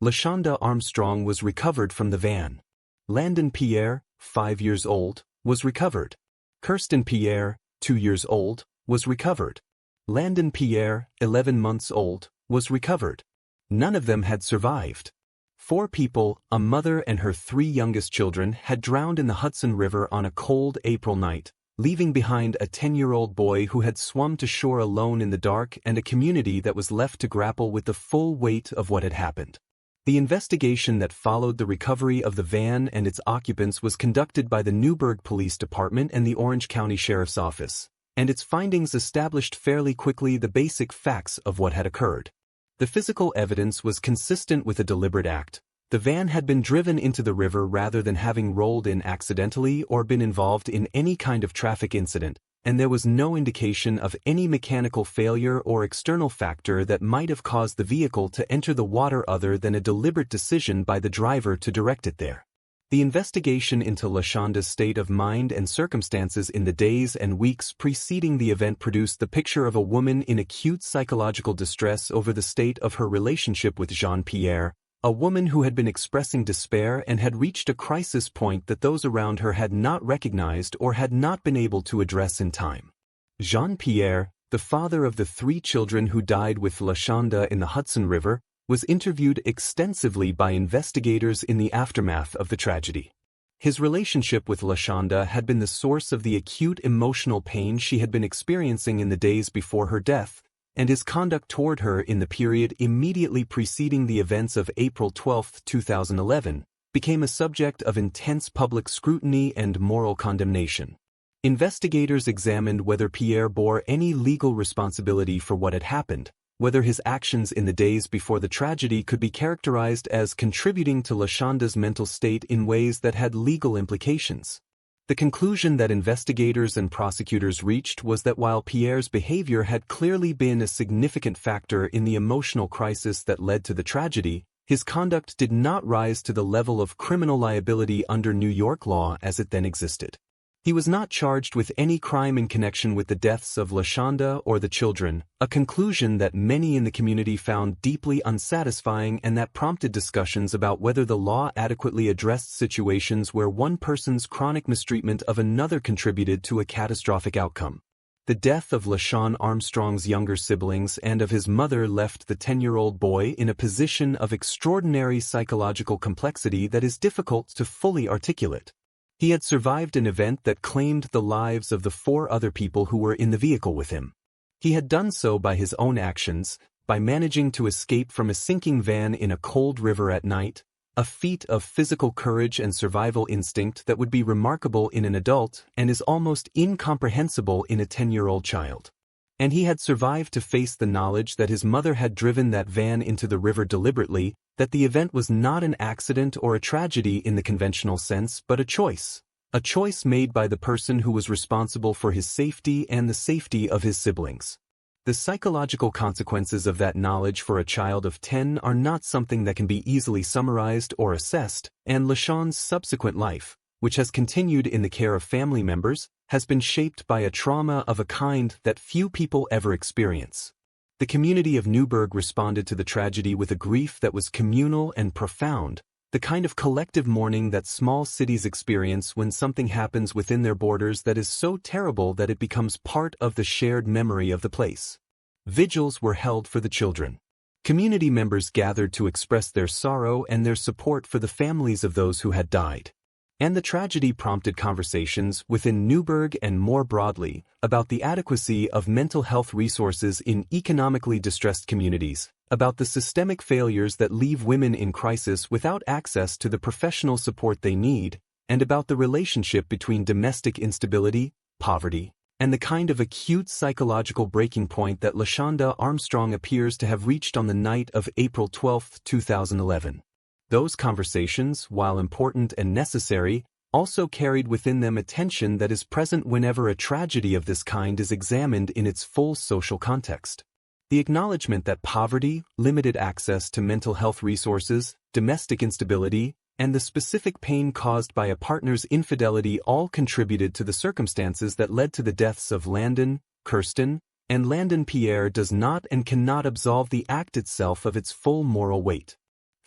Lashanda Armstrong was recovered from the van. Landon Pierre, 5 years old, was recovered. Kirsten Pierre, 2 years old, was recovered. Landon Pierre, 11 months old, was recovered. None of them had survived. 4 people, a mother and her 3 youngest children, had drowned in the Hudson River on a cold April night, leaving behind a 10-year-old boy who had swum to shore alone in the dark and a community that was left to grapple with the full weight of what had happened. The investigation that followed the recovery of the van and its occupants was conducted by the Newburgh Police Department and the Orange County Sheriff's Office, and its findings established fairly quickly the basic facts of what had occurred. The physical evidence was consistent with a deliberate act. The van had been driven into the river rather than having rolled in accidentally or been involved in any kind of traffic incident, and there was no indication of any mechanical failure or external factor that might have caused the vehicle to enter the water other than a deliberate decision by the driver to direct it there. The investigation into Lashanda's state of mind and circumstances in the days and weeks preceding the event produced the picture of a woman in acute psychological distress over the state of her relationship with Jean-Pierre, a woman who had been expressing despair and had reached a crisis point that those around her had not recognized or had not been able to address in time. Jean-Pierre, the father of the 3 children who died with Lashanda in the Hudson River, was interviewed extensively by investigators in the aftermath of the tragedy. His relationship with Lashanda had been the source of the acute emotional pain she had been experiencing in the days before her death, and his conduct toward her in the period immediately preceding the events of April 12, 2011, became a subject of intense public scrutiny and moral condemnation. Investigators examined whether Pierre bore any legal responsibility for what had happened, whether his actions in the days before the tragedy could be characterized as contributing to Lashanda's mental state in ways that had legal implications. The conclusion that investigators and prosecutors reached was that while Pierre's behavior had clearly been a significant factor in the emotional crisis that led to the tragedy, his conduct did not rise to the level of criminal liability under New York law as it then existed. He was not charged with any crime in connection with the deaths of Lashanda or the children, a conclusion that many in the community found deeply unsatisfying and that prompted discussions about whether the law adequately addressed situations where one person's chronic mistreatment of another contributed to a catastrophic outcome. The death of Lashanda Armstrong's younger siblings and of his mother left the 10-year-old boy in a position of extraordinary psychological complexity that is difficult to fully articulate. He had survived an event that claimed the lives of the 4 other people who were in the vehicle with him. He had done so by his own actions, by managing to escape from a sinking van in a cold river at night, a feat of physical courage and survival instinct that would be remarkable in an adult and is almost incomprehensible in a 10-year-old child. And he had survived to face the knowledge that his mother had driven that van into the river deliberately, that the event was not an accident or a tragedy in the conventional sense but a choice made by the person who was responsible for his safety and the safety of his siblings. The psychological consequences of that knowledge for a child of 10 are not something that can be easily summarized or assessed, and Lashanda's subsequent life, which has continued in the care of family members, has been shaped by a trauma of a kind that few people ever experience. The community of Newburgh responded to the tragedy with a grief that was communal and profound, the kind of collective mourning that small cities experience when something happens within their borders that is so terrible that it becomes part of the shared memory of the place. Vigils were held for the children. Community members gathered to express their sorrow and their support for the families of those who had died. And the tragedy prompted conversations within Newburgh and more broadly about the adequacy of mental health resources in economically distressed communities, about the systemic failures that leave women in crisis without access to the professional support they need, and about the relationship between domestic instability, poverty, and the kind of acute psychological breaking point that Lashanda Armstrong appears to have reached on the night of April 12, 2011. Those conversations, while important and necessary, also carried within them a tension that is present whenever a tragedy of this kind is examined in its full social context. The acknowledgement that poverty, limited access to mental health resources, domestic instability, and the specific pain caused by a partner's infidelity all contributed to the circumstances that led to the deaths of Landon, Kirsten, and Landon Pierre does not and cannot absolve the act itself of its full moral weight.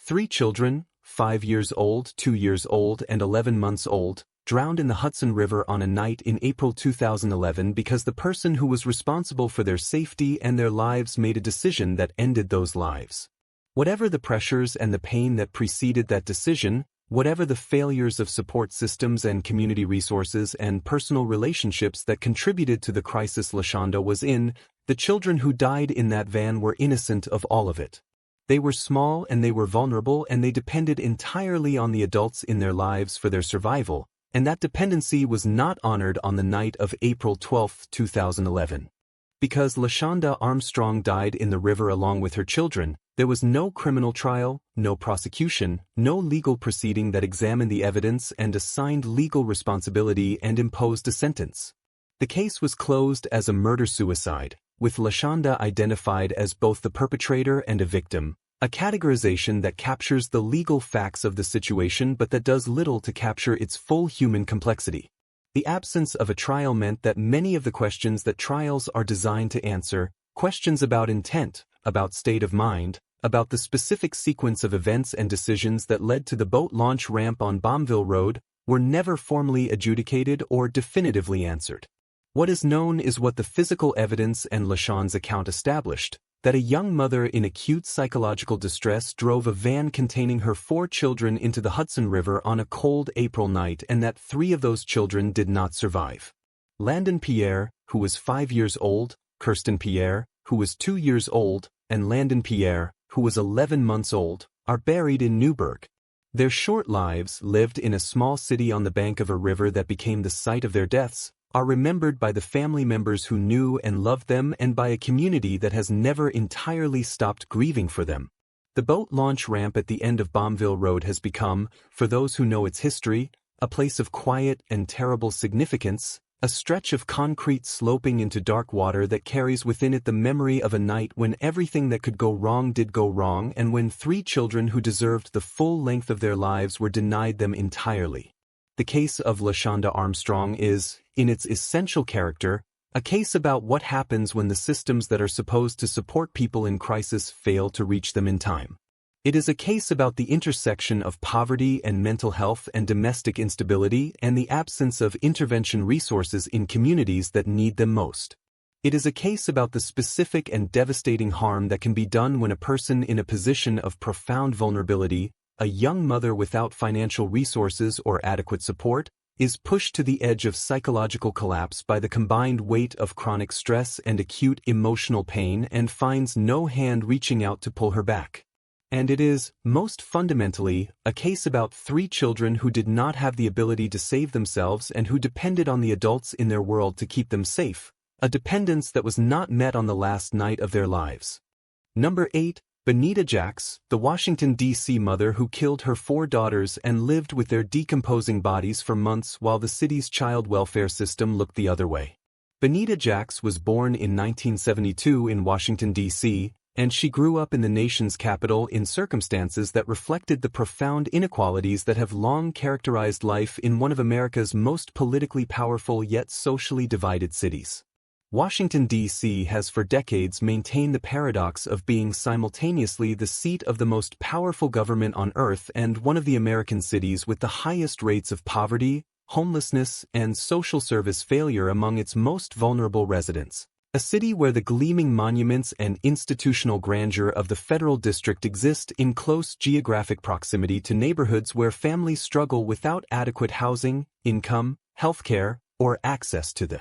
3 children, 5 years old, 2 years old, and 11 months old, drowned in the Hudson River on a night in April 2011 because the person who was responsible for their safety and their lives made a decision that ended those lives. Whatever the pressures and the pain that preceded that decision, whatever the failures of support systems and community resources and personal relationships that contributed to the crisis Lashanda was in, the children who died in that van were innocent of all of it. They were small and they were vulnerable and they depended entirely on the adults in their lives for their survival, and that dependency was not honored on the night of April 12, 2011. Because Lashanda Armstrong died in the river along with her children, there was no criminal trial, no prosecution, no legal proceeding that examined the evidence and assigned legal responsibility and imposed a sentence. The case was closed as a murder-suicide, with Lashanda identified as both the perpetrator and a victim, A categorization that captures the legal facts of the situation but that does little to capture its full human complexity. The absence of a trial meant that many of the questions that trials are designed to answer, questions about intent, about state of mind, about the specific sequence of events and decisions that led to the boat launch ramp on Bombville Road, were never formally adjudicated or definitively answered. What is known is what the physical evidence and Lashanda's account established, that a young mother in acute psychological distress drove a van containing her 4 children into the Hudson River on a cold April night and that 3 of those children did not survive. Landon Pierre, who was 5 years old, Kirsten Pierre, who was 2 years old, and Landon Pierre, who was 11 months old, are buried in Newburgh. Their short lives, lived in a small city on the bank of a river that became the site of their deaths, are remembered by the family members who knew and loved them and by a community that has never entirely stopped grieving for them. The boat launch ramp at the end of Bombville Road has become, for those who know its history, a place of quiet and terrible significance, a stretch of concrete sloping into dark water that carries within it the memory of a night when everything that could go wrong did go wrong and when 3 children who deserved the full length of their lives were denied them entirely. The case of Lashanda Armstrong is, in its essential character, a case about what happens when the systems that are supposed to support people in crisis fail to reach them in time. It is a case about the intersection of poverty and mental health and domestic instability and the absence of intervention resources in communities that need them most. It is a case about the specific and devastating harm that can be done when a person in a position of profound vulnerability, a young mother without financial resources or adequate support, is pushed to the edge of psychological collapse by the combined weight of chronic stress and acute emotional pain and finds no hand reaching out to pull her back. And it is, most fundamentally, a case about 3 children who did not have the ability to save themselves and who depended on the adults in their world to keep them safe, a dependence that was not met on the last night of their lives. Number 8. Banita Jacks, the Washington D.C. mother who killed her 4 daughters and lived with their decomposing bodies for months while the city's child welfare system looked the other way. Banita Jacks was born in 1972 in Washington, D.C., and she grew up in the nation's capital in circumstances that reflected the profound inequalities that have long characterized life in one of America's most politically powerful yet socially divided cities. Washington, D.C. has for decades maintained the paradox of being simultaneously the seat of the most powerful government on earth and one of the American cities with the highest rates of poverty, homelessness, and social service failure among its most vulnerable residents. A city where the gleaming monuments and institutional grandeur of the federal district exist in close geographic proximity to neighborhoods where families struggle without adequate housing, income, healthcare, or access to the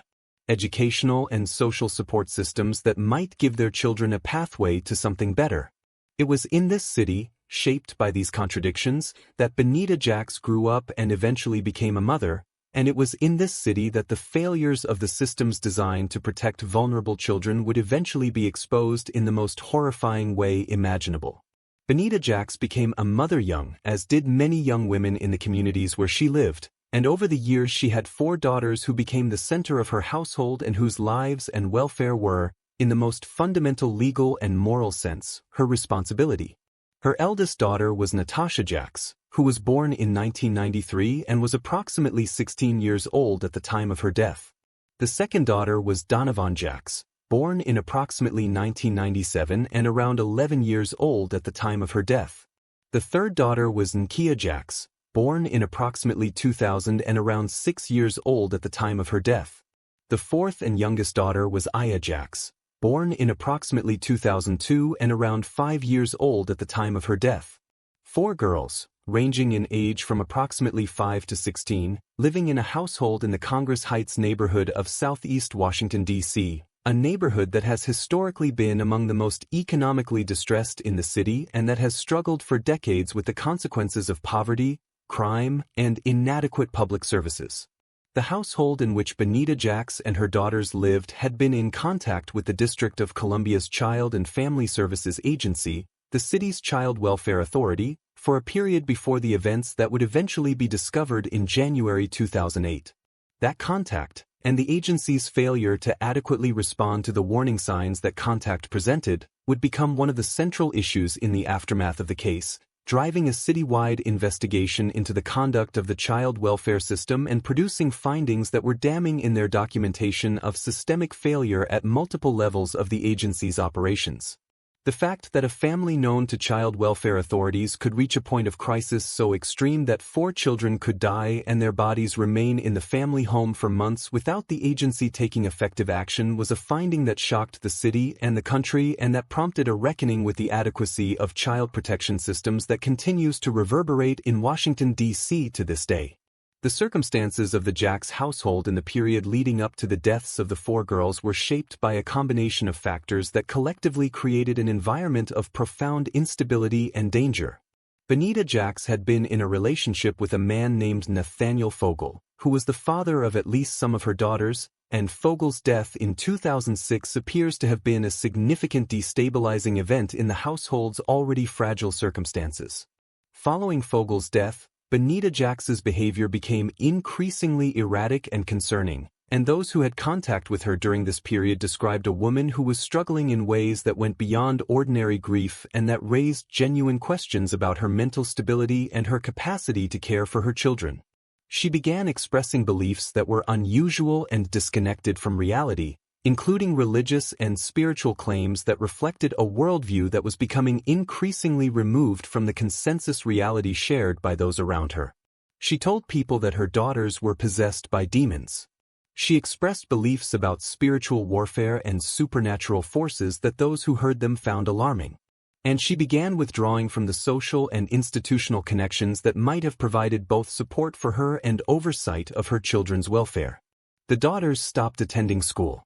educational and social support systems that might give their children a pathway to something better. It was in this city, shaped by these contradictions, that Banita Jacks grew up and eventually became a mother, and it was in this city that the failures of the systems designed to protect vulnerable children would eventually be exposed in the most horrifying way imaginable. Banita Jacks became a mother young, as did many young women in the communities where she lived, and over the years she had 4 daughters who became the center of her household and whose lives and welfare were, in the most fundamental legal and moral sense, her responsibility. Her eldest daughter was Natasha Jacks, who was born in 1993 and was approximately 16 years old at the time of her death. The second daughter was Donovan Jacks, born in approximately 1997 and around 11 years old at the time of her death. The third daughter was Nkia Jacks, born in approximately 2000 and around 6 years old at the time of her death. The fourth and youngest daughter was Aya Jacks, born in approximately 2002 and around 5 years old at the time of her death. 4 girls, ranging in age from approximately 5 to 16, living in a household in the Congress Heights neighborhood of southeast Washington, D.C., a neighborhood that has historically been among the most economically distressed in the city and that has struggled for decades with the consequences of poverty, crime, and inadequate public services. The household in which Banita Jacks and her daughters lived had been in contact with the District of Columbia's Child and Family Services Agency, the city's Child Welfare Authority, for a period before the events that would eventually be discovered in January 2008. That contact, and the agency's failure to adequately respond to the warning signs that contact presented, would become one of the central issues in the aftermath of the case, driving a citywide investigation into the conduct of the child welfare system and producing findings that were damning in their documentation of systemic failure at multiple levels of the agency's operations. The fact that a family known to child welfare authorities could reach a point of crisis so extreme that 4 children could die and their bodies remain in the family home for months without the agency taking effective action was a finding that shocked the city and the country and that prompted a reckoning with the adequacy of child protection systems that continues to reverberate in Washington, D.C. to this day. The circumstances of the Jacks household in the period leading up to the deaths of the 4 girls were shaped by a combination of factors that collectively created an environment of profound instability and danger. Banita Jacks had been in a relationship with a man named Nathaniel Fogel, who was the father of at least some of her daughters, and Fogel's death in 2006 appears to have been a significant destabilizing event in the household's already fragile circumstances. Following Fogel's death, Banita Jacks's behavior became increasingly erratic and concerning, and those who had contact with her during this period described a woman who was struggling in ways that went beyond ordinary grief and that raised genuine questions about her mental stability and her capacity to care for her children. She began expressing beliefs that were unusual and disconnected from reality, including religious and spiritual claims that reflected a worldview that was becoming increasingly removed from the consensus reality shared by those around her. She told people that her daughters were possessed by demons. She expressed beliefs about spiritual warfare and supernatural forces that those who heard them found alarming. And she began withdrawing from the social and institutional connections that might have provided both support for her and oversight of her children's welfare. The daughters stopped attending school.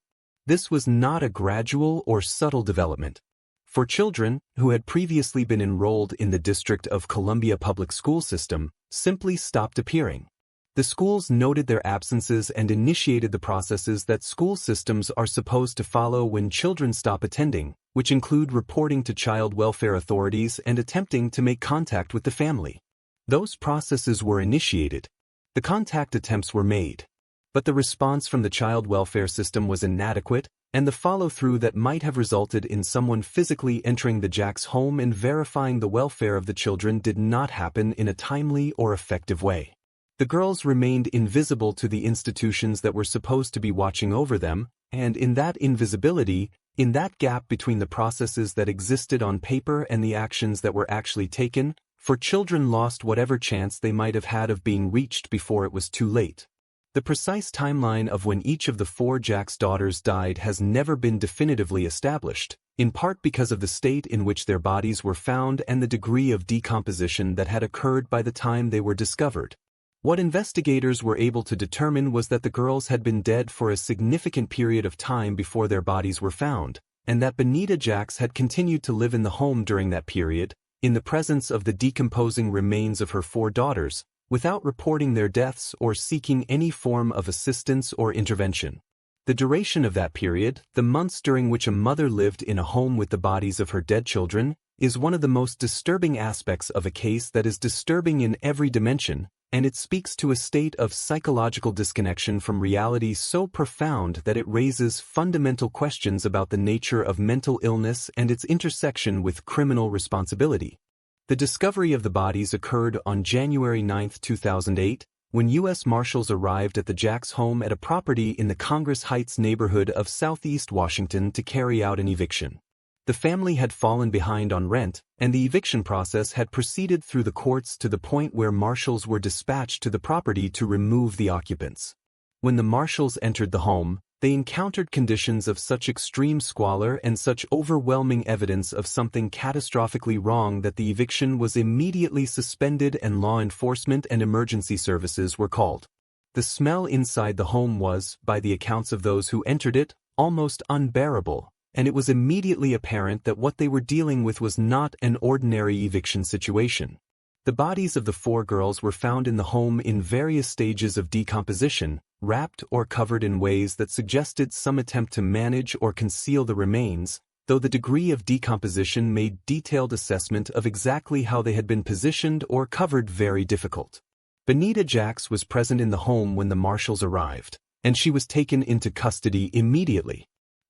This was not a gradual or subtle development. For children who had previously been enrolled in the District of Columbia public school system, simply stopped appearing. The schools noted their absences and initiated the processes that school systems are supposed to follow when children stop attending, which include reporting to child welfare authorities and attempting to make contact with the family. Those processes were initiated. The contact attempts were made. But the response from the child welfare system was inadequate, and the follow-through that might have resulted in someone physically entering the Jacks' home and verifying the welfare of the children did not happen in a timely or effective way. The girls remained invisible to the institutions that were supposed to be watching over them, and in that invisibility, in that gap between the processes that existed on paper and the actions that were actually taken, for children lost whatever chance they might have had of being reached before it was too late. The precise timeline of when each of the 4 Jacks' daughters died has never been definitively established, in part because of the state in which their bodies were found and the degree of decomposition that had occurred by the time they were discovered. What investigators were able to determine was that the girls had been dead for a significant period of time before their bodies were found, and that Banita Jacks had continued to live in the home during that period, in the presence of the decomposing remains of her 4 daughters, without reporting their deaths or seeking any form of assistance or intervention. The duration of that period, the months during which a mother lived in a home with the bodies of her dead children, is one of the most disturbing aspects of a case that is disturbing in every dimension, and it speaks to a state of psychological disconnection from reality so profound that it raises fundamental questions about the nature of mental illness and its intersection with criminal responsibility. The discovery of the bodies occurred on January 9, 2008, when U.S. Marshals arrived at the Jacks' home at a property in the Congress Heights neighborhood of southeast Washington to carry out an eviction. The family had fallen behind on rent, and the eviction process had proceeded through the courts to the point where marshals were dispatched to the property to remove the occupants. When the marshals entered the home, they encountered conditions of such extreme squalor and such overwhelming evidence of something catastrophically wrong that the eviction was immediately suspended and law enforcement and emergency services were called. The smell inside the home was, by the accounts of those who entered it, almost unbearable, and it was immediately apparent that what they were dealing with was not an ordinary eviction situation. The bodies of the 4 girls were found in the home in various stages of decomposition, wrapped or covered in ways that suggested some attempt to manage or conceal the remains, though the degree of decomposition made detailed assessment of exactly how they had been positioned or covered very difficult. Banita Jacks was present in the home when the marshals arrived, and she was taken into custody immediately.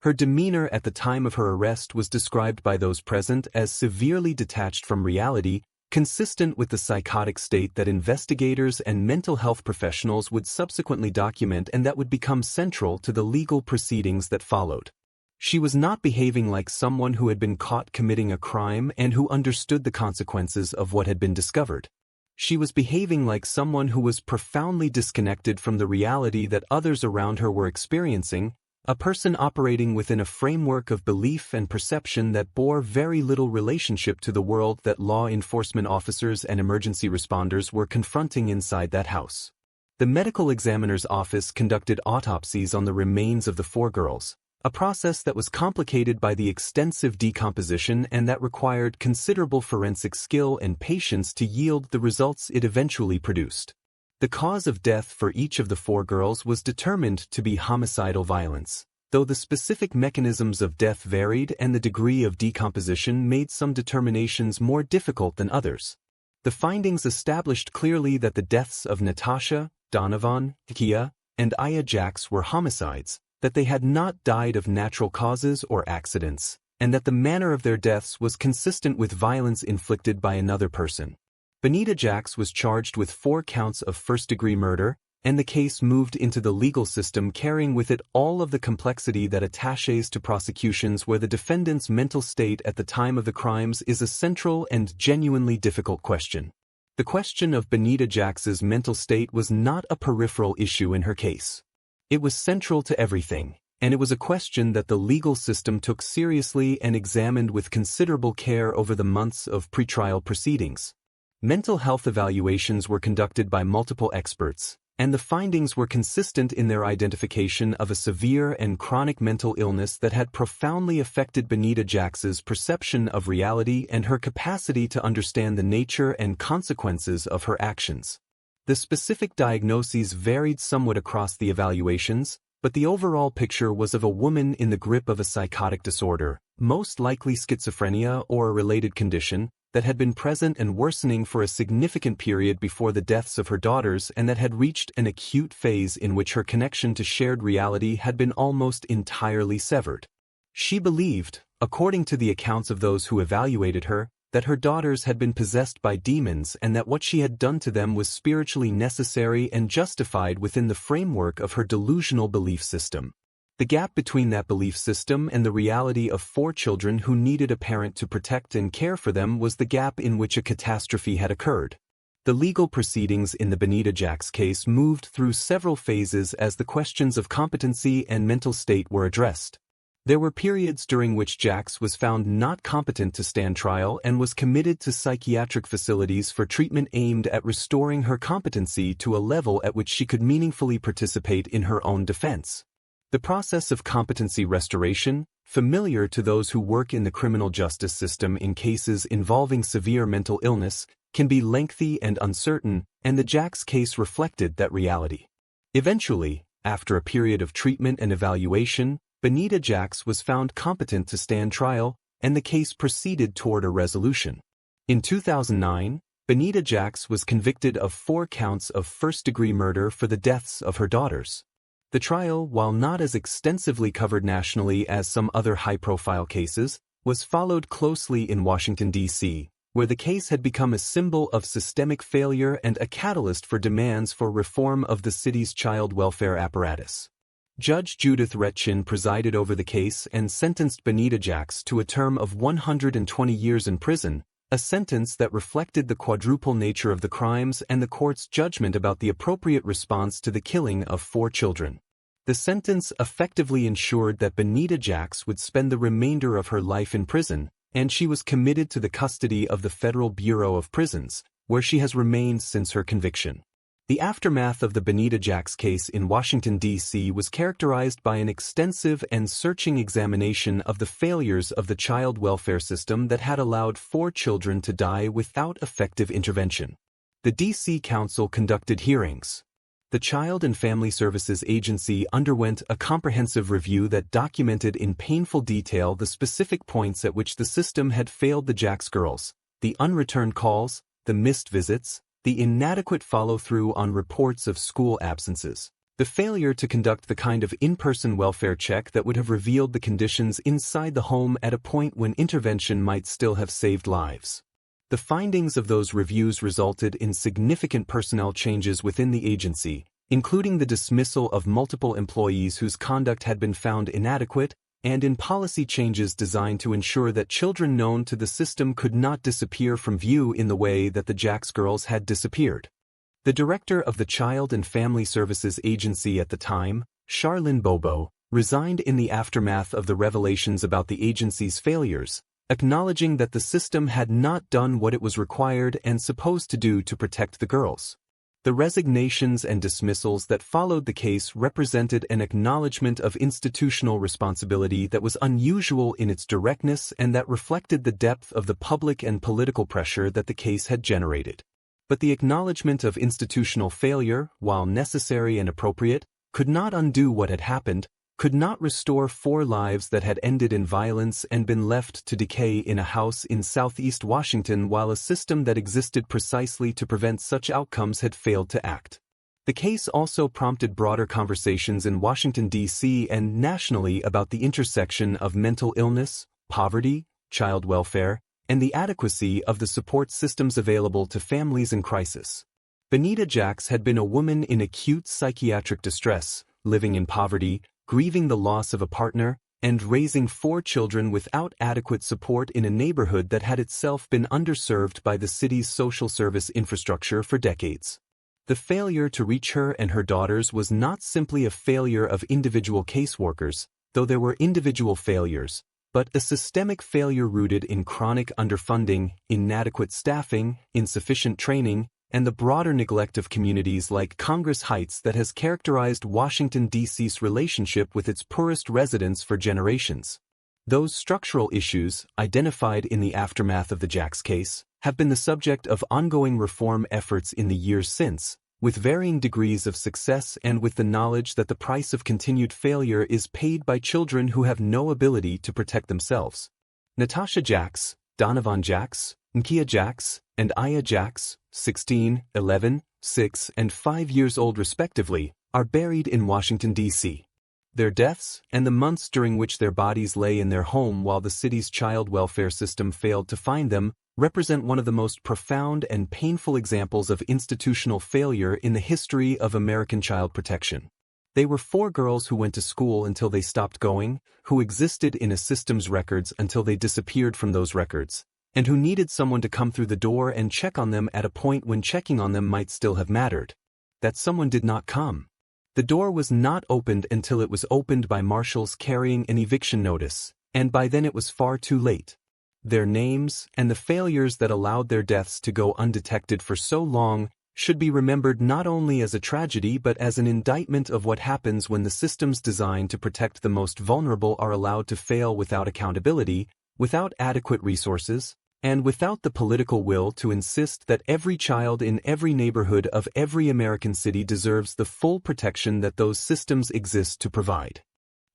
Her demeanor at the time of her arrest was described by those present as severely detached from reality, consistent with the psychotic state that investigators and mental health professionals would subsequently document and that would become central to the legal proceedings that followed. She was not behaving like someone who had been caught committing a crime and who understood the consequences of what had been discovered. She was behaving like someone who was profoundly disconnected from the reality that others around her were experiencing, a person operating within a framework of belief and perception that bore very little relationship to the world that law enforcement officers and emergency responders were confronting inside that house. The medical examiner's office conducted autopsies on the remains of the 4 girls, a process that was complicated by the extensive decomposition and that required considerable forensic skill and patience to yield the results it eventually produced. The cause of death for each of the 4 girls was determined to be homicidal violence, though the specific mechanisms of death varied and the degree of decomposition made some determinations more difficult than others. The findings established clearly that the deaths of Natasha, Donovan, Kia, and Aya Jacks were homicides, that they had not died of natural causes or accidents, and that the manner of their deaths was consistent with violence inflicted by another person. Banita Jacks was charged with 4 counts of first-degree murder, and the case moved into the legal system carrying with it all of the complexity that attaches to prosecutions where the defendant's mental state at the time of the crimes is a central and genuinely difficult question. The question of Banita Jacks's mental state was not a peripheral issue in her case. It was central to everything, and it was a question that the legal system took seriously and examined with considerable care over the months of pretrial proceedings. Mental health evaluations were conducted by multiple experts, and the findings were consistent in their identification of a severe and chronic mental illness that had profoundly affected Banita Jacks's perception of reality and her capacity to understand the nature and consequences of her actions. The specific diagnoses varied somewhat across the evaluations, but the overall picture was of a woman in the grip of a psychotic disorder, most likely schizophrenia or a related condition, that had been present and worsening for a significant period before the deaths of her daughters and that had reached an acute phase in which her connection to shared reality had been almost entirely severed. She believed, according to the accounts of those who evaluated her, that her daughters had been possessed by demons and that what she had done to them was spiritually necessary and justified within the framework of her delusional belief system. The gap between that belief system and the reality of 4 children who needed a parent to protect and care for them was the gap in which a catastrophe had occurred. The legal proceedings in the Banita Jacks case moved through several phases as the questions of competency and mental state were addressed. There were periods during which Jacks was found not competent to stand trial and was committed to psychiatric facilities for treatment aimed at restoring her competency to a level at which she could meaningfully participate in her own defense. The process of competency restoration, familiar to those who work in the criminal justice system in cases involving severe mental illness, can be lengthy and uncertain, and the Jacks case reflected that reality. Eventually, after a period of treatment and evaluation, Banita Jacks was found competent to stand trial, and the case proceeded toward a resolution. In 2009, Banita Jacks was convicted of 4 counts of first-degree murder for the deaths of her daughters. The trial, while not as extensively covered nationally as some other high-profile cases, was followed closely in Washington, D.C., where the case had become a symbol of systemic failure and a catalyst for demands for reform of the city's child welfare apparatus. Judge Judith Ricin presided over the case and sentenced Banita Jacks to a term of 120 years in prison, a sentence that reflected the quadruple nature of the crimes and the court's judgment about the appropriate response to the killing of 4 children. The sentence effectively ensured that Banita Jacks would spend the remainder of her life in prison, and she was committed to the custody of the Federal Bureau of Prisons, where she has remained since her conviction. The aftermath of the Banita Jacks case in Washington, D.C. was characterized by an extensive and searching examination of the failures of the child welfare system that had allowed 4 children to die without effective intervention. The D.C. Council conducted hearings. The Child and Family Services Agency underwent a comprehensive review that documented in painful detail the specific points at which the system had failed the Jacks girls, the unreturned calls, the missed visits, the inadequate follow-through on reports of school absences, The failure to conduct the kind of in-person welfare check that would have revealed the conditions inside the home at a point when intervention might still have saved lives. The findings of those reviews resulted in significant personnel changes within the agency, including the dismissal of multiple employees whose conduct had been found inadequate, and in policy changes designed to ensure that children known to the system could not disappear from view in the way that the Jacks girls had disappeared. The director of the Child and Family Services Agency at the time, Charlene Bobo, resigned in the aftermath of the revelations about the agency's failures, acknowledging that the system had not done what it was required and supposed to do to protect the girls. The resignations and dismissals that followed the case represented an acknowledgement of institutional responsibility that was unusual in its directness and that reflected the depth of the public and political pressure that the case had generated. But the acknowledgement of institutional failure, while necessary and appropriate, could not undo what had happened, could not restore 4 lives that had ended in violence and been left to decay in a house in southeast Washington while a system that existed precisely to prevent such outcomes had failed to act. The case also prompted broader conversations in Washington, D.C. and nationally about the intersection of mental illness, poverty, child welfare, and the adequacy of the support systems available to families in crisis. Banita Jacks had been a woman in acute psychiatric distress, living in poverty, grieving the loss of a partner, and raising 4 children without adequate support in a neighborhood that had itself been underserved by the city's social service infrastructure for decades. The failure to reach her and her daughters was not simply a failure of individual caseworkers, though there were individual failures, but a systemic failure rooted in chronic underfunding, inadequate staffing, insufficient training, and the broader neglect of communities like Congress Heights that has characterized Washington, D.C.'s relationship with its poorest residents for generations. Those structural issues, identified in the aftermath of the Jacks case, have been the subject of ongoing reform efforts in the years since, with varying degrees of success and with the knowledge that the price of continued failure is paid by children who have no ability to protect themselves. Natasha Jacks, Donovan Jacks, Nkia Jacks, and Aya Jacks, 16, 11, 6, and 5 years old respectively, are buried in Washington, D.C. Their deaths, and the months during which their bodies lay in their home while the city's child welfare system failed to find them, represent one of the most profound and painful examples of institutional failure in the history of American child protection. They were 4 girls who went to school until they stopped going, who existed in a system's records until they disappeared from those records, and who needed someone to come through the door and check on them at a point when checking on them might still have mattered. That someone did not come. The door was not opened until it was opened by marshals carrying an eviction notice, and by then it was far too late. Their names, and the failures that allowed their deaths to go undetected for so long, should be remembered not only as a tragedy but as an indictment of what happens when the systems designed to protect the most vulnerable are allowed to fail without accountability, without adequate resources, and without the political will to insist that every child in every neighborhood of every American city deserves the full protection that those systems exist to provide.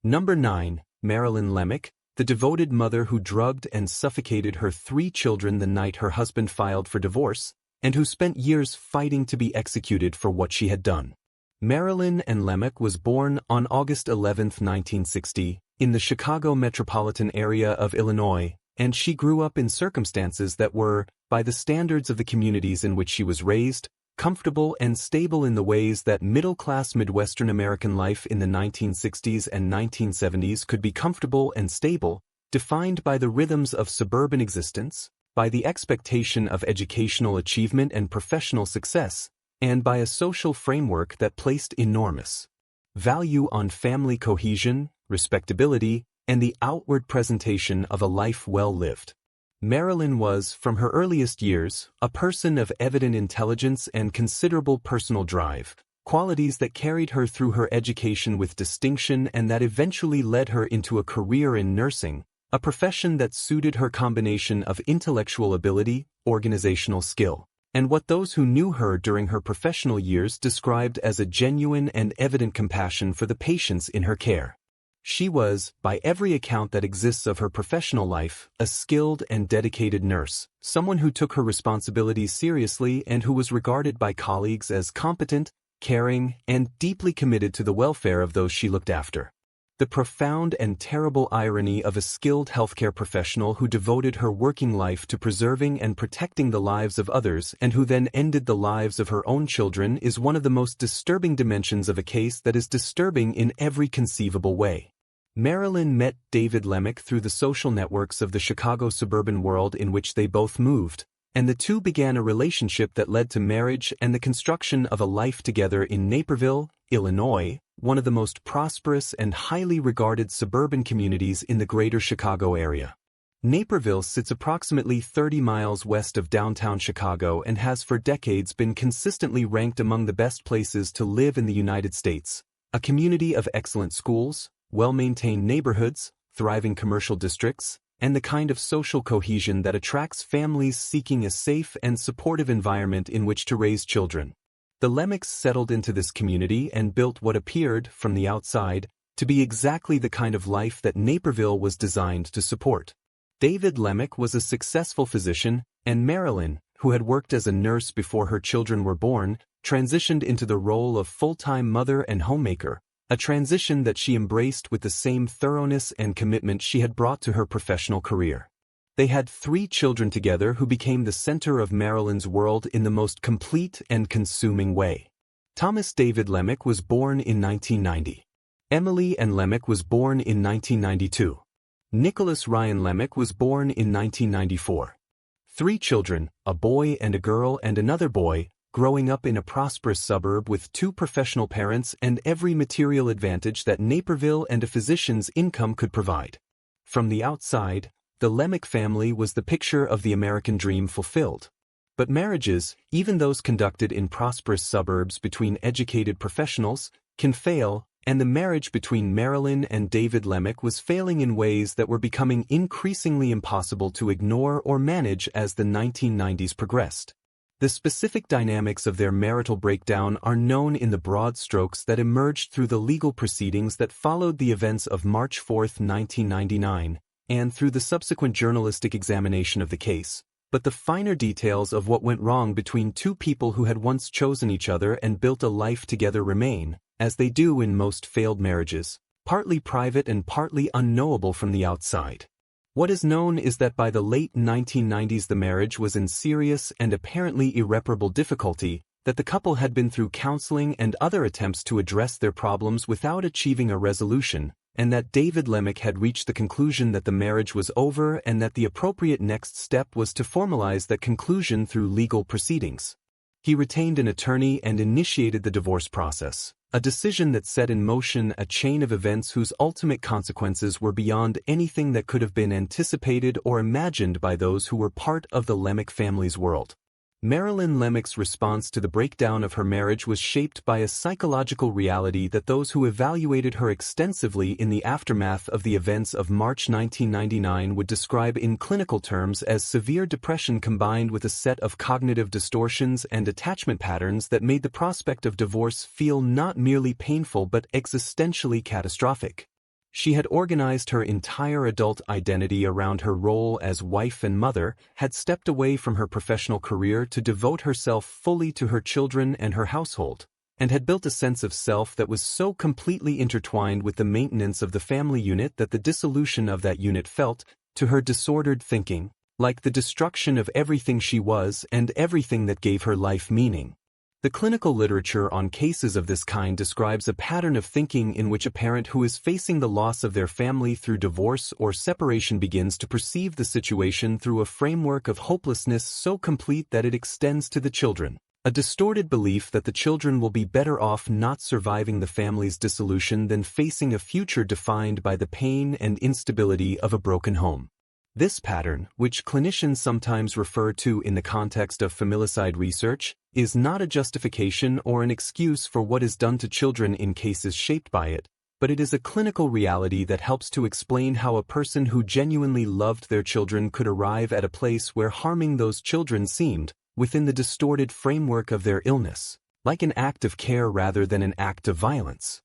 Number 9, Marilyn Lemak, the devoted mother who drugged and suffocated her 3 children the night her husband filed for divorce, and who spent years fighting to be executed for what she had done. Marilyn Ann Lemak was born on August 11, 1960, in the Chicago metropolitan area of Illinois, and she grew up in circumstances that were, by the standards of the communities in which she was raised, comfortable and stable in the ways that middle-class Midwestern American life in the 1960s and 1970s could be comfortable and stable, defined by the rhythms of suburban existence, by the expectation of educational achievement and professional success, and by a social framework that placed enormous value on family cohesion, respectability, and the outward presentation of a life well lived. Marilyn was, from her earliest years, a person of evident intelligence and considerable personal drive, qualities that carried her through her education with distinction and that eventually led her into a career in nursing, a profession that suited her combination of intellectual ability, organizational skill, and what those who knew her during her professional years described as a genuine and evident compassion for the patients in her care. She was, by every account that exists of her professional life, a skilled and dedicated nurse, someone who took her responsibilities seriously and who was regarded by colleagues as competent, caring, and deeply committed to the welfare of those she looked after. The profound and terrible irony of a skilled healthcare professional who devoted her working life to preserving and protecting the lives of others and who then ended the lives of her own children is one of the most disturbing dimensions of a case that is disturbing in every conceivable way. Marilyn met David Lemak through the social networks of the Chicago suburban world in which they both moved, and the two began a relationship that led to marriage and the construction of a life together in Naperville, Illinois, one of the most prosperous and highly regarded suburban communities in the greater Chicago area. Naperville sits approximately 30 miles west of downtown Chicago and has for decades been consistently ranked among the best places to live in the United States, a community of excellent schools, well-maintained neighborhoods, thriving commercial districts, and the kind of social cohesion that attracts families seeking a safe and supportive environment in which to raise children. The Lemaks settled into this community and built what appeared, from the outside, to be exactly the kind of life that Naperville was designed to support. David Lemak was a successful physician, and Marilyn, who had worked as a nurse before her children were born, transitioned into the role of full-time mother and homemaker, a transition that she embraced with the same thoroughness and commitment she had brought to her professional career. They had 3 children together who became the center of Marilyn's world in the most complete and consuming way. Thomas David Lemak was born in 1990. Emily Ann Lemak was born in 1992. Nicholas Ryan Lemak was born in 1994. 3 children, a boy and a girl and another boy, growing up in a prosperous suburb with 2 professional parents and every material advantage that Naperville and a physician's income could provide. From the outside, the Lemak family was the picture of the American dream fulfilled. But marriages, even those conducted in prosperous suburbs between educated professionals, can fail, and the marriage between Marilyn and David Lemak was failing in ways that were becoming increasingly impossible to ignore or manage as the 1990s progressed. The specific dynamics of their marital breakdown are known in the broad strokes that emerged through the legal proceedings that followed the events of March 4, 1999, and through the subsequent journalistic examination of the case. But the finer details of what went wrong between 2 people who had once chosen each other and built a life together remain, as they do in most failed marriages, partly private and partly unknowable from the outside. What is known is that by the late 1990s the marriage was in serious and apparently irreparable difficulty, that the couple had been through counseling and other attempts to address their problems without achieving a resolution, and that David Lemak had reached the conclusion that the marriage was over and that the appropriate next step was to formalize that conclusion through legal proceedings. He retained an attorney and initiated the divorce process, a decision that set in motion a chain of events whose ultimate consequences were beyond anything that could have been anticipated or imagined by those who were part of the Lemak family's world. Marilyn Lemak's response to the breakdown of her marriage was shaped by a psychological reality that those who evaluated her extensively in the aftermath of the events of March 1999 would describe in clinical terms as severe depression combined with a set of cognitive distortions and attachment patterns that made the prospect of divorce feel not merely painful but existentially catastrophic. She had organized her entire adult identity around her role as wife and mother, had stepped away from her professional career to devote herself fully to her children and her household, and had built a sense of self that was so completely intertwined with the maintenance of the family unit that the dissolution of that unit felt, to her disordered thinking, like the destruction of everything she was and everything that gave her life meaning. The clinical literature on cases of this kind describes a pattern of thinking in which a parent who is facing the loss of their family through divorce or separation begins to perceive the situation through a framework of hopelessness so complete that it extends to the children, a distorted belief that the children will be better off not surviving the family's dissolution than facing a future defined by the pain and instability of a broken home. This pattern, which clinicians sometimes refer to in the context of familicide research, is not a justification or an excuse for what is done to children in cases shaped by it, but it is a clinical reality that helps to explain how a person who genuinely loved their children could arrive at a place where harming those children seemed, within the distorted framework of their illness, like an act of care rather than an act of violence.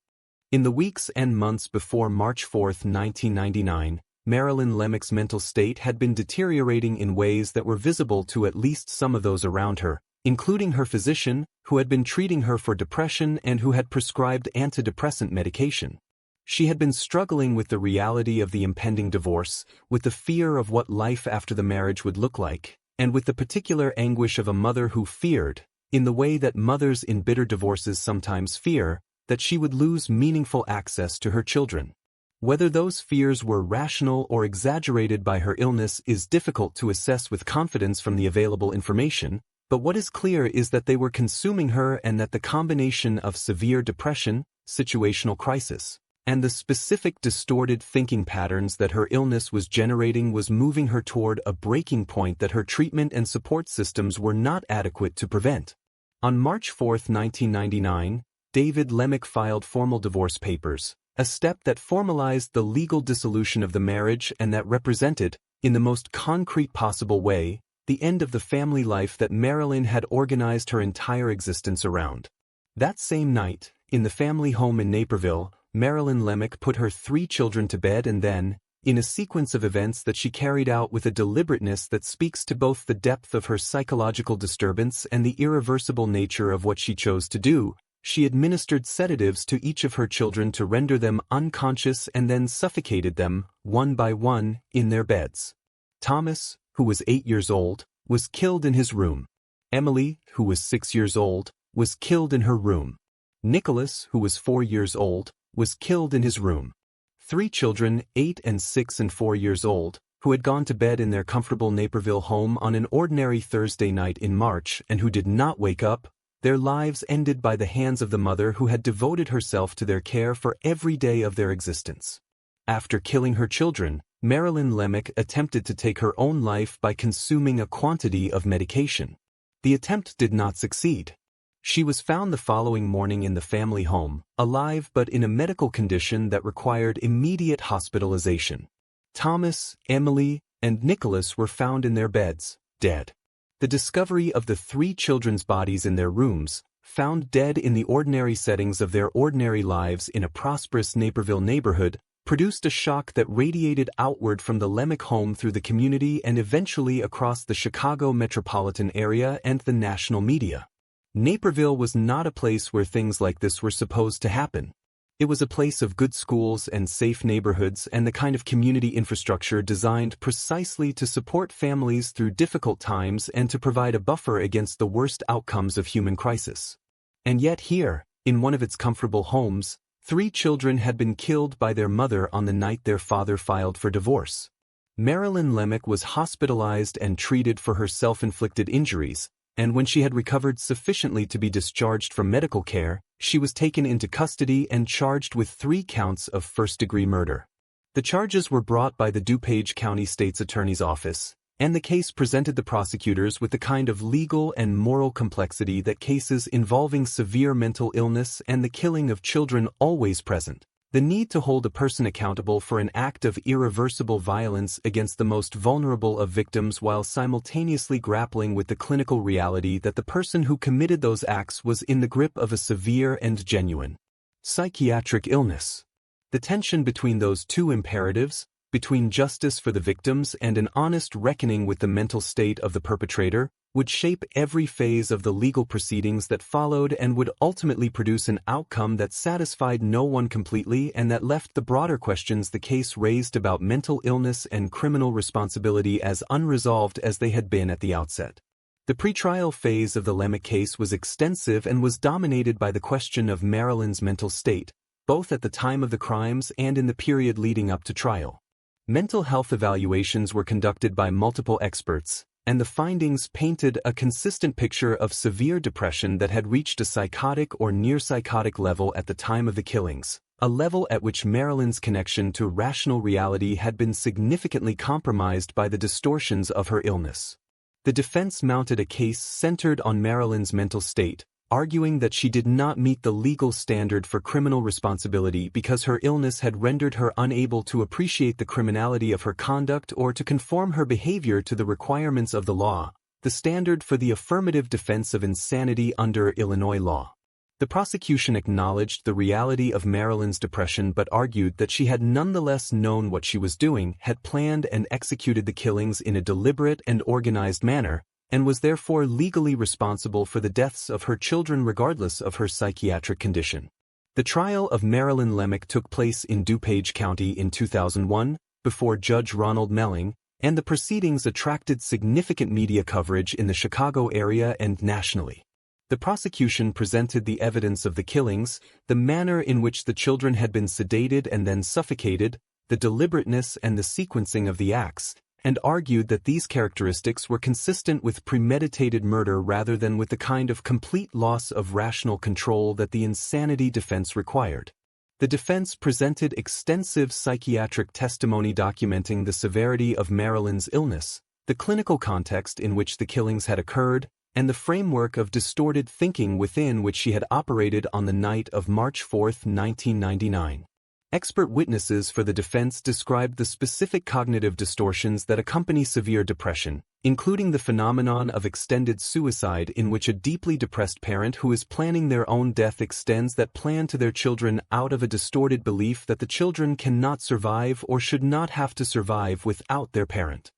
In the weeks and months before March 4, 1999, Marilyn Lemak's mental state had been deteriorating in ways that were visible to at least some of those around her, including her physician, who had been treating her for depression and who had prescribed antidepressant medication. She had been struggling with the reality of the impending divorce, with the fear of what life after the marriage would look like, and with the particular anguish of a mother who feared, in the way that mothers in bitter divorces sometimes fear, that she would lose meaningful access to her children. Whether those fears were rational or exaggerated by her illness is difficult to assess with confidence from the available information, but what is clear is that they were consuming her and that the combination of severe depression, situational crisis, and the specific distorted thinking patterns that her illness was generating was moving her toward a breaking point that her treatment and support systems were not adequate to prevent. On March 4, 1999, David Lemak filed formal divorce papers, a step that formalized the legal dissolution of the marriage and that represented, in the most concrete possible way, the end of the family life that Marilyn had organized her entire existence around. That same night, in the family home in Naperville, Marilyn Lemak put her 3 children to bed and then, in a sequence of events that she carried out with a deliberateness that speaks to both the depth of her psychological disturbance and the irreversible nature of what she chose to do, she administered sedatives to each of her children to render them unconscious and then suffocated them, one by one, in their beds. Thomas, who was 8 years old, was killed in his room. Emily, who was 6 years old, was killed in her room. Nicholas, who was 4 years old, was killed in his room. 3 children, 8 and 6 and 4 years old, who had gone to bed in their comfortable Naperville home on an ordinary Thursday night in March and who did not wake up, their lives ended by the hands of the mother who had devoted herself to their care for every day of their existence. After killing her children, Marilyn Lemak attempted to take her own life by consuming a quantity of medication. The attempt did not succeed. She was found the following morning in the family home, alive but in a medical condition that required immediate hospitalization. Thomas, Emily, and Nicholas were found in their beds, dead. The discovery of the 3 children's bodies in their rooms, found dead in the ordinary settings of their ordinary lives in a prosperous Naperville neighborhood, produced a shock that radiated outward from the Lemak home through the community and eventually across the Chicago metropolitan area and the national media. Naperville was not a place where things like this were supposed to happen. It was a place of good schools and safe neighborhoods and the kind of community infrastructure designed precisely to support families through difficult times and to provide a buffer against the worst outcomes of human crisis. And yet here, in one of its comfortable homes, 3 children had been killed by their mother on the night their father filed for divorce. Marilyn Lemak was hospitalized and treated for her self-inflicted injuries, and when she had recovered sufficiently to be discharged from medical care, she was taken into custody and charged with 3 counts of first-degree murder. The charges were brought by the DuPage County State's Attorney's Office, and the case presented the prosecutors with the kind of legal and moral complexity that cases involving severe mental illness and the killing of children always present. The need to hold a person accountable for an act of irreversible violence against the most vulnerable of victims while simultaneously grappling with the clinical reality that the person who committed those acts was in the grip of a severe and genuine psychiatric illness. The tension between those 2 imperatives, between justice for the victims and an honest reckoning with the mental state of the perpetrator, would shape every phase of the legal proceedings that followed and would ultimately produce an outcome that satisfied no one completely and that left the broader questions the case raised about mental illness and criminal responsibility as unresolved as they had been at the outset. The pretrial phase of the Lemak case was extensive and was dominated by the question of Marilyn's mental state, both at the time of the crimes and in the period leading up to trial. Mental health evaluations were conducted by multiple experts, and the findings painted a consistent picture of severe depression that had reached a psychotic or near-psychotic level at the time of the killings, a level at which Marilyn's connection to rational reality had been significantly compromised by the distortions of her illness. The defense mounted a case centered on Marilyn's mental state, arguing that she did not meet the legal standard for criminal responsibility because her illness had rendered her unable to appreciate the criminality of her conduct or to conform her behavior to the requirements of the law, the standard for the affirmative defense of insanity under Illinois law. The prosecution acknowledged the reality of Marilyn's depression but argued that she had nonetheless known what she was doing, had planned and executed the killings in a deliberate and organized manner, and was therefore legally responsible for the deaths of her children regardless of her psychiatric condition. The trial of Marilyn Lemak took place in DuPage County in 2001, before Judge Ronald Melling, and the proceedings attracted significant media coverage in the Chicago area and nationally. The prosecution presented the evidence of the killings, the manner in which the children had been sedated and then suffocated, the deliberateness and the sequencing of the acts, and argued that these characteristics were consistent with premeditated murder rather than with the kind of complete loss of rational control that the insanity defense required. The defense presented extensive psychiatric testimony documenting the severity of Marilyn's illness, the clinical context in which the killings had occurred, and the framework of distorted thinking within which she had operated on the night of March 4, 1999. Expert witnesses for the defense described the specific cognitive distortions that accompany severe depression, including the phenomenon of extended suicide in which a deeply depressed parent who is planning their own death extends that plan to their children out of a distorted belief that the children cannot survive or should not have to survive without their parent.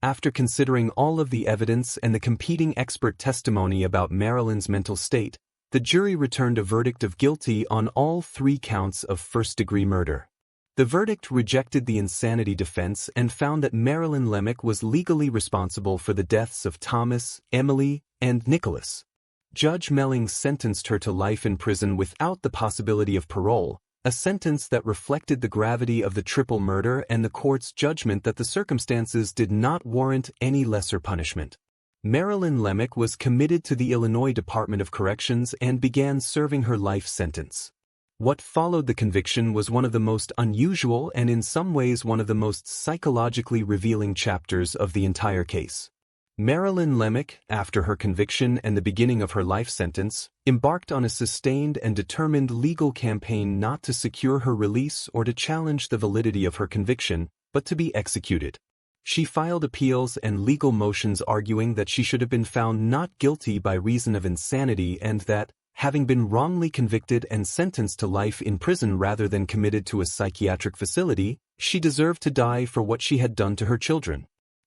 After considering all of the evidence and the competing expert testimony about Marilyn's mental state, the jury returned a verdict of guilty on all 3 counts of first-degree murder. The verdict rejected the insanity defense and found that Marilyn Lemak was legally responsible for the deaths of Thomas, Emily, and Nicholas. Judge Melling sentenced her to life in prison without the possibility of parole, a sentence that reflected the gravity of the triple murder and the court's judgment that the circumstances did not warrant any lesser punishment. Marilyn Lemak was committed to the Illinois Department of Corrections and began serving her life sentence. What followed the conviction was one of the most unusual and in some ways one of the most psychologically revealing chapters of the entire case. Marilyn Lemak, after her conviction and the beginning of her life sentence, embarked on a sustained and determined legal campaign not to secure her release or to challenge the validity of her conviction, but to be executed. She filed appeals and legal motions arguing that she should have been found not guilty by reason of insanity and that, having been wrongly convicted and sentenced to life in prison rather than committed to a psychiatric facility, she deserved to die for what she had done to her children.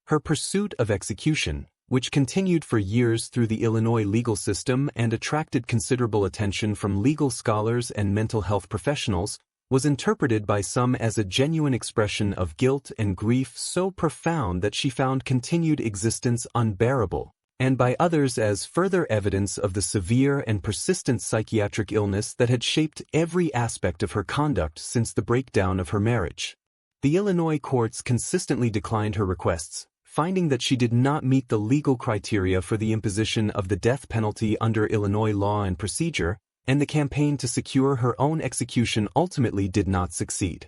Her pursuit of execution, which continued for years through the Illinois legal system and attracted considerable attention from legal scholars and mental health professionals, was interpreted by some as a genuine expression of guilt and grief so profound that she found continued existence unbearable, and by others as further evidence of the severe and persistent psychiatric illness that had shaped every aspect of her conduct since the breakdown of her marriage. The Illinois courts consistently declined her requests, finding that she did not meet the legal criteria for the imposition of the death penalty under Illinois law and procedure, and the campaign to secure her own execution ultimately did not succeed.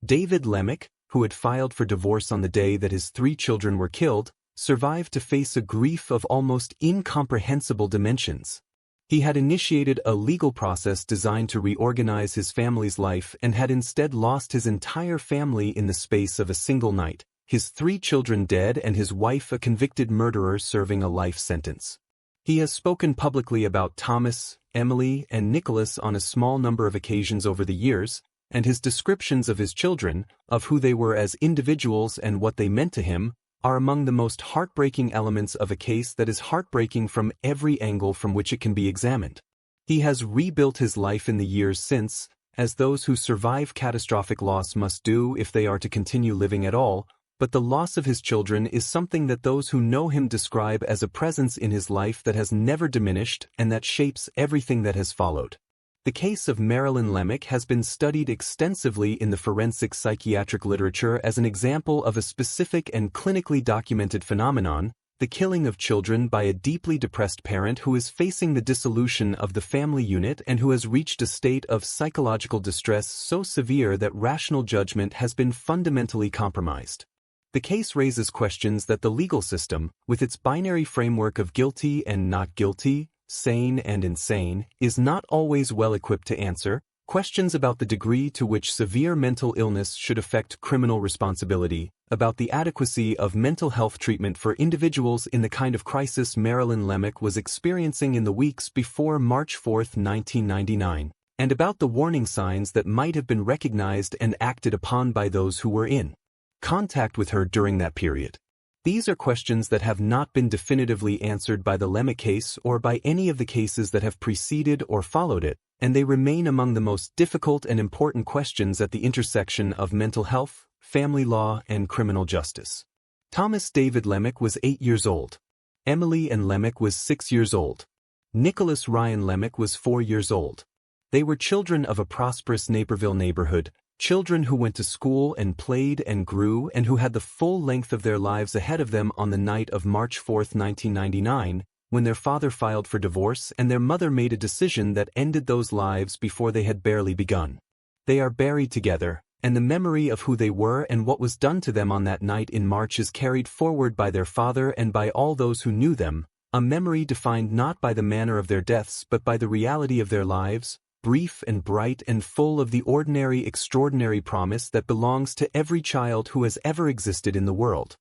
David Lemak, who had filed for divorce on the day that his 3 children were killed, survived to face a grief of almost incomprehensible dimensions. He had initiated a legal process designed to reorganize his family's life and had instead lost his entire family in the space of a single night, his 3 children dead and his wife a convicted murderer serving a life sentence. He has spoken publicly about Thomas, Emily, and Nicholas on a small number of occasions over the years, and his descriptions of his children, of who they were as individuals and what they meant to him, are among the most heartbreaking elements of a case that is heartbreaking from every angle from which it can be examined. He has rebuilt his life in the years since, as those who survive catastrophic loss must do if they are to continue living at all, but the loss of his children is something that those who know him describe as a presence in his life that has never diminished and that shapes everything that has followed. The case of Marilyn Lemak has been studied extensively in the forensic psychiatric literature as an example of a specific and clinically documented phenomenon, the killing of children by a deeply depressed parent who is facing the dissolution of the family unit and who has reached a state of psychological distress so severe that rational judgment has been fundamentally compromised. The case raises questions that the legal system, with its binary framework of guilty and not guilty, sane and insane, is not always well equipped to answer, questions about the degree to which severe mental illness should affect criminal responsibility, about the adequacy of mental health treatment for individuals in the kind of crisis Marilyn Lemak was experiencing in the weeks before March 4, 1999, and about the warning signs that might have been recognized and acted upon by those who were in contact with her during that period. These are questions that have not been definitively answered by the Lemak case or by any of the cases that have preceded or followed it, and they remain among the most difficult and important questions at the intersection of mental health, family law, and criminal justice. Thomas David Lemak was 8 years old. Emily Ann Lemak was 6 years old. Nicholas Ryan Lemak was 4 years old. They were children of a prosperous Naperville neighborhood, children who went to school and played and grew and who had the full length of their lives ahead of them on the night of March 4, 1999, when their father filed for divorce and their mother made a decision that ended those lives before they had barely begun. They are buried together, and the memory of who they were and what was done to them on that night in March is carried forward by their father and by all those who knew them, a memory defined not by the manner of their deaths but by the reality of their lives, brief and bright and full of the ordinary extraordinary promise that belongs to every child who has ever existed in the world.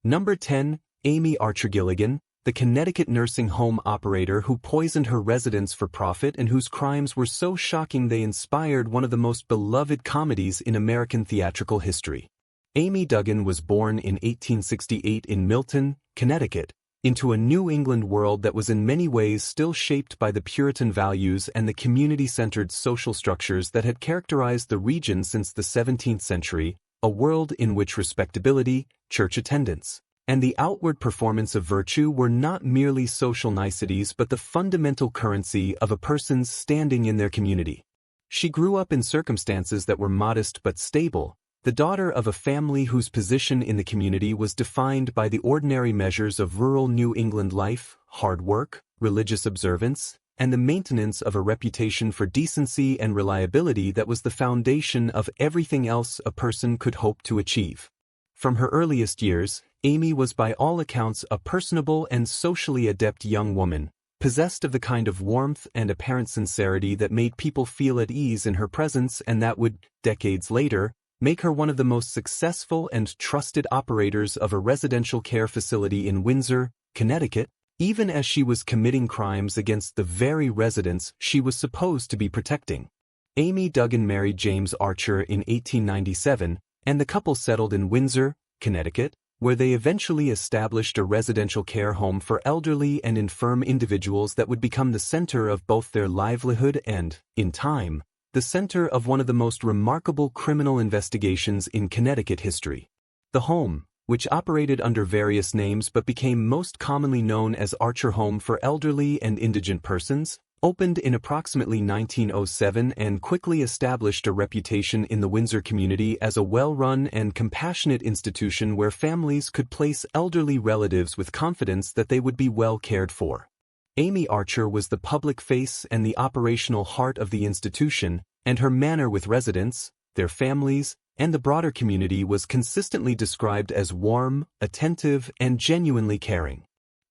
Number 10, Amy Archer-Gilligan, the Connecticut nursing home operator who poisoned her residents for profit and whose crimes were so shocking they inspired one of the most beloved comedies in American theatrical history. Amy Duggan was born in 1868 in Milton, Connecticut, into a New England world that was in many ways still shaped by the Puritan values and the community-centered social structures that had characterized the region since the 17th century, a world in which respectability, church attendance, and the outward performance of virtue were not merely social niceties but the fundamental currency of a person's standing in their community. She grew up in circumstances that were modest but stable, the daughter of a family whose position in the community was defined by the ordinary measures of rural New England life, hard work, religious observance, and the maintenance of a reputation for decency and reliability that was the foundation of everything else a person could hope to achieve. From her earliest years, Amy was by all accounts a personable and socially adept young woman, possessed of the kind of warmth and apparent sincerity that made people feel at ease in her presence and that would, decades later, make her one of the most successful and trusted operators of a residential care facility in Windsor, Connecticut, even as she was committing crimes against the very residents she was supposed to be protecting. Amy Duggan married James Archer in 1897, and the couple settled in Windsor, Connecticut, where they eventually established a residential care home for elderly and infirm individuals that would become the center of both their livelihood and, in time, the center of one of the most remarkable criminal investigations in Connecticut history. The home, which operated under various names but became most commonly known as Archer Home for Elderly and Indigent Persons, opened in approximately 1907 and quickly established a reputation in the Windsor community as a well-run and compassionate institution where families could place elderly relatives with confidence that they would be well cared for. Amy Archer was the public face and the operational heart of the institution, and her manner with residents, their families, and the broader community was consistently described as warm, attentive, and genuinely caring.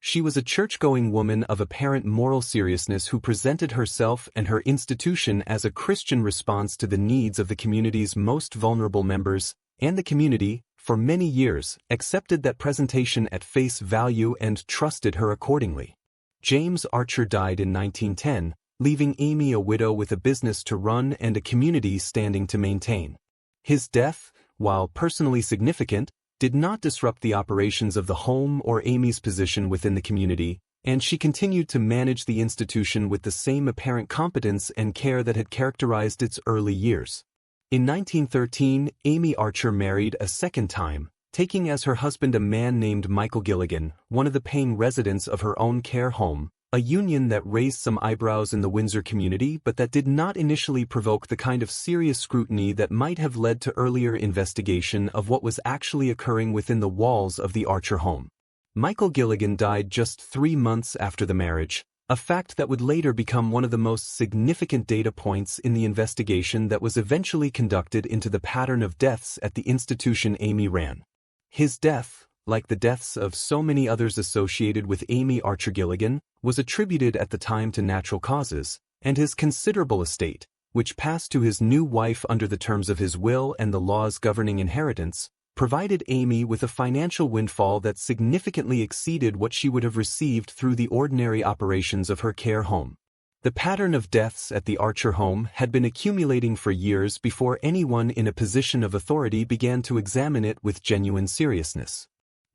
She was a church-going woman of apparent moral seriousness who presented herself and her institution as a Christian response to the needs of the community's most vulnerable members, and the community, for many years, accepted that presentation at face value and trusted her accordingly. James Archer died in 1910, leaving Amy a widow with a business to run and a community standing to maintain. His death, while personally significant, did not disrupt the operations of the home or Amy's position within the community, and she continued to manage the institution with the same apparent competence and care that had characterized its early years. In 1913, Amy Archer married a second time, taking as her husband a man named Michael Gilligan, one of the paying residents of her own care home, a union that raised some eyebrows in the Windsor community but that did not initially provoke the kind of serious scrutiny that might have led to earlier investigation of what was actually occurring within the walls of the Archer home. Michael Gilligan died just 3 months after the marriage, a fact that would later become one of the most significant data points in the investigation that was eventually conducted into the pattern of deaths at the institution Amy ran. His death, like the deaths of so many others associated with Amy Archer-Gilligan, was attributed at the time to natural causes, and his considerable estate, which passed to his new wife under the terms of his will and the laws governing inheritance, provided Amy with a financial windfall that significantly exceeded what she would have received through the ordinary operations of her care home. The pattern of deaths at the Archer home had been accumulating for years before anyone in a position of authority began to examine it with genuine seriousness.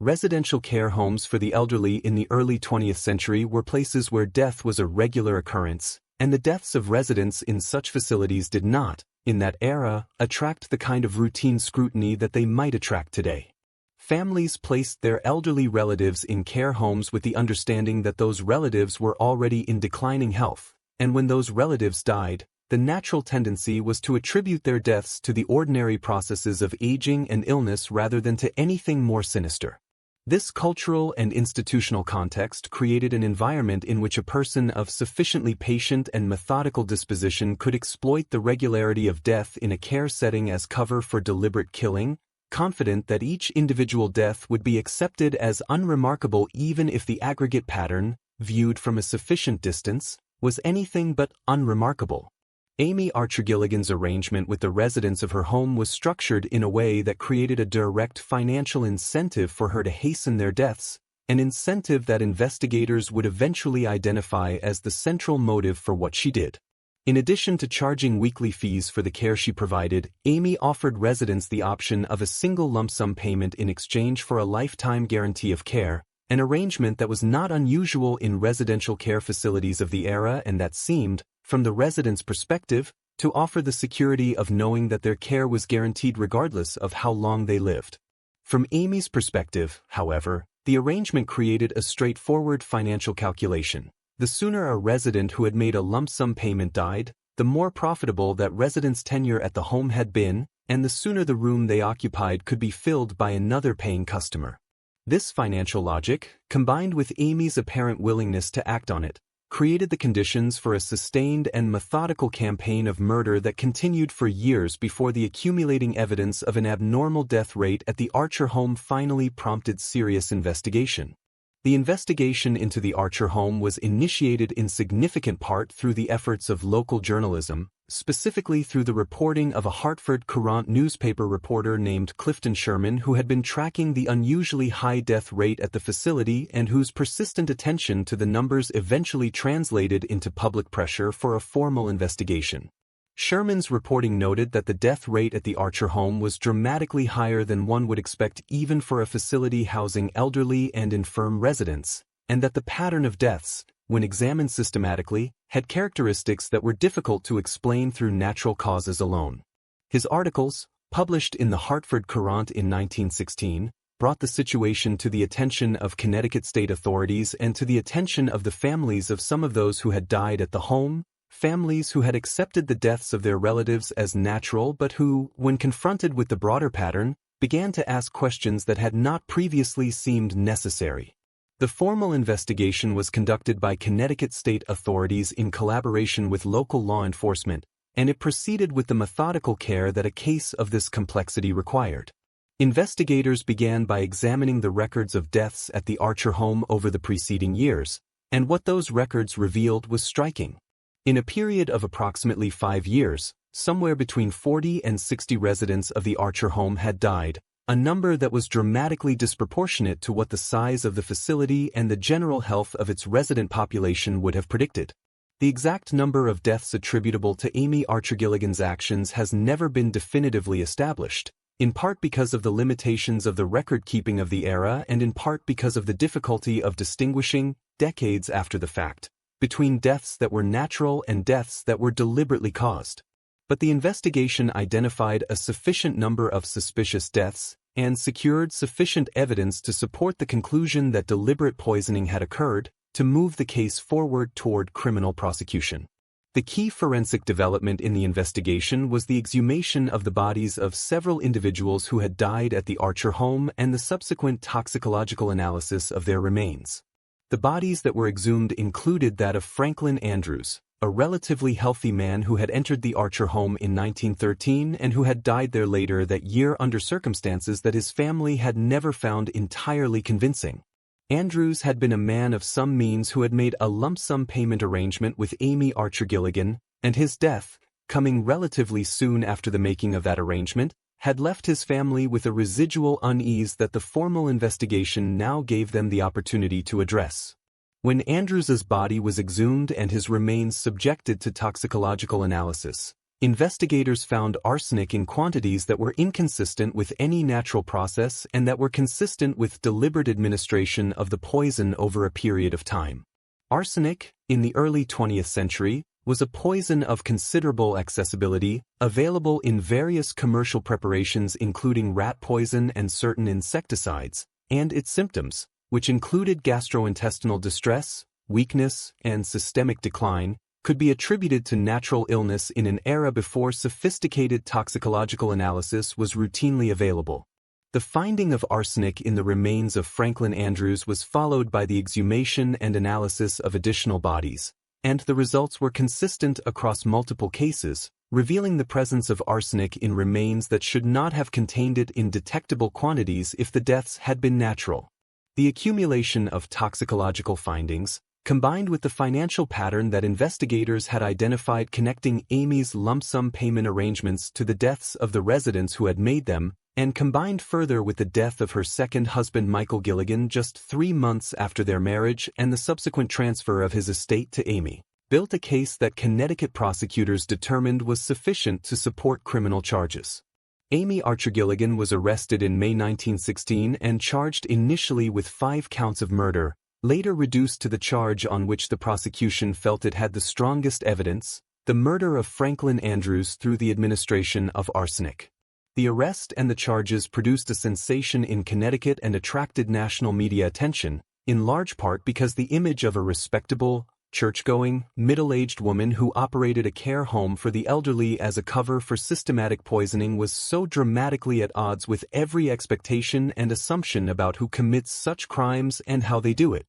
Residential care homes for the elderly in the early 20th century were places where death was a regular occurrence, and the deaths of residents in such facilities did not, in that era, attract the kind of routine scrutiny that they might attract today. Families placed their elderly relatives in care homes with the understanding that those relatives were already in declining health, and when those relatives died, the natural tendency was to attribute their deaths to the ordinary processes of aging and illness rather than to anything more sinister. This cultural and institutional context created an environment in which a person of sufficiently patient and methodical disposition could exploit the regularity of death in a care setting as cover for deliberate killing, confident that each individual death would be accepted as unremarkable even if the aggregate pattern, viewed from a sufficient distance, was anything but unremarkable. Amy Archer-Gilligan's arrangement with the residents of her home was structured in a way that created a direct financial incentive for her to hasten their deaths, an incentive that investigators would eventually identify as the central motive for what she did. In addition to charging weekly fees for the care she provided, Amy offered residents the option of a single lump sum payment in exchange for a lifetime guarantee of care, an arrangement that was not unusual in residential care facilities of the era and that seemed, from the residents' perspective, to offer the security of knowing that their care was guaranteed regardless of how long they lived. From Amy's perspective, however, the arrangement created a straightforward financial calculation. The sooner a resident who had made a lump sum payment died, the more profitable that resident's tenure at the home had been, and the sooner the room they occupied could be filled by another paying customer. This financial logic, combined with Amy's apparent willingness to act on it, created the conditions for a sustained and methodical campaign of murder that continued for years before the accumulating evidence of an abnormal death rate at the Archer home finally prompted serious investigation. The investigation into the Archer home was initiated in significant part through the efforts of local journalism, specifically through the reporting of a Hartford Courant newspaper reporter named Clifton Sherman who had been tracking the unusually high death rate at the facility and whose persistent attention to the numbers eventually translated into public pressure for a formal investigation. Sherman's reporting noted that the death rate at the Archer home was dramatically higher than one would expect even for a facility housing elderly and infirm residents, and that the pattern of deaths, when examined systematically, had characteristics that were difficult to explain through natural causes alone. His articles, published in the Hartford Courant in 1916, brought the situation to the attention of Connecticut state authorities and to the attention of the families of some of those who had died at the home, families who had accepted the deaths of their relatives as natural but who, when confronted with the broader pattern, began to ask questions that had not previously seemed necessary. The formal investigation was conducted by Connecticut state authorities in collaboration with local law enforcement, and it proceeded with the methodical care that a case of this complexity required. Investigators began by examining the records of deaths at the Archer home over the preceding years, and what those records revealed was striking. In a period of approximately 5 years, somewhere between 40 and 60 residents of the Archer home had died, a number that was dramatically disproportionate to what the size of the facility and the general health of its resident population would have predicted. The exact number of deaths attributable to Amy Archer-Gilligan's actions has never been definitively established, in part because of the limitations of the record-keeping of the era and in part because of the difficulty of distinguishing, decades after the fact, between deaths that were natural and deaths that were deliberately caused. But the investigation identified a sufficient number of suspicious deaths and secured sufficient evidence to support the conclusion that deliberate poisoning had occurred to move the case forward toward criminal prosecution. The key forensic development in the investigation was the exhumation of the bodies of several individuals who had died at the Archer home and the subsequent toxicological analysis of their remains. The bodies that were exhumed included that of Franklin Andrews, a relatively healthy man who had entered the Archer home in 1913 and who had died there later that year under circumstances that his family had never found entirely convincing. Andrews had been a man of some means who had made a lump sum payment arrangement with Amy Archer-Gilligan, and his death, coming relatively soon after the making of that arrangement, had left his family with a residual unease that the formal investigation now gave them the opportunity to address. When Andrews's body was exhumed and his remains subjected to toxicological analysis, Investigators found arsenic in quantities that were inconsistent with any natural process and that were consistent with deliberate administration of the poison over a period of time. Arsenic, in the early 20th century, was a poison of considerable accessibility, available in various commercial preparations including rat poison and certain insecticides, and its symptoms, which included gastrointestinal distress, weakness, and systemic decline, could be attributed to natural illness in an era before sophisticated toxicological analysis was routinely available. The finding of arsenic in the remains of Franklin Andrews was followed by the exhumation and analysis of additional bodies, and the results were consistent across multiple cases, revealing the presence of arsenic in remains that should not have contained it in detectable quantities if the deaths had been natural. The accumulation of toxicological findings, combined with the financial pattern that investigators had identified connecting Amy's lump sum payment arrangements to the deaths of the residents who had made them, and combined further with the death of her second husband Michael Gilligan just 3 months after their marriage and the subsequent transfer of his estate to Amy, built a case that Connecticut prosecutors determined was sufficient to support criminal charges. Amy Archer-Gilligan was arrested in May 1916 and charged initially with 5 counts of murder, later reduced to the charge on which the prosecution felt it had the strongest evidence, the murder of Franklin Andrews through the administration of arsenic. The arrest and the charges produced a sensation in Connecticut and attracted national media attention, in large part because the image of a respectable, church-going, middle-aged woman who operated a care home for the elderly as a cover for systematic poisoning was so dramatically at odds with every expectation and assumption about who commits such crimes and how they do it.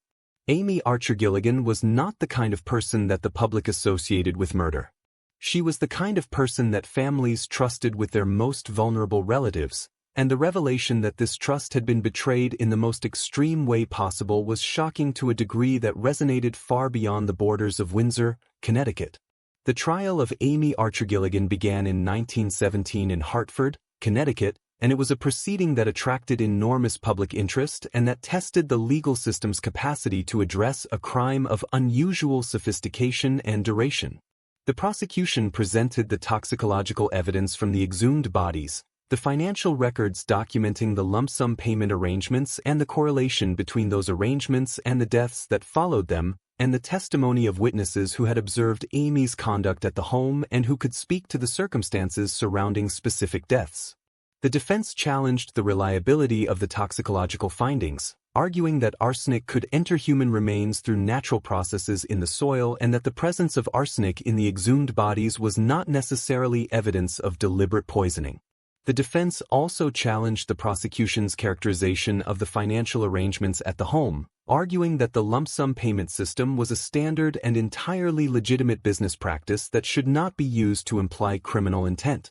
Amy Archer-Gilligan was not the kind of person that the public associated with murder. She was the kind of person that families trusted with their most vulnerable relatives, and the revelation that this trust had been betrayed in the most extreme way possible was shocking to a degree that resonated far beyond the borders of Windsor, Connecticut. The trial of Amy Archer-Gilligan began in 1917 in Hartford, Connecticut, and it was a proceeding that attracted enormous public interest and that tested the legal system's capacity to address a crime of unusual sophistication and duration. The prosecution presented the toxicological evidence from the exhumed bodies, the financial records documenting the lump sum payment arrangements and the correlation between those arrangements and the deaths that followed them, and the testimony of witnesses who had observed Amy's conduct at the home and who could speak to the circumstances surrounding specific deaths. The defense challenged the reliability of the toxicological findings, arguing that arsenic could enter human remains through natural processes in the soil and that the presence of arsenic in the exhumed bodies was not necessarily evidence of deliberate poisoning. The defense also challenged the prosecution's characterization of the financial arrangements at the home, arguing that the lump sum payment system was a standard and entirely legitimate business practice that should not be used to imply criminal intent.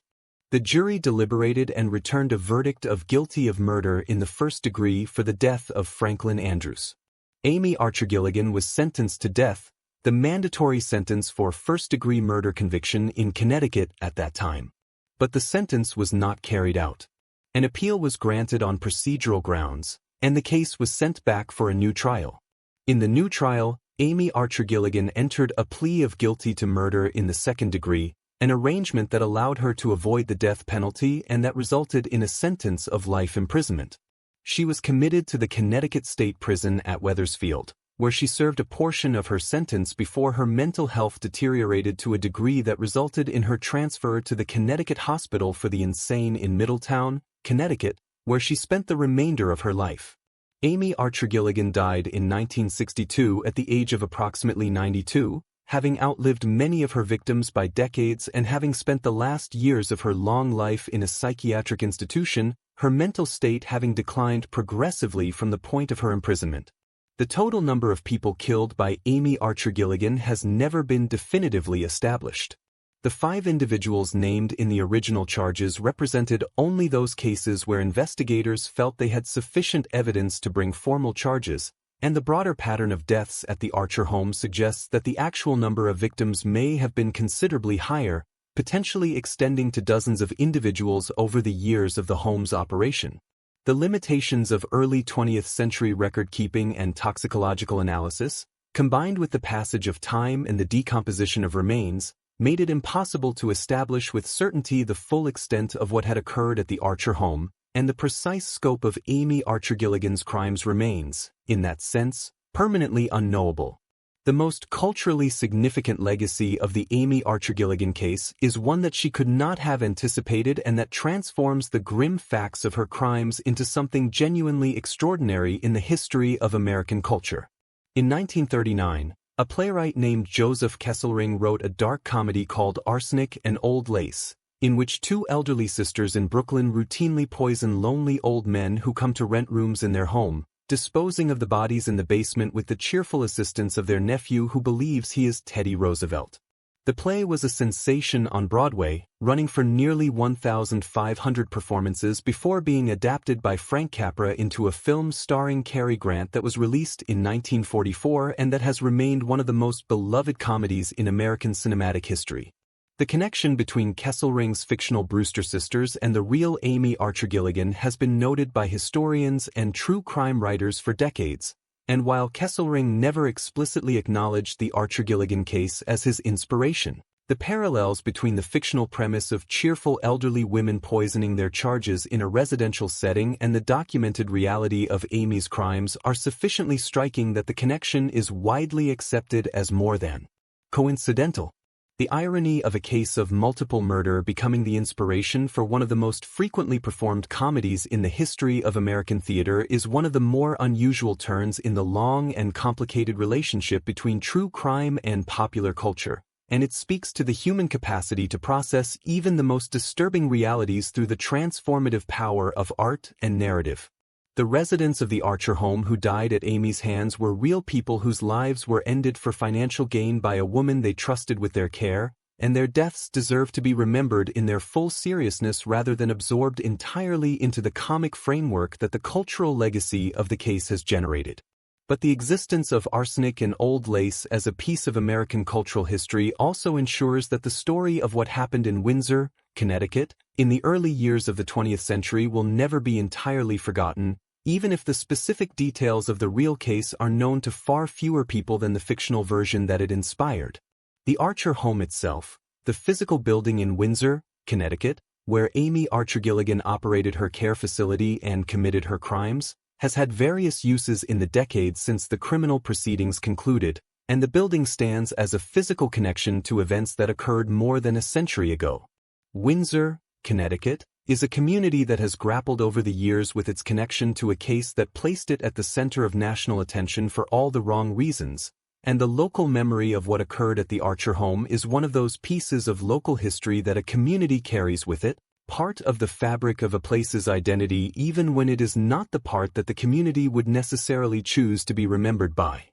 The jury deliberated and returned a verdict of guilty of murder in the first degree for the death of Franklin Andrews. Amy Archer-Gilligan was sentenced to death, the mandatory sentence for first-degree murder conviction in Connecticut at that time. But the sentence was not carried out. An appeal was granted on procedural grounds, and the case was sent back for a new trial. In the new trial, Amy Archer-Gilligan entered a plea of guilty to murder in the second degree, an arrangement that allowed her to avoid the death penalty and that resulted in a sentence of life imprisonment. She was committed to the Connecticut State Prison at Wethersfield, where she served a portion of her sentence before her mental health deteriorated to a degree that resulted in her transfer to the Connecticut Hospital for the Insane in Middletown, Connecticut, where she spent the remainder of her life. Amy Archer-Gilligan died in 1962 at the age of approximately 92, having outlived many of her victims by decades and having spent the last years of her long life in a psychiatric institution, her mental state having declined progressively from the point of her imprisonment. The total number of people killed by Amy Archer-Gilligan has never been definitively established. The 5 individuals named in the original charges represented only those cases where investigators felt they had sufficient evidence to bring formal charges, and the broader pattern of deaths at the Archer home suggests that the actual number of victims may have been considerably higher, potentially extending to dozens of individuals over the years of the home's operation. The limitations of early 20th century record-keeping and toxicological analysis, combined with the passage of time and the decomposition of remains, made it impossible to establish with certainty the full extent of what had occurred at the Archer home, and the precise scope of Amy Archer-Gilligan's crimes remains, in that sense, permanently unknowable. The most culturally significant legacy of the Amy Archer-Gilligan case is one that she could not have anticipated and that transforms the grim facts of her crimes into something genuinely extraordinary in the history of American culture. In 1939, a playwright named Joseph Kesselring wrote a dark comedy called Arsenic and Old Lace, in which two elderly sisters in Brooklyn routinely poison lonely old men who come to rent rooms in their home, disposing of the bodies in the basement with the cheerful assistance of their nephew who believes he is Teddy Roosevelt. The play was a sensation on Broadway, running for nearly 1,500 performances before being adapted by Frank Capra into a film starring Cary Grant that was released in 1944 and that has remained one of the most beloved comedies in American cinematic history. The connection between Kesselring's fictional Brewster sisters and the real Amy Archer-Gilligan has been noted by historians and true crime writers for decades, and while Kesselring never explicitly acknowledged the Archer-Gilligan case as his inspiration, the parallels between the fictional premise of cheerful elderly women poisoning their charges in a residential setting and the documented reality of Amy's crimes are sufficiently striking that the connection is widely accepted as more than coincidental. The irony of a case of multiple murder becoming the inspiration for one of the most frequently performed comedies in the history of American theater is one of the more unusual turns in the long and complicated relationship between true crime and popular culture, and it speaks to the human capacity to process even the most disturbing realities through the transformative power of art and narrative. The residents of the Archer home who died at Amy's hands were real people whose lives were ended for financial gain by a woman they trusted with their care, and their deaths deserve to be remembered in their full seriousness rather than absorbed entirely into the comic framework that the cultural legacy of the case has generated. But the existence of Arsenic and Old Lace as a piece of American cultural history also ensures that the story of what happened in Windsor, Connecticut, in the early years of the 20th century will never be entirely forgotten, even if the specific details of the real case are known to far fewer people than the fictional version that it inspired. The Archer home itself, the physical building in Windsor, Connecticut, where Amy Archer-Gilligan operated her care facility and committed her crimes, has had various uses in the decades since the criminal proceedings concluded, and the building stands as a physical connection to events that occurred more than a century ago. Windsor, Connecticut, is a community that has grappled over the years with its connection to a case that placed it at the center of national attention for all the wrong reasons, and the local memory of what occurred at the Archer home is one of those pieces of local history that a community carries with it, part of the fabric of a place's identity even when it is not the part that the community would necessarily choose to be remembered by.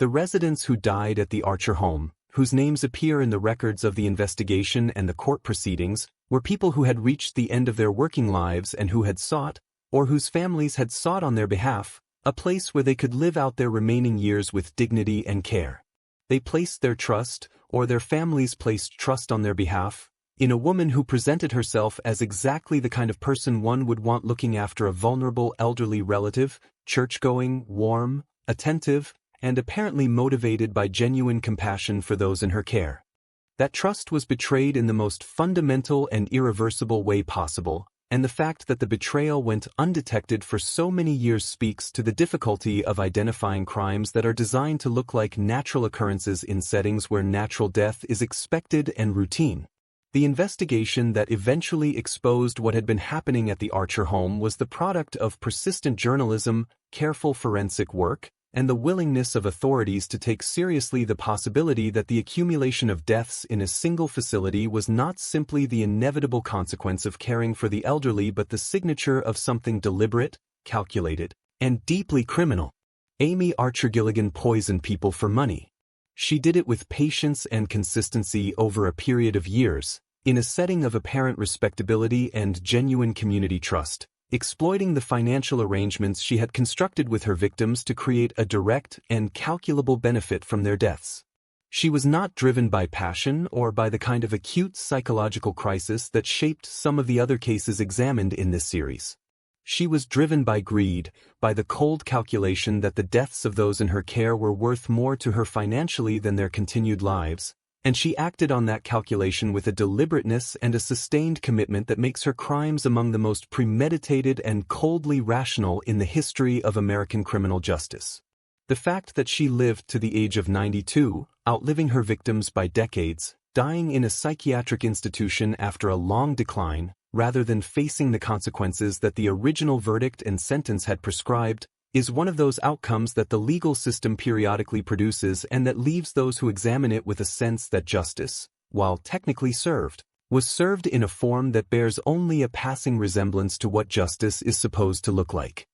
The residents who died at the Archer home, whose names appear in the records of the investigation and the court proceedings, were people who had reached the end of their working lives and who had sought, or whose families had sought on their behalf, a place where they could live out their remaining years with dignity and care. They placed their trust, or their families placed trust on their behalf, in a woman who presented herself as exactly the kind of person one would want looking after a vulnerable elderly relative, church-going, warm, attentive, and apparently motivated by genuine compassion for those in her care. That trust was betrayed in the most fundamental and irreversible way possible, and the fact that the betrayal went undetected for so many years speaks to the difficulty of identifying crimes that are designed to look like natural occurrences in settings where natural death is expected and routine. The investigation that eventually exposed what had been happening at the Archer home was the product of persistent journalism, careful forensic work, and the willingness of authorities to take seriously the possibility that the accumulation of deaths in a single facility was not simply the inevitable consequence of caring for the elderly but the signature of something deliberate, calculated, and deeply criminal. Amy Archer-Gilligan poisoned people for money. She did it with patience and consistency over a period of years, in a setting of apparent respectability and genuine community trust, exploiting the financial arrangements she had constructed with her victims to create a direct and calculable benefit from their deaths. She was not driven by passion or by the kind of acute psychological crisis that shaped some of the other cases examined in this series. She was driven by greed, by the cold calculation that the deaths of those in her care were worth more to her financially than their continued lives, And she acted on that calculation with a deliberateness and a sustained commitment that makes her crimes among the most premeditated and coldly rational in the history of American criminal justice. The fact that she lived to the age of 92, outliving her victims by decades, dying in a psychiatric institution after a long decline, rather than facing the consequences that the original verdict and sentence had prescribed, is one of those outcomes that the legal system periodically produces and that leaves those who examine it with a sense that justice, while technically served, was served in a form that bears only a passing resemblance to what justice is supposed to look like.